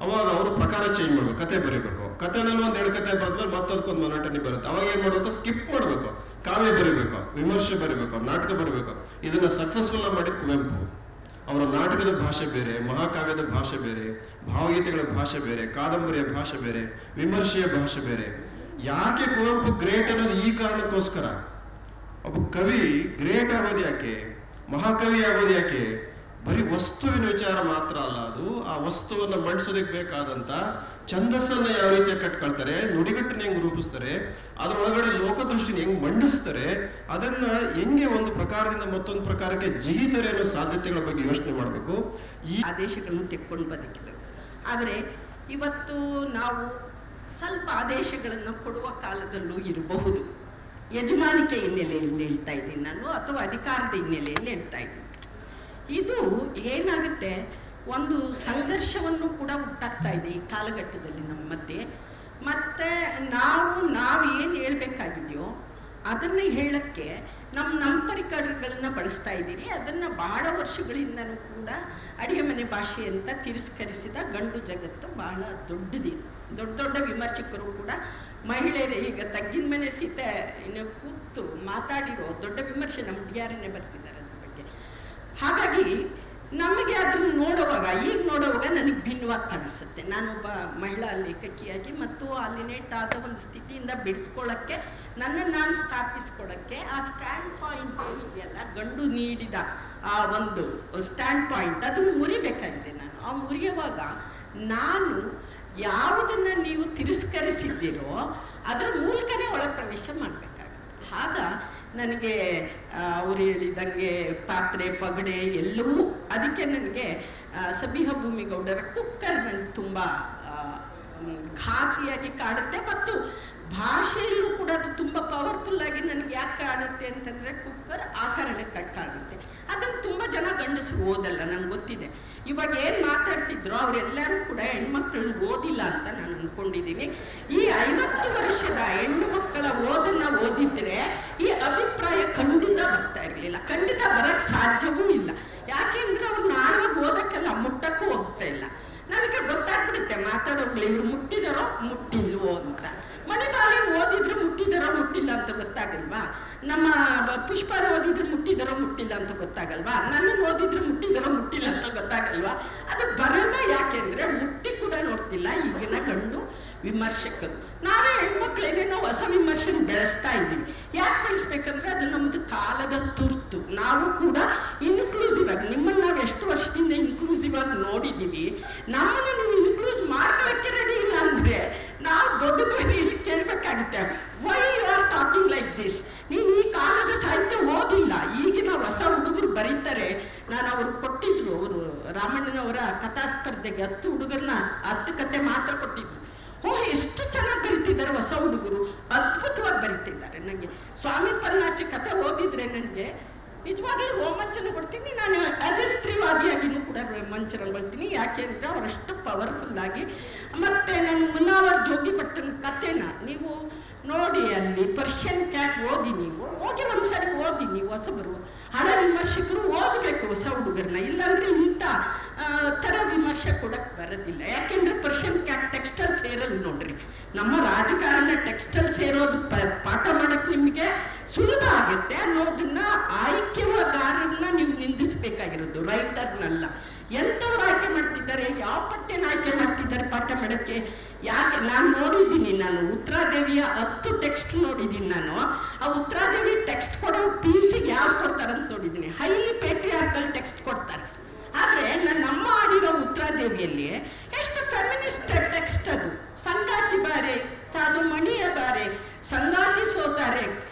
ಅವಾಗ ಅವರು ಪ್ರಕಾರ ಚೇಂಜ್ ಮಾಡ್ಬೇಕು, ಕತೆ ಬರೀಬೇಕು. ಕಥೆನಲ್ಲಿ 1-2 ಕತೆ ಬರೆದ್ಮೇಲೆ ಮತ್ತದಕ್ಕೊಂದು ಮೊನಾಟನಿ ಬರುತ್ತೆ. ಅವಾಗ ಏನ್ ಮಾಡ್ಬೇಕು, ಸ್ಕಿಪ್ ಮಾಡ್ಬೇಕು, ಕಾವ್ಯ ಬರೀಬೇಕು, ವಿಮರ್ಶೆ ಬರೀಬೇಕು, ನಾಟಕ ಬರೀಬೇಕು. ಇದನ್ನ ಸಕ್ಸಸ್ಫುಲ್ ಮಾಡಿದ ಕುವೆಂಪು. ಅವರ ನಾಟಕದ ಭಾಷೆ ಬೇರೆ, ಮಹಾಕಾವ್ಯದ ಭಾಷೆ ಬೇರೆ, ಭಾವಗೀತೆಗಳ ಭಾಷೆ ಬೇರೆ, ಕಾದಂಬರಿಯ ಭಾಷೆ ಬೇರೆ, ವಿಮರ್ಶೆಯ ಭಾಷೆ ಬೇರೆ. ಯಾಕೆ ಕುವೆಂಪು ಗ್ರೇಟ್ ಅನ್ನೋದು ಈ ಕಾರಣಕ್ಕೋಸ್ಕರ. ಒಬ್ಬ ಕವಿ ಗ್ರೇಟ್ ಆಗೋದು ಯಾಕೆ, ಮಹಾಕವಿ ಆಗೋದು ಯಾಕೆ, ಬರೀ ವಸ್ತುವಿನ ವಿಚಾರ ಮಾತ್ರ ಅಲ್ಲ, ಅದು ಆ ವಸ್ತುವನ್ನ ಮಂಡಿಸೋದಕ್ಕೆ ಬೇಕಾದಂತ ಛಂದಸ್ಸನ್ನ ಯಾವ ರೀತಿಯಾಗಿ ಕಟ್ಕೊಳ್ತಾರೆ, ನುಡಿಗಟ್ಟನ್ನ ಹೆಂಗ್ ರೂಪಿಸ್ತಾರೆ, ಅದರೊಳಗಡೆ ಲೋಕದೃಷ್ಟಿನ ಹೆಂಗ್ ಮಂಡಿಸ್ತಾರೆ, ಅದನ್ನ ಹೆಂಗೆ ಒಂದು ಪ್ರಕಾರದಿಂದ ಮತ್ತೊಂದು ಪ್ರಕಾರಕ್ಕೆ ಜಿಗಿತಾರೆ ಅನ್ನೋ ಸಾಧ್ಯತೆಗಳ ಬಗ್ಗೆ ಯೋಚನೆ ಮಾಡಬೇಕು. ಈ ಆದೇಶಗಳನ್ನು ತೆಕ್ಕೊಂಡು ಬದುಕಿದರು. ಆದರೆ ಇವತ್ತು ನಾವು ಸ್ವಲ್ಪ ಆದೇಶಗಳನ್ನು ಕೊಡುವ ಕಾಲದಲ್ಲೂ ಇರಬಹುದು. ಯಜಮಾನಿಕೆ ಹಿನ್ನೆಲೆಯಲ್ಲಿ ಹೇಳ್ತಾ ಇದ್ದೀನಿ ನಾನು, ಅಥವಾ ಅಧಿಕಾರದ ಹಿನ್ನೆಲೆಯಲ್ಲಿ ಹೇಳ್ತಾ ಇದ್ದೀನಿ. ಇದು ಏನಾಗುತ್ತೆ, ಒಂದು ಸಂಘರ್ಷವನ್ನು ಕೂಡ ಉಂಟಾಗ್ತಾ ಇದೆ ಈ ಕಾಲಘಟ್ಟದಲ್ಲಿ ನಮ್ಮ ಮಧ್ಯೆ. ಮತ್ತು ನಾವು ಏನು ಹೇಳಬೇಕಾಗಿದೆಯೋ ಅದನ್ನು ಹೇಳೋಕ್ಕೆ ನಮ್ಮ ಪರಿಕರಗಳನ್ನು ಬಳಸ್ತಾ ಇದ್ದೀರಿ. ಅದನ್ನು ಬಹಳ ವರ್ಷಗಳಿಂದನೂ ಕೂಡ ಅಡಿಗೆ ಮನೆ ಭಾಷೆ ಅಂತ ತಿರಸ್ಕರಿಸಿದ ಗಂಡು ಜಗತ್ತು ಬಹಳ ದೊಡ್ಡದಿದೆ. ದೊಡ್ಡ ವಿಮರ್ಶಕರು ಕೂಡ ಮಹಿಳೆಯರೇ, ಈಗ ತಗ್ಗಿನ ಮನೆ ಸೀತೆ ಕೂತು ಮಾತಾಡಿರೋ ದೊಡ್ಡ ವಿಮರ್ಶೆ ನಮ್ಮ ಡಿಯಾರನ್ನೇ ಬರ್ತಿದ್ದಾರೆ ಅದ್ರ ಬಗ್ಗೆ. ಹಾಗಾಗಿ ನಮಗೆ ಅದನ್ನು ನೋಡುವಾಗ, ಈಗ ನೋಡುವಾಗ ನನಗೆ ಭಿನ್ನವಾಗಿ ಕಾಣಿಸುತ್ತೆ. ನಾನೊಬ್ಬ ಮಹಿಳಾ ಲೇಖಕಿಯಾಗಿ ಮತ್ತು ಅಲಿನೇಟ್ ಆದ ಒಂದು ಸ್ಥಿತಿಯಿಂದ ಬಿಡಿಸ್ಕೊಳ್ಳೋಕ್ಕೆ, ನನ್ನನ್ನು ನಾನು ಸ್ಥಾಪಿಸ್ಕೊಳ್ಳೋಕ್ಕೆ ಆ ಸ್ಟ್ಯಾಂಡ್ ಪಾಯಿಂಟ್ ಏನಿದೆಯಲ್ಲ, ಗಂಡು ನೀಡಿದ ಆ ಒಂದು ಸ್ಟ್ಯಾಂಡ್ ಪಾಯಿಂಟ್, ಅದನ್ನು ಮುರಿಬೇಕಾಗಿದೆ. ನಾನು ಆ ಮುರಿಯುವಾಗ ನಾನು ಯಾವುದನ್ನು ನೀವು ತಿರಸ್ಕರಿಸಿದ್ದೀರೋ ಅದರ ಮೂಲಕನೇ ಒಳ ಪ್ರವೇಶ ಮಾಡಬೇಕಾಗುತ್ತೆ. ಆಗ ನನಗೆ ಅವರು ಹೇಳಿದಂಗೆ ಪಾತ್ರೆ ಪಗಡೆ ಎಲ್ಲವೂ, ಅದಕ್ಕೆ ನನಗೆ ಸಬಿಹ ಭೂಮಿಗೌಡರ ಕುಕ್ಕರ್ ನನಗೆ ತುಂಬ ಘಾಸಿಯಾಗಿ ಕಾಡುತ್ತೆ. ಮತ್ತು ಭಾಷೆಯಲ್ಲೂ ಕೂಡ ಅದು ತುಂಬ ಪವರ್ಫುಲ್ಲಾಗಿ ನನಗೆ ಯಾಕೆ ಕಾಡುತ್ತೆ ಅಂತಂದರೆ, ಕುಕ್ಕರ್ ಆ ಕಾರಣಕ್ಕೆ ಕಾಡುತ್ತೆ. ಅದನ್ನು ತುಂಬ ಜನ ಗಂಡಸರು ಓದಲ್ಲ, ನನಗೆ ಗೊತ್ತಿದೆ. ಇವಾಗ ಏನು ಮಾತಾಡ್ತಿದ್ರು ಅವರೆಲ್ಲರೂ ಕೂಡ ಹೆಣ್ಮಕ್ಳು ಓದಿಲ್ಲ ಅಂತ ನಾನು ಅಂದ್ಕೊಂಡಿದ್ದೀನಿ. ಈ 50 ವರ್ಷದ ಹೆಣ್ಣು ಮಕ್ಕಳ ಓದನ್ನು ಓದಿದ್ರೆ ಈ ಅಭಿಪ್ರಾಯ ಖಂಡಿತ ಬರ್ತಾ ಇರಲಿಲ್ಲ, ಖಂಡಿತ ಬರೋಕ್ಕೆ ಸಾಧ್ಯವೂ ಇಲ್ಲ. ಯಾಕೆಂದ್ರೆ ಅವ್ರು ನಾಡವಾಗಿ ಓದಕ್ಕೆಲ್ಲ, ಮುಟ್ಟಕ್ಕೂ ಹೋಗ್ತಾ ಇಲ್ಲ. ನನಗೆ ಗೊತ್ತಾಗ್ಬಿಡುತ್ತೆ ಮಾತಾಡೋಗ್ಲಿ, ಇವ್ರು ಮುಟ್ಟಿದಾರೋ ಮುಟ್ಟಿಲ್ವೋ ಅಂತ. ಮಣಿಪಾಲಿನ ಓದಿದ್ರೆ ಮುಟ್ಟಿದಾರೋ ಮುಟ್ಟಿಲ್ಲ ಅಂತ ಗೊತ್ತಾಗಲ್ವಾ? ನಮ್ಮ ಪುಷ್ಪ ಓದಿದ್ರೆ ಮುಟ್ಟಿದಾರೋ ಮುಟ್ಟಿಲ್ಲ ಅಂತ ಗೊತ್ತಾಗಲ್ವಾ? ನನ್ನನ್ನು ಓದಿದ್ರೆ ಮುಟ್ಟಿದಾರೋ ಮುಟ್ಟಿಲ್ಲ ಅಂತ ಗೊತ್ತಾಗಲ್ವಾ? ಅದು ಬರಲ್ಲ. ಯಾಕೆಂದ್ರೆ ಮುಟ್ಟಿ ಕೂಡ ನೋಡ್ತಿಲ್ಲ ಈಗಿನ ಗಂಡು ವಿಮರ್ಶಕರು. ನಾವೇ ಹೆಣ್ಮಕ್ಳು ಏನೇನೋ ಹೊಸ ವಿಮರ್ಶೆನ ಬೆಳೆಸ್ತಾ ಇದ್ದೀವಿ. ಯಾಕೆ ಬೆಳೆಸ್ಬೇಕಂದ್ರೆ ಅದು ನಮ್ಮದು ಕಾಲದ ತುರ್ತು. ನಾವು ಕೂಡ ಇನ್ಕ್ಲೂಸಿವ್ ಆಗಿ, ನಿಮ್ಮನ್ನು ನಾವು ಎಷ್ಟು ವರ್ಷದಿಂದ ಇನ್ಕ್ಲೂಸಿವ್ ಆಗಿ ನೋಡಿದ್ದೀವಿ, ನಮ್ಮನ್ನು ನೀವು ಇನ್ಕ್ಲೂಸ್ ಮಾಡ್ಕೊಳ್ಳೋಕ್ಕೆ ರೆಡಿ ಇಲ್ಲ ಅಂದರೆ ನಾವು ದೊಡ್ಡ ಧ್ವನಿಯಲ್ಲಿ ಕೇಳಬೇಕಾಗುತ್ತೆ, why you are talking like this. ನೀನು ಈ ಕಾಲದ ಸಾಹಿತ್ಯ ಓದಿಲ್ಲ. ಈಗಿನ ಹೊಸ ಹುಡುಗರು ಬರೀತಾರೆ. ನಾನು ಅವರು ಕೊಟ್ಟಿದ್ರು, ಅವರು ರಾಮಣ್ಣನವರ ಕಥಾ ಸ್ಪರ್ಧೆಗೆ 10 ಹುಡುಗರನ್ನ 10 ಕತೆ ಮಾತ್ರ ಕೊಟ್ಟಿದ್ರು. ಎಷ್ಟು ಚೆನ್ನಾಗಿ ಬರೀತಿದ್ದಾರೆ ಹೊಸ ಹುಡುಗರು, ಅದ್ಭುತವಾಗಿ ಬರೀತಿದ್ದಾರೆ. ನನಗೆ ಸ್ವಾಮಿ ಪಲ್ಲಾಚಿ ಕತೆ ಓದಿದ್ರೆ ನನಗೆ ನಿಜವಾಗ್ಲೂ ರೋಮಾಂಚನ ಕೊಡ್ತೀನಿ. ನಾನು ಆಸ್ ಎ ಸ್ತ್ರೀವಾದಿಯಾಗಿನೂ ಕೂಡ ರೋಮಾಂಚನಗೊಳ್ತೀನಿ. ಯಾಕೆಂದರೆ ಅವರಷ್ಟು ಪವರ್ಫುಲ್ ಆಗಿ. ಮತ್ತು ನಾನು ಮುನ್ನಾವರ್ ಜೋಗಿಪಟ್ಟನ ಕಥೆನ ನೀವು ನೋಡಿ, ಅಲ್ಲಿ ಪರ್ಷಿಯನ್ ಕ್ಯಾಟ್ ಓದಿ, ನೀವು ಹೋಗಿ ಒಂದ್ಸರಿ ಓದಿ. ನೀವು ಹೊಸಬರು, ಹಣ ವಿಮರ್ಶಕರು ಓದಬೇಕು ಹೊಸ ಹುಡುಗರನ್ನ. ಇಲ್ಲಾಂದ್ರೆ ಇಂಥ ಥರ ವಿಮರ್ಶೆ ಕೊಡಕ್ಕೆ ಬರೋದಿಲ್ಲ. ಯಾಕೆಂದ್ರೆ ಪರ್ಷಿಯನ್ ಕ್ಯಾಟ್ ಟೆಕ್ಸ್ಟೈಲ್ ಸೇರಲ್ಲ ನೋಡ್ರಿ. ನಮ್ಮ ರಾಜಕಾರಣ ಟೆಕ್ಸ್ಟೈಲ್ ಸೇರೋದು ಪಾಠ ಮಾಡಕ್ಕೆ ನಿಮಗೆ ಸುಲಭ ಆಗುತ್ತೆ ಅನ್ನೋದನ್ನ ಆಯ್ಕೆಗಾರರನ್ನ ನೀವು ನಿಂದಿಸಬೇಕಾಗಿರೋದು, ರೈಟರ್ನಲ್ಲ. ಎಂಥವ್ರು ಆಯ್ಕೆ ಮಾಡ್ತಿದ್ದಾರೆ, ಯಾವ ಪಠ್ಯನ ಆಯ್ಕೆ ಮಾಡ್ತಿದ್ದಾರೆ ಪಾಠ ಮಾಡೋಕ್ಕೆ? ಯಾಕೆ ನಾನು ನೋಡಿದ್ದೀನಿ, ನಾನು ಉತ್ತರಾದೇವಿಯ 10 ಟೆಕ್ಸ್ಟ್ ನೋಡಿದ್ದೀನಿ. ನಾನು ಆ ಉತ್ತರಾದೇವಿ ಟೆಕ್ಸ್ಟ್ ಕೊಡೋ PUCಗೆ ಯಾವ್ದು ಕೊಡ್ತಾರಂತ ನೋಡಿದ್ದೀನಿ. ಹೈಲಿ ಪೇಟ್ರಿಯಾರ್ಕಲ್ ಟೆಕ್ಸ್ಟ್ ಕೊಡ್ತಾರೆ. ಆದರೆ ನಮ್ಮ ಆಡಿರೋ ಉತ್ತರಾದೇವಿಯಲ್ಲಿ ಎಷ್ಟು ಫೆಮಿನಿಸ್ಟ್ ಟೆಕ್ಸ್ಟ್ ಅದು. ಸಂಗಾತಿ ಬಾರೆ ಸಾಧು ಮಣಿಯ ಬಾರೆ, ಸಂಗಾತಿ ಸೋತಾರೆ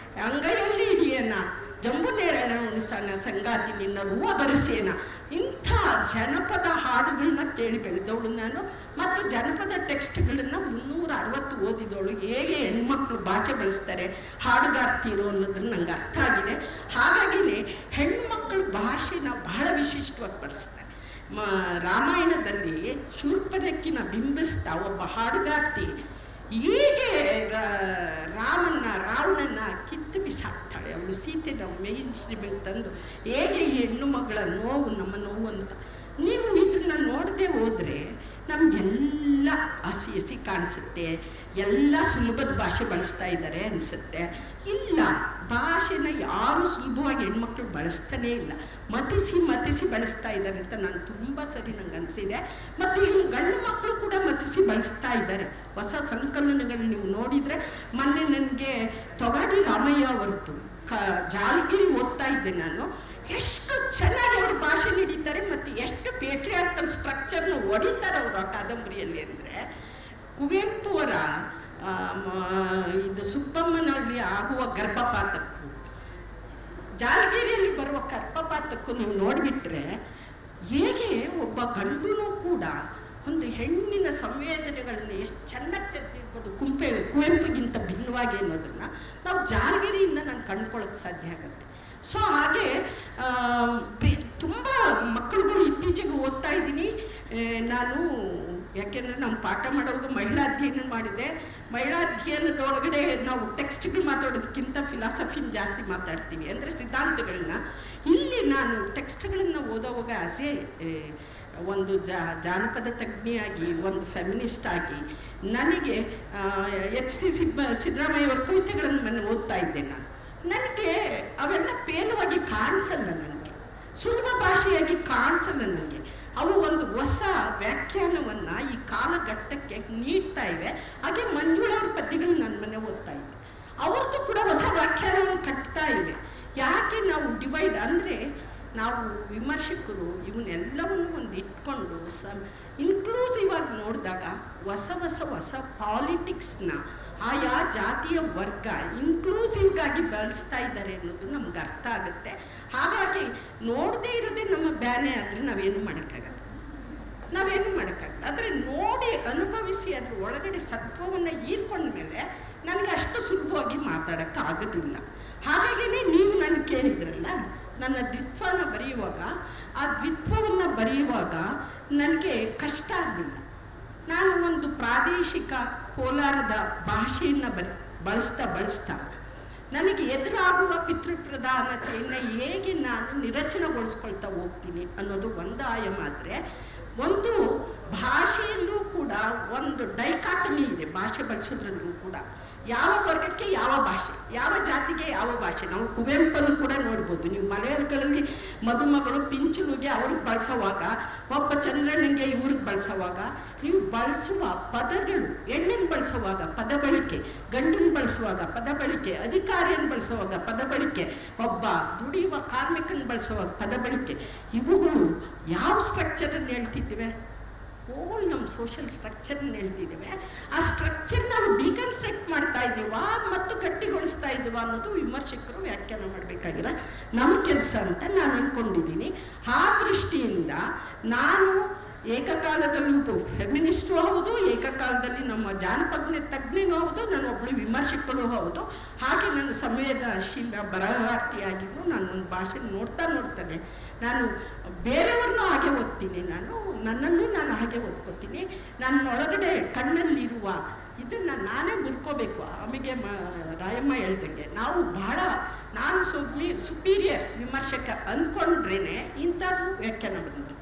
ಅಂಗೈಯಲ್ಲಿ ಹಿಡಿಯನ, ಜಂಬು ನೇರಣ ಉಣಿಸನ, ಸಂಗಾತಿ ನಿನ್ನ ಹೂವ ಬರೆಸೇನ. ಇಂಥ ಜನಪದ ಹಾಡುಗಳನ್ನ ಕೇಳಿ ಬೆಳೆದವಳು ನಾನು. ಮತ್ತು ಜನಪದ ಟೆಕ್ಸ್ಟ್ಗಳನ್ನ 360 ಓದಿದವಳು. ಹೇಗೆ ಹೆಣ್ಮಕ್ಳು ಭಾಷೆ ಬಳಸ್ತಾರೆ ಹಾಡುಗಾರ್ತಿರು ಅನ್ನೋದನ್ನ ನಂಗೆ ಅರ್ಥ ಆಗಿದೆ. ಹಾಗಾಗಿನೇ ಹೆಣ್ಮಕ್ಳು ಭಾಷೆನ ಬಹಳ ವಿಶಿಷ್ಟವಾಗಿ ಬಳಸ್ತಾರೆ. ರಾಮಾಯಣದಲ್ಲಿ ಶೂರ್ಪನಖಿನ ಬಿಂಬಿಸ್ತಾ ಒಬ್ಬ ಹಾಡುಗಾರ್ತಿ ಹೀಗೆ ರಾವಣನ ಕಿತ್ತು ಬಿಸಾಕ್ತಾಳೆ. ಅವಳು ಸೀತೆನ ಮೇನ್ ಶ್ರೀಮಂತ ತಂದು ಹೇಗೆ ಈ ಹೆಣ್ಣು ಮಗಳ ನೋವು ನಮ್ಮ ನೋವು ಅಂತ. ನೀವು ಇದನ್ನ ನೋಡದೆ ಹೋದರೆ ನಮಗೆಲ್ಲ ಹಸಿ ಕಾಣಿಸುತ್ತೆ, ಎಲ್ಲ ಸುಲಭದ ಭಾಷೆ ಬಳಸ್ತಾ ಇದ್ದಾರೆ ಅನಿಸುತ್ತೆ. ಇಲ್ಲ, ಭಾಷೆನ ಯಾರು ಸುಲಭವಾಗಿ ಹೆಣ್ಮಕ್ಳು ಬಳಸ್ತಾನೇ ಇಲ್ಲ, ಮತಿಸಿ ಬಳಸ್ತಾ ಇದ್ದಾರೆ ಅಂತ ನಾನು ತುಂಬ ಸರಿ ನಂಗೆ ಅನಿಸಿದೆ. ಮತ್ತು ಇನ್ನು ಗಂಡು ಮಕ್ಕಳು ಕೂಡ ಮತಿಸಿ ಬಳಸ್ತಾ ಇದ್ದಾರೆ. ಹೊಸ ಸಂಕಲನಗಳು ನೀವು ನೋಡಿದರೆ, ಮೊನ್ನೆ ನನಗೆ ತೊಗಾಡಿ ರಾಮಯ್ಯ ಅವರದ್ದು ಜಾಲಗಿರಿ ಓದ್ತಾ ಇದ್ದೆ ನಾನು. ಎಷ್ಟು ಚೆನ್ನಾಗಿ ಅವರು ಭಾಷೆ ನೀಡಿದ್ದಾರೆ ಮತ್ತು ಎಷ್ಟು ಪೇಟ್ರಿಯಾರ್ಕಲ್ ಸ್ಟ್ರಕ್ಚರ್ನ ಹೊಡಿತಾರೆ ಅವರು ಆ ಕಾದಂಬರಿಯಲ್ಲಿ. ಅಂದರೆ ಕುವೆಂಪು ಅವರ ಇದು ಸುಬ್ಬಮ್ಮನಲ್ಲಿ ಆಗುವ ಗರ್ಭಪಾತಕ್ಕೂ ಜಾಲಗಿರಿಯಲ್ಲಿ ಬರುವ ಗರ್ಭಪಾತಕ್ಕೂ ನೀವು ನೋಡಿಬಿಟ್ರೆ ಹೇಗೆ ಒಬ್ಬ ಗಂಡನೂ ಕೂಡ ಒಂದು ಹೆಣ್ಣಿನ ಸಂವೇದನೆಗಳನ್ನ ಎಷ್ಟು ಚೆನ್ನಾಗಿ ತೆರೆದಿರ್ಬೋದು ಕುವೆಂಪುಗಿಂತ ಭಿನ್ನವಾಗಿ ಅನ್ನೋದನ್ನು ನಾವು ಜಾಲಗಿರಿಯಿಂದ ನಾನು ಕಂಡ್ಕೊಳ್ಳೋಕ್ಕೆ ಸಾಧ್ಯ ಆಗುತ್ತೆ. ಸೊ ಹಾಗೆ ತುಂಬ ಮಕ್ಕಳುಗಳು ಇತ್ತೀಚೆಗೆ ಓದ್ತಾ ಇದ್ದೀನಿ ನಾನು. ಯಾಕೆಂದರೆ ನಾವು ಪಾಠ ಮಾಡೋವಾಗ ಮಹಿಳಾ ಅಧ್ಯಯನ ಮಾಡಿದೆ. ಮಹಿಳಾ ಅಧ್ಯಯನದೊಳಗಡೆ ನಾವು ಟೆಕ್ಸ್ಟ್ಗಳು ಮಾತಾಡೋದಕ್ಕಿಂತ ಫಿಲಾಸಫಿನ ಜಾಸ್ತಿ ಮಾತಾಡ್ತೀವಿ, ಅಂದರೆ ಸಿದ್ಧಾಂತಗಳನ್ನ. ಇಲ್ಲಿ ನಾನು ಟೆಕ್ಸ್ಟ್ಗಳನ್ನು ಓದೋವಾಗ ಆಸೆ ಒಂದು ಜಾನಪದ ತಜ್ಞೆಯಾಗಿ, ಒಂದು ಫೆಮಿನಿಸ್ಟ್ ಆಗಿ ನನಗೆ ಸಿದ್ದರಾಮಯ್ಯ ಅವರ ಕವಿತೆಗಳನ್ನು ಓದ್ತಾ ಇದ್ದೆ ನಾನು. ನನಗೆ ಅವೆಲ್ಲ ಪೇಲವಾಗಿ ಕಾಣಿಸಲ್ಲ, ನನಗೆ ಸುಲಭ ಭಾಷೆಯಾಗಿ ಕಾಣಿಸಲ್ಲ ನನಗೆ. ಅವು ಒಂದು ಹೊಸ ವ್ಯಾಖ್ಯಾನವನ್ನು ಈ ಕಾಲಘಟ್ಟಕ್ಕೆ ನೀಡ್ತಾ ಇವೆ. ಹಾಗೆ ಮಂಜುಳವ್ರ ಪದ್ಯಗಳು ನನ್ನ ಮನೆ ಓದ್ತಾ ಇದ್ದೆ, ಅವ್ರದ್ದು ಕೂಡ ಹೊಸ ವ್ಯಾಖ್ಯಾನವನ್ನು ಕಟ್ತಾ ಇವೆ. ಯಾಕೆ ನಾವು ಡಿವೈಡ್ ಅಂದರೆ, ನಾವು ವಿಮರ್ಶಕರು ಇವನ್ನೆಲ್ಲವನ್ನು ಒಂದು ಇಟ್ಕೊಂಡು ಇನ್ಕ್ಲೂಸಿವ್ ಆಗಿ ನೋಡಿದಾಗ ಹೊಸ ಪಾಲಿಟಿಕ್ಸ್ನ ಆಯಾ ಜಾತಿಯ ವರ್ಗ ಇನ್ಕ್ಲೂಸಿವ್ಗಾಗಿ ಬಳಸ್ತಾ ಇದ್ದಾರೆ ಅನ್ನೋದು ನಮ್ಗೆ ಅರ್ಥ ಆಗುತ್ತೆ. ಹಾಗಾಗಿ ನೋಡದೇ ಇರೋದೇ ನಮ್ಮ ಬ್ಯಾನೆ ಆದರೆ ನಾವೇನು ಮಾಡೋಕ್ಕಾಗಲ್ಲ. ಆದರೆ ನೋಡಿ ಅನುಭವಿಸಿ ಅದ್ರ ಒಳಗಡೆ ಸತ್ವವನ್ನು ಹೀರ್ಕೊಂಡ ಮೇಲೆ ನನಗೆ ಅಷ್ಟು ಸುಲಭವಾಗಿ ಮಾತಾಡೋಕ್ಕೆ ಆಗೋದಿಲ್ಲ. ಹಾಗಾಗಿನೇ ನೀವು ನಾನು ಕೇಳಿದ್ರಲ್ಲ, ನನ್ನ ದ್ವಿತ್ವನ ಬರೆಯುವಾಗ ಆ ದ್ವಿತ್ವವನ್ನು ಬರೆಯುವಾಗ ನನಗೆ ಕಷ್ಟ ಆಗಲಿಲ್ಲ. ನಾನು ಒಂದು ಪ್ರಾದೇಶಿಕ ಕೋಲಾರದ ಭಾಷೆಯನ್ನು ಬಳಸ್ತಾ ನನಗೆ ಎದುರಾಗುವ ಪಿತೃಪ್ರಧಾನತೆಯನ್ನು ಹೇಗೆ ನಾನು ನಿರಚನೆಗೊಳಿಸ್ಕೊಳ್ತಾ ಹೋಗ್ತೀನಿ ಅನ್ನೋದು ಒಂದು ಆಯಾಮ. ಆದರೆ ಒಂದು ಭಾಷೆಯಲ್ಲೂ ಕೂಡ ಒಂದು ಡೈಕಾಟಮಿ ಇದೆ. ಭಾಷೆ ಬಳಸೋದ್ರಲ್ಲೂ ಕೂಡ ಯಾವ ವರ್ಗಕ್ಕೆ ಯಾವ ಭಾಷೆ, ಯಾವ ಜಾತಿಗೆ ಯಾವ ಭಾಷೆ. ನಾವು ಕುವೆಂಪನ್ನು ಕೂಡ ನೋಡ್ಬೋದು. ನೀವು ಮಲೆಯಾಳಗಳಲ್ಲಿ ಮದುಮಗಳು ಪಿಂಚುಗೆ ಅವ್ರಿಗೆ ಬಳಸೋವಾಗ, ಒಬ್ಬ ಚಂದ್ರಣ್ಣಂಗೆ ಇವ್ರಿಗೆ ಬಳಸೋವಾಗ, ನೀವು ಬಳಸುವ ಪದಗಳು, ಹೆಣ್ಣನ್ನು ಬಳಸುವಾಗ ಪದ ಬಳಕೆ, ಗಂಡನ್ನು ಬಳಸುವಾಗ ಪದ ಬಳಕೆ, ಅಧಿಕಾರಿಯನ್ನು ಬಳಸುವಾಗ ಪದ ಬಳಕೆ, ಒಬ್ಬ ದುಡಿಯುವ ಕಾರ್ಮಿಕನ ಬಳಸುವಾಗ ಪದ ಬಳಕೆ, ಇವುಗಳು ಯಾವ ಸ್ಟ್ರಕ್ಚರನ್ನು ಹೇಳ್ತಿದ್ದೇವೆ? ಹೋಲ್ ನಮ್ಮ ಸೋಷಿಯಲ್ ಸ್ಟ್ರಕ್ಚರ್ನ ಹೇಳ್ತಿದ್ದೇವೆ. ಆ ಸ್ಟ್ರಕ್ಚರ್ ನಾವು ಡಿಕನ್ಸ್ಟ್ರಕ್ಟ್ ಮಾಡ್ತಾ ಇದ್ದೀವ ಮತ್ತು ಗಟ್ಟಿಗೊಳಿಸ್ತಾ ಇದ್ದೀವ ಅನ್ನೋದು ವಿಮರ್ಶಕರು ವ್ಯಾಖ್ಯಾನ ಮಾಡಬೇಕಾಗಿರೋ ನಮ್ಮ ಕೆಲಸ ಅಂತ ನಾನು ಅಂದ್ಕೊಂಡಿದ್ದೀನಿ. ಆ ದೃಷ್ಟಿಯಿಂದ ನಾನು ಏಕಕಾಲದಲ್ಲೂ ಫೆಮಿನಿಸ್ಟು ಹೌದು, ಏಕಕಾಲದಲ್ಲಿ ನಮ್ಮ ಜಾನಪದ ತಜ್ಞನೂ ಹೌದು, ನಾನು ಒಬ್ಬಳು ವಿಮರ್ಶಕರು ಹೌದು. ಹಾಗೆ ನಾನು ಸಂವೇದನಶೀಲ ಬರಹಗಾರ್ತಿಯಾಗಿಯೂ ನಾನು ಒಂದು ಭಾಷೆ ನೋಡ್ತಾನೆ ನಾನು ಬೇರೆಯವ್ರನ್ನೂ ಹಾಗೆ ಓದ್ತೀನಿ, ನನ್ನನ್ನು ನಾನು ಹಾಗೆ ಓದ್ಕೋತೀನಿ. ನನ್ನ ಒಳಗಡೆ ಕಣ್ಣಲ್ಲಿರುವ ಇದನ್ನು ನಾನೇ ಮುರ್ಕೋಬೇಕು. ಆಮೇಲೆ ರಾಯಮ್ಮ ಹೇಳ್ದಂಗೆ ನಾವು ಬಹಳ ನಾನು ಸುಪೀರಿಯರ್ ವಿಮರ್ಶಕ ಅಂದ್ಕೊಂಡ್ರೇ ಇಂಥದ್ದು ವ್ಯಾಖ್ಯಾನ ಬಂದಿರುತ್ತೆ.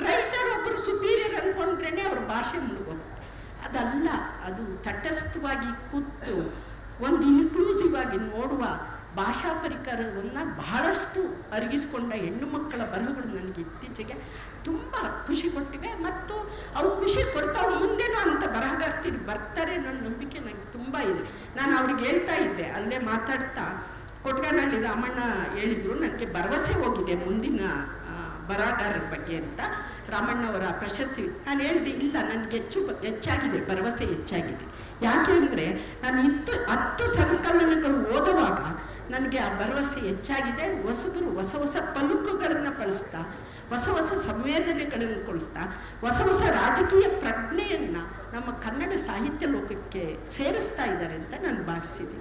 ರೈಟರ್ ಒಬ್ಬರು ಸುಪೀರಿಯರ್ ಅಂದ್ಕೊಂಡ್ರೇ ಅವ್ರ ಭಾಷೆ ಮುಳುಗೋಗುತ್ತೆ. ಅದಲ್ಲ, ಅದು ತಟಸ್ಥವಾಗಿ ಕೂತು ಒಂದು ಇನ್ಕ್ಲೂಸಿವ್ ಆಗಿ ನೋಡುವ ಭಾಷಾ ಪರಿಕರವನ್ನು ಬಹಳಷ್ಟು ಅರಗಿಸಿಕೊಂಡ ಹೆಣ್ಣು ಮಕ್ಕಳ ಬರಹಗಳು ನನಗೆ ಇತ್ತೀಚೆಗೆ ತುಂಬ ಖುಷಿ ಕೊಟ್ಟಿವೆ. ಮತ್ತು ಅವು ಖುಷಿ ಕೊಡ್ತಾವೆ, ಮುಂದೆನೂ ಅಂಥ ಬರಹಗಾರ್ತಿರು ಬರ್ತಾರೆ ಅನ್ನೋ ನಂಬಿಕೆ ನನಗೆ ತುಂಬ ಇದೆ. ನಾನು ಅವ್ರಿಗೆ ಹೇಳ್ತಾ ಇದ್ದೆ, ಅಲ್ಲೇ ಮಾತಾಡ್ತಾ, ಕೊಟ್ಗಾನಹಳ್ಳಿ ರಾಮಣ್ಣ ಹೇಳಿದರು, ನನಗೆ ಭರವಸೆ ಹೋಗಿದೆ ಮುಂದಿನ ಬರಹಗಾರರ ಬಗ್ಗೆ ಅಂತ. ರಾಮಣ್ಣವರ ಪ್ರಶಸ್ತಿ ನಾನು ಹೇಳಿದೆ, ಇಲ್ಲ, ನನಗೆ ಹೆಚ್ಚಾಗಿದೆ, ಭರವಸೆ ಹೆಚ್ಚಾಗಿದೆ. ಯಾಕೆ ಅಂದರೆ ನಾನು 10 ಸಂಕಲನಗಳು ಓದುವಾಗ ನನಗೆ ಆ ಭರವಸೆ ಹೆಚ್ಚಾಗಿದೆ. ಹೊಸಬರು ಹೊಸ ಹೊಸ ಪಲುಕುಗಳನ್ನು ಬಳಸ್ತಾ, ಹೊಸ ಹೊಸ ಸಂವೇದನೆಗಳನ್ನು ಕೊಳಿಸ್ತಾ, ಹೊಸ ಹೊಸ ರಾಜಕೀಯ ಪ್ರಜ್ಞೆಯನ್ನು ನಮ್ಮ ಕನ್ನಡ ಸಾಹಿತ್ಯ ಲೋಕಕ್ಕೆ ಸೇರಿಸ್ತಾ ಇದ್ದಾರೆ ಅಂತ ನಾನು ಭಾವಿಸಿದೆ.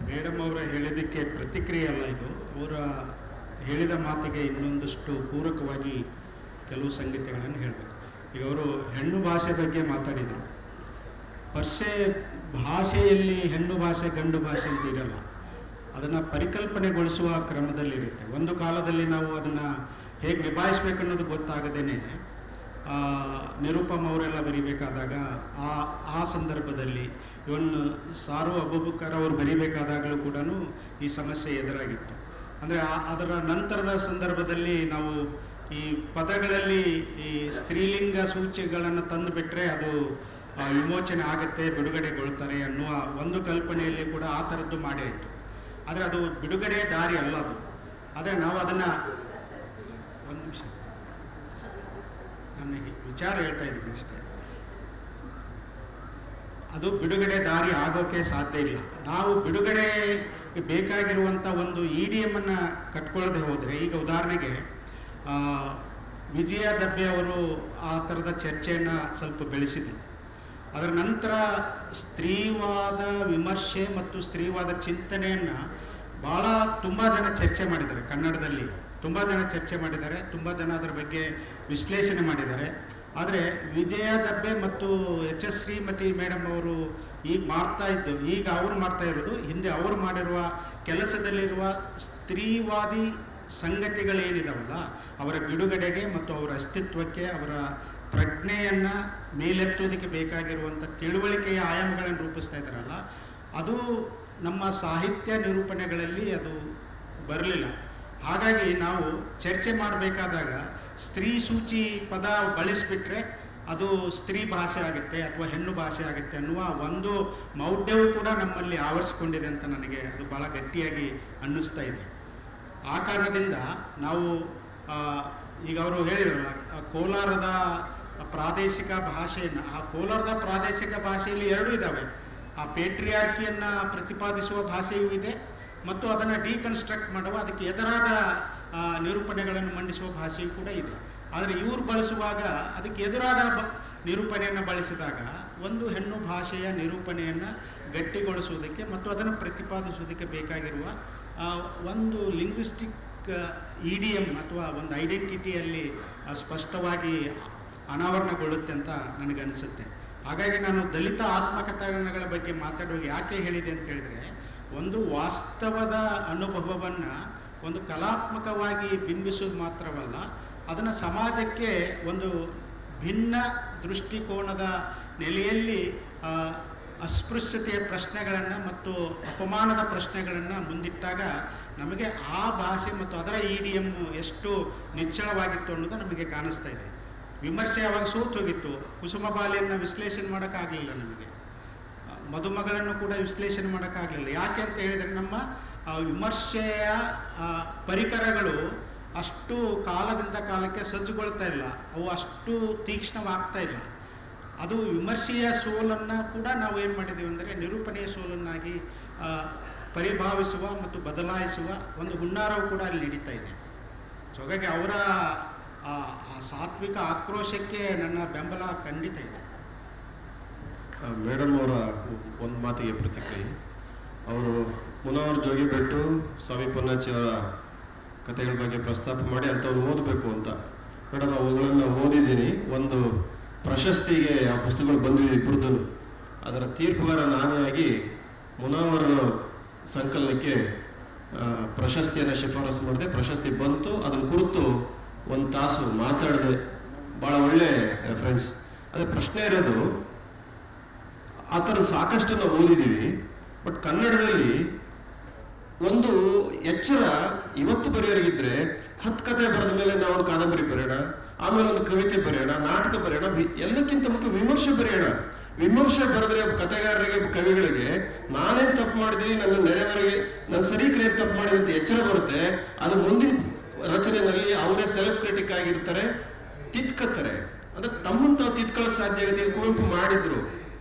ಮೇಡಮ್ ಅವರ ಹೇಳಿದ್ದಕ್ಕೆ ಪ್ರತಿಕ್ರಿಯೆ ಅಲ್ಲ ಇದು, ಅವರ ಹೇಳಿದ ಮಾತಿಗೆ ಇನ್ನೊಂದಷ್ಟು ಪೂರಕವಾಗಿ ಕೆಲವು ಸಂಗತಿಗಳನ್ನು ಹೇಳಬೇಕು. ಈಗ ಅವರು ಹೆಣ್ಣು ಭಾಷೆ ಬಗ್ಗೆ ಮಾತಾಡಿದರು. ಭಾಷೆಯಲ್ಲಿ ಹೆಣ್ಣು ಭಾಷೆ ಗಂಡು ಭಾಷೆ ಅಂತ ಇರಲ್ಲ, ಅದನ್ನು ಪರಿಕಲ್ಪನೆಗೊಳಿಸುವ ಕ್ರಮದಲ್ಲಿರುತ್ತೆ. ಒಂದು ಕಾಲದಲ್ಲಿ ನಾವು ಅದನ್ನು ಹೇಗೆ ನಿಭಾಯಿಸ್ಬೇಕು ಅನ್ನೋದು ಗೊತ್ತಾಗದೇನೆ ನಿರುಪಮ್ ಅವರೆಲ್ಲ ಬರಿಬೇಕಾದಾಗ ಆ ಸಂದರ್ಭದಲ್ಲಿ ಇವನ್ ಸಾರು ಅಬೂಬಕರ್ ಅವರು ಬರಿಬೇಕಾದಾಗಲೂ ಕೂಡ ಈ ಸಮಸ್ಯೆ ಎದುರಾಗಿತ್ತು. ಅಂದರೆ ಅದರ ನಂತರದ ಸಂದರ್ಭದಲ್ಲಿ ನಾವು ಈ ಪದಗಳಲ್ಲಿ ಈ ಸ್ತ್ರೀಲಿಂಗ ಸೂಚ್ಯಗಳನ್ನು ತಂದು ಬಿಟ್ಟರೆ ಅದು ವಿಮೋಚನೆ ಆಗುತ್ತೆ, ಬಿಡುಗಡೆಗೊಳ್ತಾರೆ ಅನ್ನುವ ಒಂದು ಕಲ್ಪನೆಯಲ್ಲಿ ಕೂಡ ಆ ಥರದ್ದು ಮಾಡೇ ಇತ್ತು. ಆದರೆ ಅದು ಬಿಡುಗಡೆಯ ದಾರಿ ಅಲ್ಲ ಅದು. ಆದರೆ ನಾವು ಅದನ್ನು ಒಂದು ನಿಮಿಷ ನನಗೆ ವಿಚಾರ ಹೇಳ್ತಾ ಇದ್ದೀನಿ ಅಷ್ಟೇ. ಅದು ಬಿಡುಗಡೆ ದಾರಿ ಆಗೋಕ್ಕೆ ಸಾಧ್ಯ ಇಲ್ಲ. ನಾವು ಬಿಡುಗಡೆ ಬೇಕಾಗಿರುವಂಥ ಒಂದು EDM ಅನ್ನು ಕಟ್ಕೊಳ್ಳದೆ ಹೋದರೆ, ಈಗ ಉದಾಹರಣೆಗೆ ವಿಜಯ ದಬ್ಬೆ ಅವರು ಆ ಥರದ ಚರ್ಚೆಯನ್ನು ಸ್ವಲ್ಪ ಬೆಳೆಸಿದರು. ಅದರ ನಂತರ ಸ್ತ್ರೀವಾದ ವಿಮರ್ಶೆ ಮತ್ತು ಸ್ತ್ರೀವಾದ ಚಿಂತನೆಯನ್ನು ತುಂಬ ಜನ ಚರ್ಚೆ ಮಾಡಿದ್ದಾರೆ. ಕನ್ನಡದಲ್ಲಿ ತುಂಬ ಜನ ಚರ್ಚೆ ಮಾಡಿದ್ದಾರೆ, ತುಂಬ ಜನ ಅದರ ಬಗ್ಗೆ ವಿಶ್ಲೇಷಣೆ ಮಾಡಿದ್ದಾರೆ. ಆದರೆ ವಿಜಯ ದಬ್ಬೆ ಮತ್ತು HS ಶ್ರೀಮತಿ ಮೇಡಮ್ ಅವರು ಈಗ ಅವರು ಮಾಡ್ತಾ ಇರೋದು, ಹಿಂದೆ ಅವರು ಮಾಡಿರುವ ಕೆಲಸದಲ್ಲಿರುವ ಸ್ತ್ರೀವಾದಿ ಸಂಗತಿಗಳೇನಿದಾವಲ್ಲ, ಅವರ ಬಿಡುಗಡೆಗೆ ಮತ್ತು ಅವರ ಅಸ್ತಿತ್ವಕ್ಕೆ, ಅವರ ಪ್ರಜ್ಞೆಯನ್ನು ಮೇಲೆತ್ತೋದಕ್ಕೆ ಬೇಕಾಗಿರುವಂಥ ತಿಳುವಳಿಕೆಯ ಆಯಾಮಗಳನ್ನು ರೂಪಿಸ್ತಾ ಇದ್ದಾರಲ್ಲ, ಅದು ನಮ್ಮ ಸಾಹಿತ್ಯ ನಿರೂಪಣೆಗಳಲ್ಲಿ ಅದು ಬರಲಿಲ್ಲ. ಹಾಗಾಗಿ ನಾವು ಚರ್ಚೆ ಮಾಡಬೇಕಾದಾಗ ಸ್ತ್ರೀ ಸೂಚಿ ಪದ ಬಳಸಿಬಿಟ್ರೆ ಅದು ಸ್ತ್ರೀ ಭಾಷೆ ಆಗುತ್ತೆ ಅಥವಾ ಹೆಣ್ಣು ಭಾಷೆ ಆಗುತ್ತೆ ಅನ್ನುವ ಒಂದು ಮೌಢ್ಯವೂ ಕೂಡ ನಮ್ಮಲ್ಲಿ ಆವರಿಸಿಕೊಂಡಿದೆ ಅಂತ ನನಗೆ ಅದು ಭಾಳ ಗಟ್ಟಿಯಾಗಿ ಅನ್ನಿಸ್ತಾ ಇದೆ. ಆ ಕಾರಣದಿಂದ ನಾವು ಈಗ ಅವರು ಹೇಳಿದ್ರಲ್ಲ, ಕೋಲಾರದ ಪ್ರಾದೇಶಿಕ ಭಾಷೆಯನ್ನು, ಆ ಕೋಲಾರದ ಪ್ರಾದೇಶಿಕ ಭಾಷೆಯಲ್ಲಿ ಎರಡೂ ಇದ್ದಾವೆ. ಆ ಪೇಟ್ರಿಯಾರ್ಕಿಯನ್ನು ಪ್ರತಿಪಾದಿಸುವ ಭಾಷೆಯೂ ಇದೆ ಮತ್ತು ಅದನ್ನು ಡಿಕನ್ಸ್ಟ್ರಕ್ಟ್ ಮಾಡುವ, ಅದಕ್ಕೆ ಎದುರಾದ ನಿರೂಪಣೆಗಳನ್ನು ಮಂಡಿಸುವ ಭಾಷೆಯೂ ಕೂಡ ಇದೆ. ಆದರೆ ಇವರು ಬಳಸುವಾಗ ಅದಕ್ಕೆ ಎದುರಾದ ನಿರೂಪಣೆಯನ್ನು ಬಳಸಿದಾಗ ಒಂದು ಹೆಣ್ಣು ಭಾಷೆಯ ನಿರೂಪಣೆಯನ್ನು ಗಟ್ಟಿಗೊಳಿಸುವುದಕ್ಕೆ ಮತ್ತು ಅದನ್ನು ಪ್ರತಿಪಾದಿಸುವುದಕ್ಕೆ ಬೇಕಾಗಿರುವ ಒಂದು ಲಿಂಗ್ವಿಸ್ಟಿಕ್ EDM ಅಥವಾ ಒಂದು ಐಡೆಂಟಿಟಿಯಲ್ಲಿ ಸ್ಪಷ್ಟವಾಗಿ ಅನಾವರಣಗೊಳ್ಳುತ್ತೆ ಅಂತ ನನಗನ್ನಿಸುತ್ತೆ. ಹಾಗಾಗಿ ನಾನು ದಲಿತ ಆತ್ಮಕಥನಗಳ ಬಗ್ಗೆ ಮಾತಾಡುವಾಗ ಯಾಕೆ ಹೇಳಿದೆ ಅಂತ ಹೇಳಿದರೆ, ಒಂದು ವಾಸ್ತವದ ಅನುಭವವನ್ನು ಒಂದು ಕಲಾತ್ಮಕವಾಗಿ ಬಿಂಬಿಸೋದು ಮಾತ್ರವಲ್ಲ, ಅದನ್ನು ಸಮಾಜಕ್ಕೆ ಒಂದು ಭಿನ್ನ ದೃಷ್ಟಿಕೋನದ ನೆಲೆಯಲ್ಲಿ ಅಸ್ಪೃಶ್ಯತೆಯ ಪ್ರಶ್ನೆಗಳನ್ನು ಮತ್ತು ಅಪಮಾನದ ಪ್ರಶ್ನೆಗಳನ್ನು ಮುಂದಿಟ್ಟಾಗ ನಮಗೆ ಆ ಭಾಷೆ ಮತ್ತು ಅದರ EDM ಎಷ್ಟು ನಿಚ್ಚಳವಾಗಿತ್ತು ಅನ್ನೋದು ನಮಗೆ ಕಾಣಿಸ್ತಾ ಇದೆ. ವಿಮರ್ಶೆ ಅವಾಗ ಸೋತು ಹೋಗಿತ್ತು. ಕುಸುಮ ಬಾಲಿಯನ್ನು ವಿಶ್ಲೇಷಣೆ ಮಾಡೋಕ್ಕಾಗಲಿಲ್ಲ, ನಮಗೆ ಮದುಮಗಳನ್ನು ಕೂಡ ವಿಶ್ಲೇಷಣೆ ಮಾಡೋಕ್ಕಾಗಲಿಲ್ಲ. ಯಾಕೆ ಅಂತ ಹೇಳಿದರೆ ನಮ್ಮ ವಿಮರ್ಶೆಯ ಪರಿಕರಗಳು ಅಷ್ಟು ಕಾಲದಿಂದ ಕಾಲಕ್ಕೆ ಸಜ್ಜುಗೊಳ್ತಾ ಇಲ್ಲ, ಅವು ಅಷ್ಟು ತೀಕ್ಷ್ಣವಾಗ್ತಾ ಇಲ್ಲ. ಅದು ವಿಮರ್ಶೆಯ ಸೋಲನ್ನು ಕೂಡ ನಾವು ಏನು ಮಾಡಿದ್ದೀವಿ ಅಂದರೆ ನಿರೂಪಣೆಯ ಸೋಲನ್ನಾಗಿ ಪರಿಭಾವಿಸುವ ಮತ್ತು ಬದಲಾಯಿಸುವ ಒಂದು ಹುನ್ನಾರವು ಕೂಡ ಅಲ್ಲಿ ನಡೀತಾ ಇದೆ. ಸೊ ಹಾಗಾಗಿ ಅವರ ಆ ಸಾತ್ವಿಕ ಆಕ್ರೋಶಕ್ಕೆ ನನ್ನ ಬೆಂಬಲ ಖಂಡಿತ ಇದೆ. ಮೇಡಮ್ ಅವರ ಒಂದು ಮಾತಿಗೆ ಪ್ರತಿಕ್ರಿಯೆ. ಅವರು ಮುನವರ್ ಜೋಗಿಬೆಟ್ಟು, ಸ್ವಾಮಿ ಪೊನ್ನಾಚಿ ಅವರ ಕಥೆಗಳ ಬಗ್ಗೆ ಪ್ರಸ್ತಾಪ ಮಾಡಿ ಅಂಥವ್ರು ಓದಬೇಕು ಅಂತ. ಮೇಡಮ್ ಅವುಗಳನ್ನು ಓದಿದ್ದೀನಿ. ಒಂದು ಪ್ರಶಸ್ತಿಗೆ ಆ ಪುಸ್ತಕಗಳು ಬಂದಿದೆ ಇಬ್ಬರದ್ದು. ಅದರ ತೀರ್ಪುಗಾರ ನಾನಿಯಾಗಿ ಮುನವರ್ ಸಂಕಲನಕ್ಕೆ ಪ್ರಶಸ್ತಿಯನ್ನು ಶಿಫಾರಸು ಮಾಡಿದೆ. ಪ್ರಶಸ್ತಿ ಬಂತು. ಅದನ್ನು ಕುರಿತು 1 ತಾಸು ಮಾತಾಡಿದೆ. ಭಾಳ ಒಳ್ಳೆ ರೆಫರೆನ್ಸ್. ಅದೇ ಪ್ರಶ್ನೆ ಇರೋದು, ಆ ಥರ ಸಾಕಷ್ಟು ನಾವು ಓದಿದ್ದೀವಿ, ಬಟ್ ಕನ್ನಡದಲ್ಲಿ ಒಂದು ಎಚ್ಚರ ಇವತ್ತು ಬರೆಯೋರಿಗಿದ್ರೆ 10 ಕಥೆ ಬರೆದ ಮೇಲೆ ನಾವು ಒಂದು ಕಾದಂಬರಿ ಬರೆಯೋಣ, ಆಮೇಲೆ ಒಂದು ಕವಿತೆ ಬರೆಯೋಣ, ನಾಟಕ ಬರೆಯೋಣ, ಎಲ್ಲಕ್ಕಿಂತ ಮುಖ್ಯ ವಿಮರ್ಶೆ ಬರೆಯೋಣ. ವಿಮರ್ಶೆ ಬರೆದ್ರೆ ಕಥೆಗಾರರಿಗೆ, ಕವಿಗಳಿಗೆ ನಾನೇನು ತಪ್ಪು ಮಾಡಿದ್ದೀನಿ, ನನ್ನ ನೆರೆಯವರಿಗೆ ನನ್ನ ಸರೀಕರು ಏನು ತಪ್ಪು ಮಾಡಿದೆ ಅಂತ ಎಚ್ಚರ ಬರುತ್ತೆ. ಅದು ಮುಂದಿನ ರಚನೆಯಲ್ಲಿ ಅವರೇ ಸೆಲ್ಫ್ ಕ್ರಿಟಿಕ್ ಆಗಿರ್ತಾರೆ, ತಿದ್ಕತ್ತಾರೆ. ಅಂದ್ರೆ ತಮ್ಮನ್ನು ತಾವು ತಿದ್ಕೊಳ್ಳೋಕೆ ಸಾಧ್ಯ ಆಗುತ್ತೆ. ಕುವೆಂಪು ಮಾಡಿದ್ರು,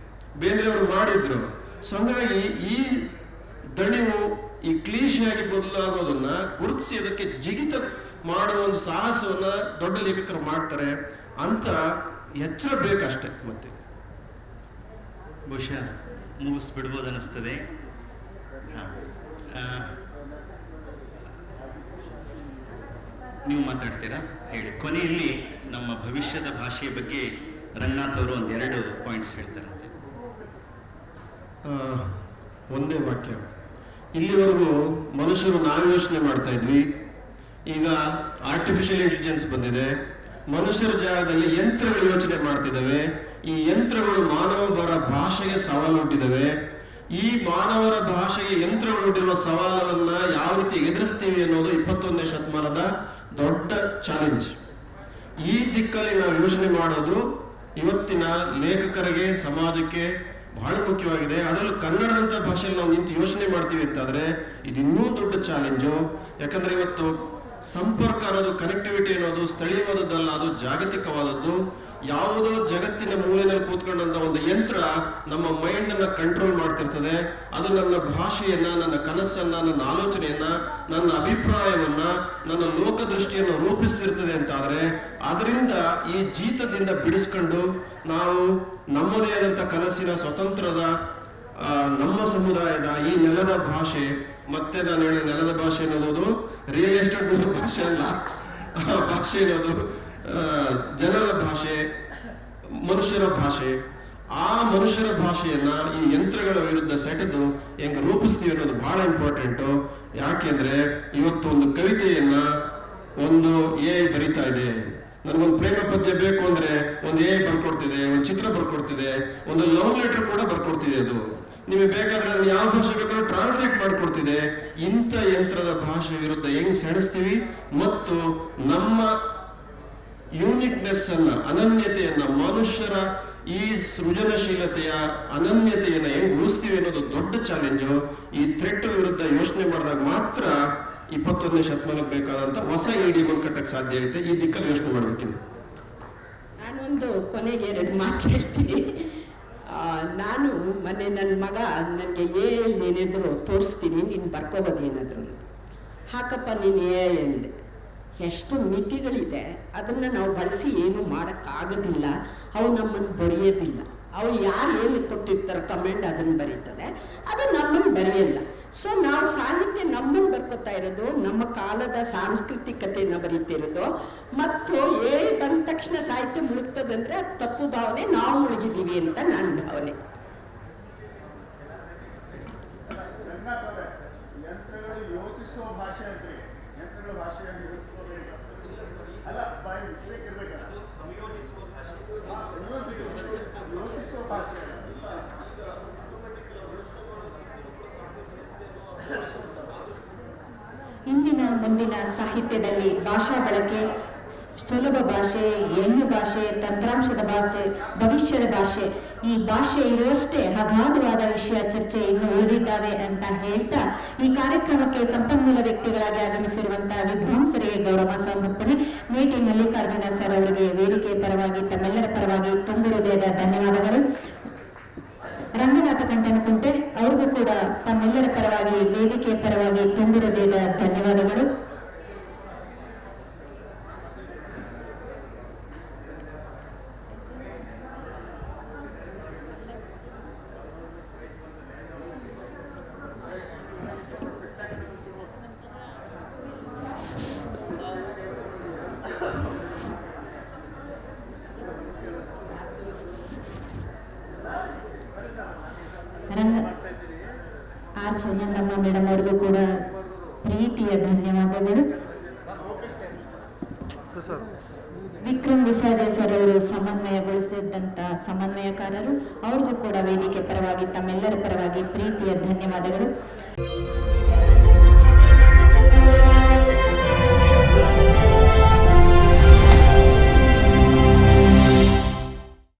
ಬೇಂದ್ರೆ ಅವರು ಮಾಡಿದ್ರು. ಸೊ ಹಂಗಾಗಿ ಈ ದಣಿವು, ಈ ಕ್ಲೀಶೆಯಾಗಿ ಬದಲಾಗೋದನ್ನ ಗುರುತಿಸಿ ಅದಕ್ಕೆ ಜಿಗಿತ ಮಾಡುವ ಒಂದು ಸಾಹಸವನ್ನ ದೊಡ್ಡ ಲೇಖಕರು ಮಾಡ್ತಾರೆ ಅಂತ ಎಚ್ಚರ ಬೇಕಷ್ಟೆ. ಮತ್ತೆ ಬಹುಶಃ ಮುಗಿಸ್ಬಿಡ್ಬೋದು ಅನ್ನಿಸ್ತದೆ. ನೀವು ಮಾತಾಡ್ತೀರಾ? ಹೇಳಿ. ಕೊನೆಯಲ್ಲಿ ನಮ್ಮ ಭವಿಷ್ಯದ ಭಾಷೆಯ ಬಗ್ಗೆ ರಂಗನಾಥ್ ಅವರು 1-2 ಪಾಯಿಂಟ್ಸ್ ಹೇಳ್ತಾರಂತೆ. ಒಂದೇ ವಾಕ್ಯ. ಇಲ್ಲಿವರೆಗೂ ಮನುಷ್ಯರು ನಾವು ಯೋಚನೆ ಮಾಡ್ತಾ ಇದ್ವಿ, ಈಗ ಆರ್ಟಿಫಿಷಿಯಲ್ ಇಂಟೆಲಿಜೆನ್ಸ್ ಬಂದಿದೆ. ಮನುಷ್ಯರ ಜಾಗದಲ್ಲಿ ಯಂತ್ರಗಳು ಯೋಚನೆ ಮಾಡ್ತಿದ್ದಾವೆ. ಈ ಯಂತ್ರಗಳು ಮಾನವರ ಭಾಷೆಗೆ ಸವಾಲು ಹುಟ್ಟಿದ್ದಾವೆ. ಈ ಮಾನವರ ಭಾಷೆಗೆ ಯಂತ್ರಗಳು ಹುಟ್ಟಿರುವ ಸವಾಲನ್ನ ಯಾವ ರೀತಿ ಎದುರಿಸ್ತೀವಿ ಅನ್ನೋದು 21ನೇ ಶತಮಾನದ ದೊಡ್ಡ ಚಾಲೆಂಜ್. ಈ ದಿಕ್ಕಲ್ಲಿ ನಾವು ಯೋಚನೆ ಮಾಡೋದು ಇವತ್ತಿನ ಲೇಖಕರಿಗೆ, ಸಮಾಜಕ್ಕೆ ಬಹಳ ಮುಖ್ಯವಾಗಿದೆ. ಅದರಲ್ಲೂ ಕನ್ನಡದಂತ ಭಾಷೆಯಲ್ಲಿ ನಾವು ನಿಂತು ಯೋಚನೆ ಮಾಡ್ತೀವಿ ಅಂತಾದ್ರೆ ಇದು ಇನ್ನೂ ದೊಡ್ಡ ಚಾಲೆಂಜು. ಯಾಕಂದ್ರೆ ಇವತ್ತು ಸಂಪರ್ಕ ಅನ್ನೋದು, ಕನೆಕ್ಟಿವಿಟಿ ಅನ್ನೋದು ಸ್ಥಳೀಯವಾದದ್ದಲ್ಲ, ಅದು ಜಾಗತಿಕವಾದದ್ದು. ಯಾವುದೋ ಜಗತ್ತಿನ ಮೂಲೆಯಲ್ಲಿ ಕೂತ್ಕೊಂಡಂತ ಒಂದು ಯಂತ್ರ ನಮ್ಮ ಮೈಂಡ್ ಅನ್ನ ಕಂಟ್ರೋಲ್ ಮಾಡ್ತಿರ್ತದೆ. ಅದು ನನ್ನ ಭಾಷೆಯನ್ನ, ನನ್ನ ಕನಸನ್ನ, ನನ್ನ ಆಲೋಚನೆಯನ್ನ, ನನ್ನ ಅಭಿಪ್ರಾಯವನ್ನ, ನನ್ನ ಲೋಕದೃಷ್ಟಿಯನ್ನು ರೂಪಿಸ್ತಿರ್ತದೆ ಅಂತಾದ್ರೆ ಅದರಿಂದ ಈ ಜೀತದಿಂದ ಬಿಡಿಸ್ಕೊಂಡು ನಾವು ನಮ್ಮದೇ ಆದಂತ ಕನಸಿನ ಸ್ವತಂತ್ರದ ನಮ್ಮ ಸಮುದಾಯದ ಈ ನೆಲದ ಭಾಷೆ, ಮತ್ತೆ ನಾನು ಹೇಳಿದ ನೆಲದ ಭಾಷೆ ಅನ್ನೋದು ರಿಯಲ್ ಎಸ್ಟೇಟ್ ಭಾಷೆ ಅಲ್ಲ. ಭಾಷೆ ಅನ್ನೋದು ಜನರ ಭಾಷೆ, ಮನುಷ್ಯರ ಭಾಷೆ. ಆ ಮನುಷ್ಯರ ಭಾಷೆಯನ್ನ ಈ ಯಂತ್ರಗಳ ವಿರುದ್ಧ ಸೆಟೆದು ಹೆಂಗ್ ರೂಪಿಸ್ತೀವಿ ಅನ್ನೋದು ಬಹಳ ಇಂಪಾರ್ಟೆಂಟು. ಯಾಕೆಂದ್ರೆ ಇವತ್ತು ಒಂದು ಕವಿತೆಯನ್ನ ಒಂದು AI ಬರಿತಾ ಇದೆ. ನನಗೊಂದು ಪ್ರೇಮ ಪದ್ಯ ಬೇಕು ಅಂದ್ರೆ ಒಂದು AI ಬರ್ಕೊಡ್ತಿದೆ, ಒಂದು ಚಿತ್ರ ಬರ್ಕೊಡ್ತಿದೆ, ಒಂದು ಲವ್ ಲೆಟರ್ ಕೂಡ ಬರ್ಕೊಡ್ತಿದೆ. ಅದು ನಿಮಗೆ ಬೇಕಾದ್ರೆ ಅದನ್ನ ಯಾವ ಭಾಷೆ ಬೇಕಾದ್ರೂ ಟ್ರಾನ್ಸ್ಲೇಟ್ ಮಾಡ್ಕೊಡ್ತಿದೆ. ಇಂಥ ಯಂತ್ರದ ಭಾಷೆ ವಿರುದ್ಧ ಹೆಂಗ್ ಸೆಣಸ್ತೀವಿ ಮತ್ತು ನಮ್ಮ ಯೂನಿಕ್ನೆಸ್ ಅನ್ನ, ಅನನ್ಯತೆಯನ್ನ, ಮನುಷ್ಯರ ಈ ಸೃಜನಶೀಲತೆಯ ಅನನ್ಯತೆಯನ್ನ ಹೆಂಗ್ ಉಳಿಸ್ತೀವಿ ಅನ್ನೋದು ದೊಡ್ಡ ಚಾಲೆಂಜು. ಈ ಥ್ರೆಟ್ ವಿರುದ್ಧ ಯೋಚನೆ ಮಾಡಿದಾಗ ಮಾತ್ರ 21ನೇ ಶತಮಾನಕ್ಕೆ ಬೇಕಾದಂತ ಹೊಸ ಇಡಿಯಂ ಕಟ್ಟಕ್ಕೆ ಸಾಧ್ಯ ಆಗುತ್ತೆ. ಈ ದಿಕ್ಕಲ್ಲಿ ಯೋಚನೆ ಮಾಡ್ಬೇಕಿದೆ. ನಾನೊಂದು ಕೊನೆಗೆ 2 ಮಾತು ಹೇಳ್ತೀನಿ. ನಾನು ಮೊನ್ನೆ ನನ್ನ ಮಗ ನನಗೆ ಏನೇನಾದ್ರು ತೋರಿಸ್ತೀನಿ, ನೀನು ಬರ್ಕೋಬೋದೇನಾದ್ರು, ಹಾಕಪ್ಪ ನೀನು ಎಂದೆ. ಎಷ್ಟು ಮಿತಿಗಳಿದೆ, ಅದನ್ನು ನಾವು ಬಳಸಿ ಏನು ಮಾಡೋಕ್ಕಾಗೋದಿಲ್ಲ. ಅವು ನಮ್ಮನ್ನು ಬರೆಯೋದಿಲ್ಲ. ಅವು ಯಾರು ಏನು ಕೊಟ್ಟಿರ್ತಾರೋ ಕಮೆಂಟ್ ಅದನ್ನು ಬರೀತದೆ, ಅದು ನಮ್ಮನ್ನು ಬರೆಯಲ್ಲ. ಸೊ ನಾವು ಸಾಹಿತ್ಯ ನಮ್ಮನ್ನು ಬರ್ಕೋತಾ ಇರೋದು, ನಮ್ಮ ಕಾಲದ ಸಾಂಸ್ಕೃತಿಕತೆಯನ್ನು ಬರೀತಿರೋದು. ಮತ್ತು ಬಂದ ತಕ್ಷಣ ಸಾಹಿತ್ಯ ಮುಳುಗ್ತದಂದ್ರೆ ಅದು ತಪ್ಪು ಭಾವನೆ, ನಾವು ಮುಳುಗಿದ್ದೀವಿ ಅಂತ ನನ್ನ ಭಾವನೆ. ಯಂತ್ರಗಳು ಯೋಚಿಸುವ ಭಾಷೆ ಅಂದ್ರೆ ಯಂತ್ರಗಳ ಭಾಷೆಯನ್ನು ಯೋಚಿಸೋದಿಲ್ಲ ಅಲ್ಲ, ಬಾಯಿ ಮಿಸ್ಟೇಕ್ ಇರ್ಬೇಕಲ್ಲ, ಯೋಚಿಸುವ ಭಾಷೆ. ಇಂದಿನ ಮುಂದಿನ ಸಾಹಿತ್ಯದಲ್ಲಿ ಭಾಷಾ ಬಳಕೆ, ಸುಲಭ ಭಾಷೆ, ಹೆಣ್ಣು ಭಾಷೆ, ತಂತ್ರಾಂಶದ ಭಾಷೆ, ಭವಿಷ್ಯದ ಭಾಷೆ, ಈ ಭಾಷೆ ಇರುವಷ್ಟೇ ಅಗಾಧವಾದ ವಿಷಯ ಚರ್ಚೆ ಇನ್ನು ಉಳಿದಿದ್ದಾವೆ ಅಂತ ಹೇಳ್ತಾ ಈ ಕಾರ್ಯಕ್ರಮಕ್ಕೆ ಸಂಪನ್ಮೂಲ ವ್ಯಕ್ತಿಗಳಾಗಿ ಆಗಮಿಸಿರುವಂತಹ ವಿದ್ವಾಂಸರಿಗೆ ಗೌರವ ಸಮರ್ಪಣೆ. ಮೇಟಿ ಮಲ್ಲಿಕಾರ್ಜುನ ಸರ್ ಅವರಿಗೆ ವೇದಿಕೆ ಪರವಾಗಿ, ತಮ್ಮೆಲ್ಲರ ಪರವಾಗಿ ತುಂಬು ಹೃದಯದ ಧನ್ಯವಾದಗಳು. ರಂಗನಾಥ ಕಂಠನಕುಂಟೆ ಅವ್ರಿಗೂ ಕೂಡ ತಮ್ಮೆಲ್ಲರ ಪರವಾಗಿ, ವೇದಿಕೆಯ ಪರವಾಗಿ ತುಂಬು ಹೃದಯದ ಧನ್ಯವಾದಗಳು. ಆರ್ ಸುನಂದಮ್ಮ ಮೇಡಮ್ ಅವ್ರಿಗೂ ಕೂಡ ಪ್ರೀತಿಯ ಧನ್ಯವಾದಗಳು. ವಿಕ್ರಮ್ ವಿಸಾಜೆ ಸರ್ ಅವರು ಸಮನ್ವಯಗೊಳಿಸಿದಂತ ಸಮನ್ವಯಕಾರರು, ಅವ್ರಿಗೂ ಕೂಡ ವೇದಿಕೆ ಪರವಾಗಿ ತಮ್ಮೆಲ್ಲರ ಪರವಾಗಿ ಪ್ರೀತಿಯ ಧನ್ಯವಾದಗಳು.